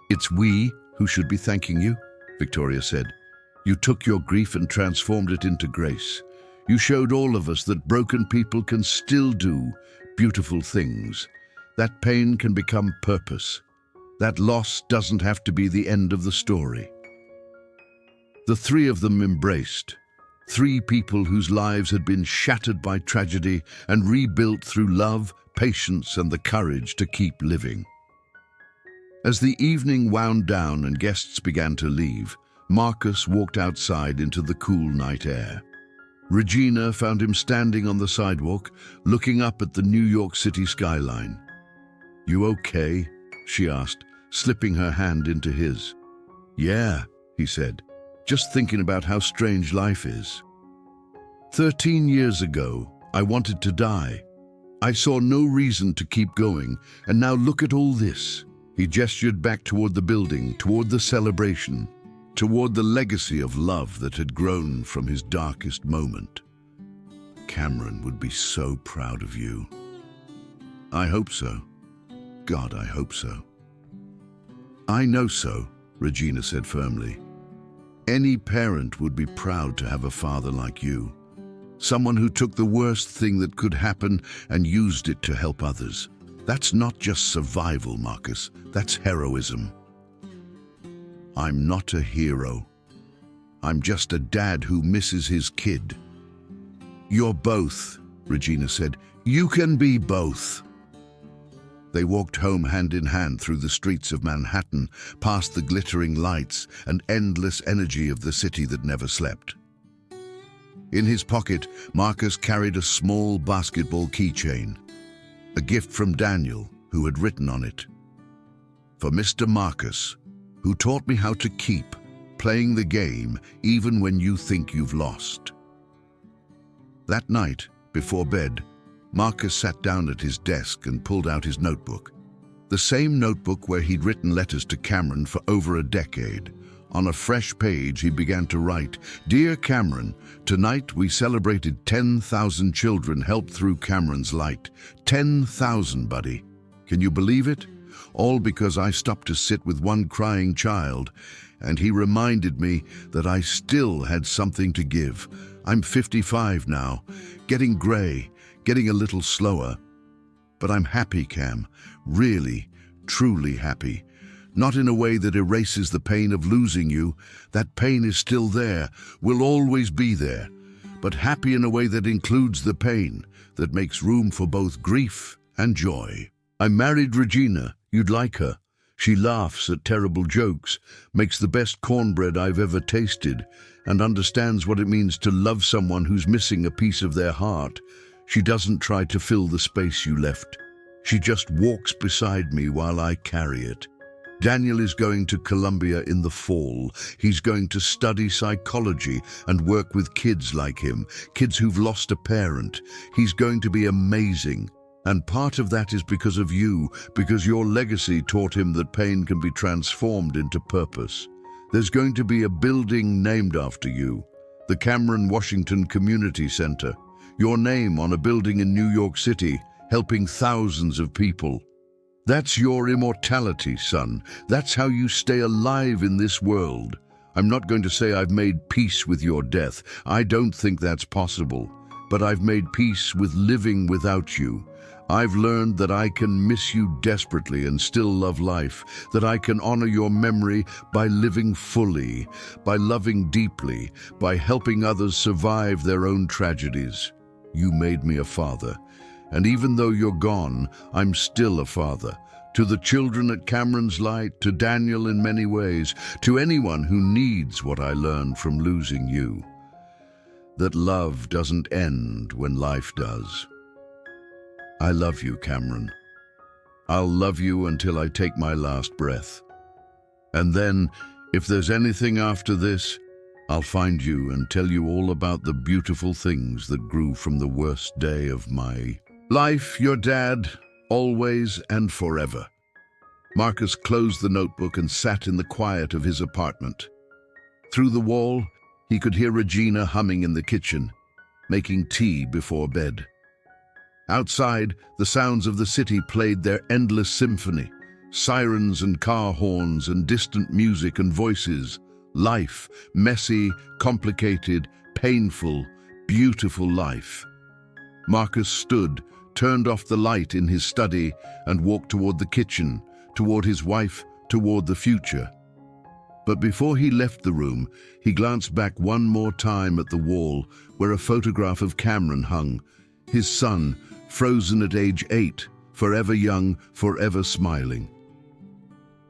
"It's we who should be thanking you," Victoria said. "You took your grief and transformed it into grace. You showed all of us that broken people can still do beautiful things. That pain can become purpose. That loss doesn't have to be the end of the story." The three of them embraced. Three people whose lives had been shattered by tragedy and rebuilt through love, patience, and the courage to keep living. As the evening wound down and guests began to leave, Marcus walked outside into the cool night air. Regina found him standing on the sidewalk, looking up at the New York City skyline. "You okay?" she asked, slipping her hand into his. "Yeah," he said, "just thinking about how strange life is. 13 years ago, I wanted to die. I saw no reason to keep going, and now look at all this." He gestured back toward the building, toward the celebration, toward the legacy of love that had grown from his darkest moment. "Cameron would be so proud of you." "I hope so. God, I hope so." "I know so," Regina said firmly. "Any parent would be proud to have a father like you. Someone who took the worst thing that could happen and used it to help others. That's not just survival, Marcus. That's heroism." "I'm not a hero. I'm just a dad who misses his kid." "You're both," Regina said. "You can be both." They walked home hand in hand through the streets of Manhattan, past the glittering lights and endless energy of the city that never slept. In his pocket, Marcus carried a small basketball keychain, a gift from Daniel, who had written on it, "For Mr. Marcus, who taught me how to keep playing the game even when you think you've lost." That night, before bed, Marcus sat down at his desk and pulled out his notebook. The same notebook where he'd written letters to Cameron for over a decade. On a fresh page, he began to write, "Dear Cameron, tonight we celebrated 10,000 children helped through Cameron's light. 10,000, buddy. Can you believe it? All because I stopped to sit with one crying child, and he reminded me that I still had something to give. I'm 55 now, getting gray, getting a little slower. But I'm happy, Cam, really, truly happy. Not in a way that erases the pain of losing you. That pain is still there, will always be there. But happy in a way that includes the pain, that makes room for both grief and joy. I married Regina. You'd like her. She laughs at terrible jokes, makes the best cornbread I've ever tasted, and understands what it means to love someone who's missing a piece of their heart. She doesn't try to fill the space you left. She just walks beside me while I carry it. Daniel is going to Colombia in the fall. He's going to study psychology and work with kids like him, kids who've lost a parent. He's going to be amazing. And part of that is because of you, because your legacy taught him that pain can be transformed into purpose. There's going to be a building named after you, the Cameron Washington Community Center. Your name on a building in New York City, helping thousands of people. That's your immortality, son. That's how you stay alive in this world. I'm not going to say I've made peace with your death. I don't think that's possible. But I've made peace with living without you. I've learned that I can miss you desperately and still love life, that I can honor your memory by living fully, by loving deeply, by helping others survive their own tragedies. You made me a father. And even though you're gone, I'm still a father. To the children at Cameron's Light, to Daniel in many ways, to anyone who needs what I learned from losing you. That love doesn't end when life does. I love you, Cameron. I'll love you until I take my last breath. And then, if there's anything after this, I'll find you and tell you all about the beautiful things that grew from the worst day of my life. Your dad, always and forever. Marcus closed the notebook and sat in the quiet of his apartment. Through the wall, he could hear Regina humming in the kitchen, making tea before bed. Outside, the sounds of the city played their endless symphony, sirens and car horns and distant music and voices. Life, messy, complicated, painful, beautiful life. Marcus stood, turned off the light in his study, and walked toward the kitchen, toward his wife, toward the future. But before he left the room, he glanced back one more time at the wall where a photograph of Cameron hung, his son, frozen at age 8, forever young, forever smiling.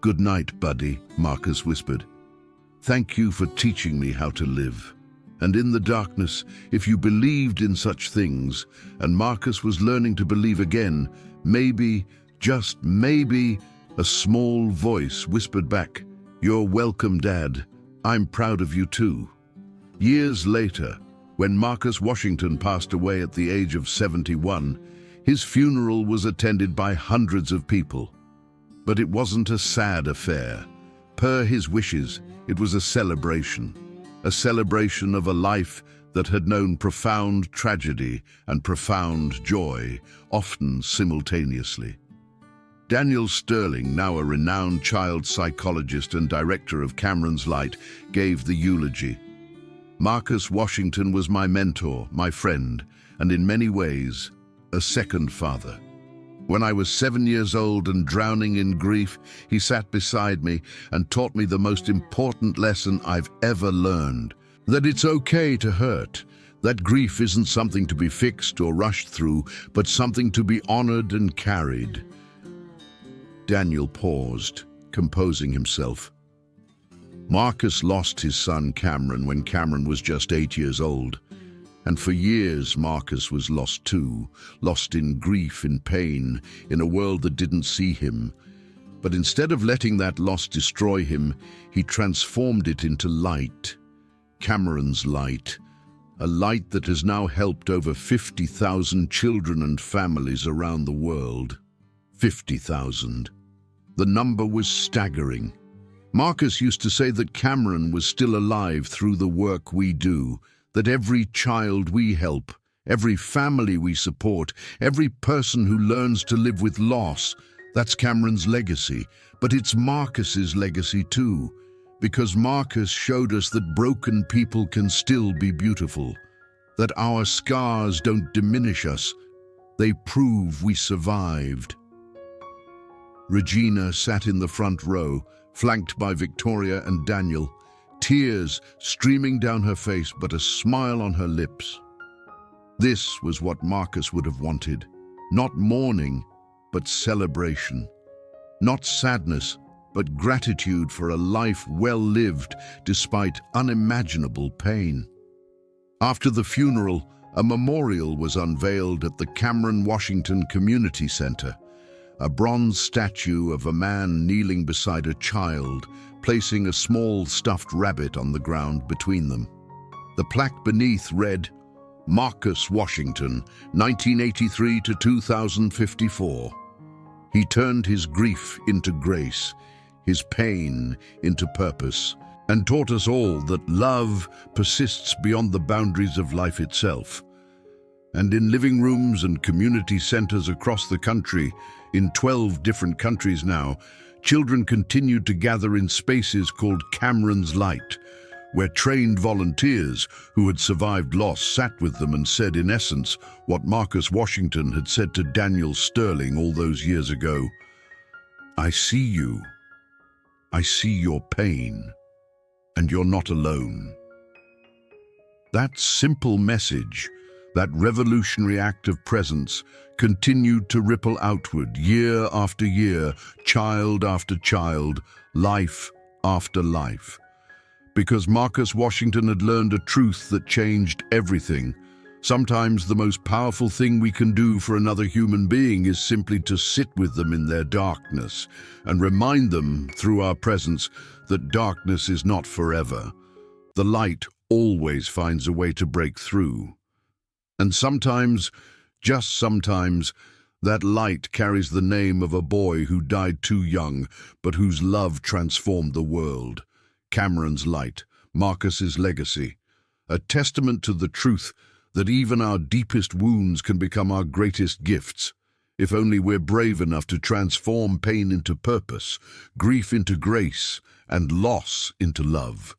"Good night, buddy," Marcus whispered. "Thank you for teaching me how to live." And in the darkness, if you believed in such things, and Marcus was learning to believe again, maybe, just maybe, a small voice whispered back, "You're welcome, Dad. I'm proud of you too." Years later, when Marcus Washington passed away at the age of 71, his funeral was attended by hundreds of people. But it wasn't a sad affair. Per his wishes, it was a celebration of a life that had known profound tragedy and profound joy, often simultaneously. Daniel Sterling, now a renowned child psychologist and director of Cameron's Light, gave the eulogy. "Marcus Washington was my mentor, my friend, and in many ways, a second father. When I was 7 years old and drowning in grief, he sat beside me and taught me the most important lesson I've ever learned, that it's okay to hurt, that grief isn't something to be fixed or rushed through, but something to be honored and carried." Daniel paused, composing himself. Marcus lost his son Cameron when Cameron was just 8 years old. And for years, Marcus was lost too, lost in grief, in pain, in a world that didn't see him. But instead of letting that loss destroy him, he transformed it into light. Cameron's Light, a light that has now helped over 50,000 children and families around the world. 50,000. The number was staggering. Marcus used to say that Cameron was still alive through the work we do, that every child we help, every family we support, every person who learns to live with loss, that's Cameron's legacy. But it's Marcus's legacy too, because Marcus showed us that broken people can still be beautiful, that our scars don't diminish us, they prove we survived. Regina sat in the front row, flanked by Victoria and Daniel, tears streaming down her face but a smile on her lips. This was what Marcus would have wanted. Not mourning, but celebration. Not sadness, but gratitude for a life well lived despite unimaginable pain. After the funeral, a memorial was unveiled at the Cameron, Washington Community Center. A bronze statue of a man kneeling beside a child, placing a small stuffed rabbit on the ground between them. The plaque beneath read, Marcus Washington, 1983 to 2054. He turned his grief into grace, his pain into purpose, and taught us all that love persists beyond the boundaries of life itself. And in living rooms and community centers across the country, in 12 different countries now, children continued to gather in spaces called Cameron's Light, where trained volunteers who had survived loss sat with them and said, in essence, what Marcus Washington had said to Daniel Sterling all those years ago. I see you. I see your pain, and you're not alone. That simple message, that revolutionary act of presence, continued to ripple outward year after year, child after child, life after life. Because Marcus Washington had learned a truth that changed everything. Sometimes the most powerful thing we can do for another human being is simply to sit with them in their darkness and remind them through our presence that darkness is not forever. The light always finds a way to break through. And sometimes, just sometimes, that light carries the name of a boy who died too young, but whose love transformed the world. Cameron's Light, Marcus's legacy, a testament to the truth that even our deepest wounds can become our greatest gifts, if only we're brave enough to transform pain into purpose, grief into grace, and loss into love.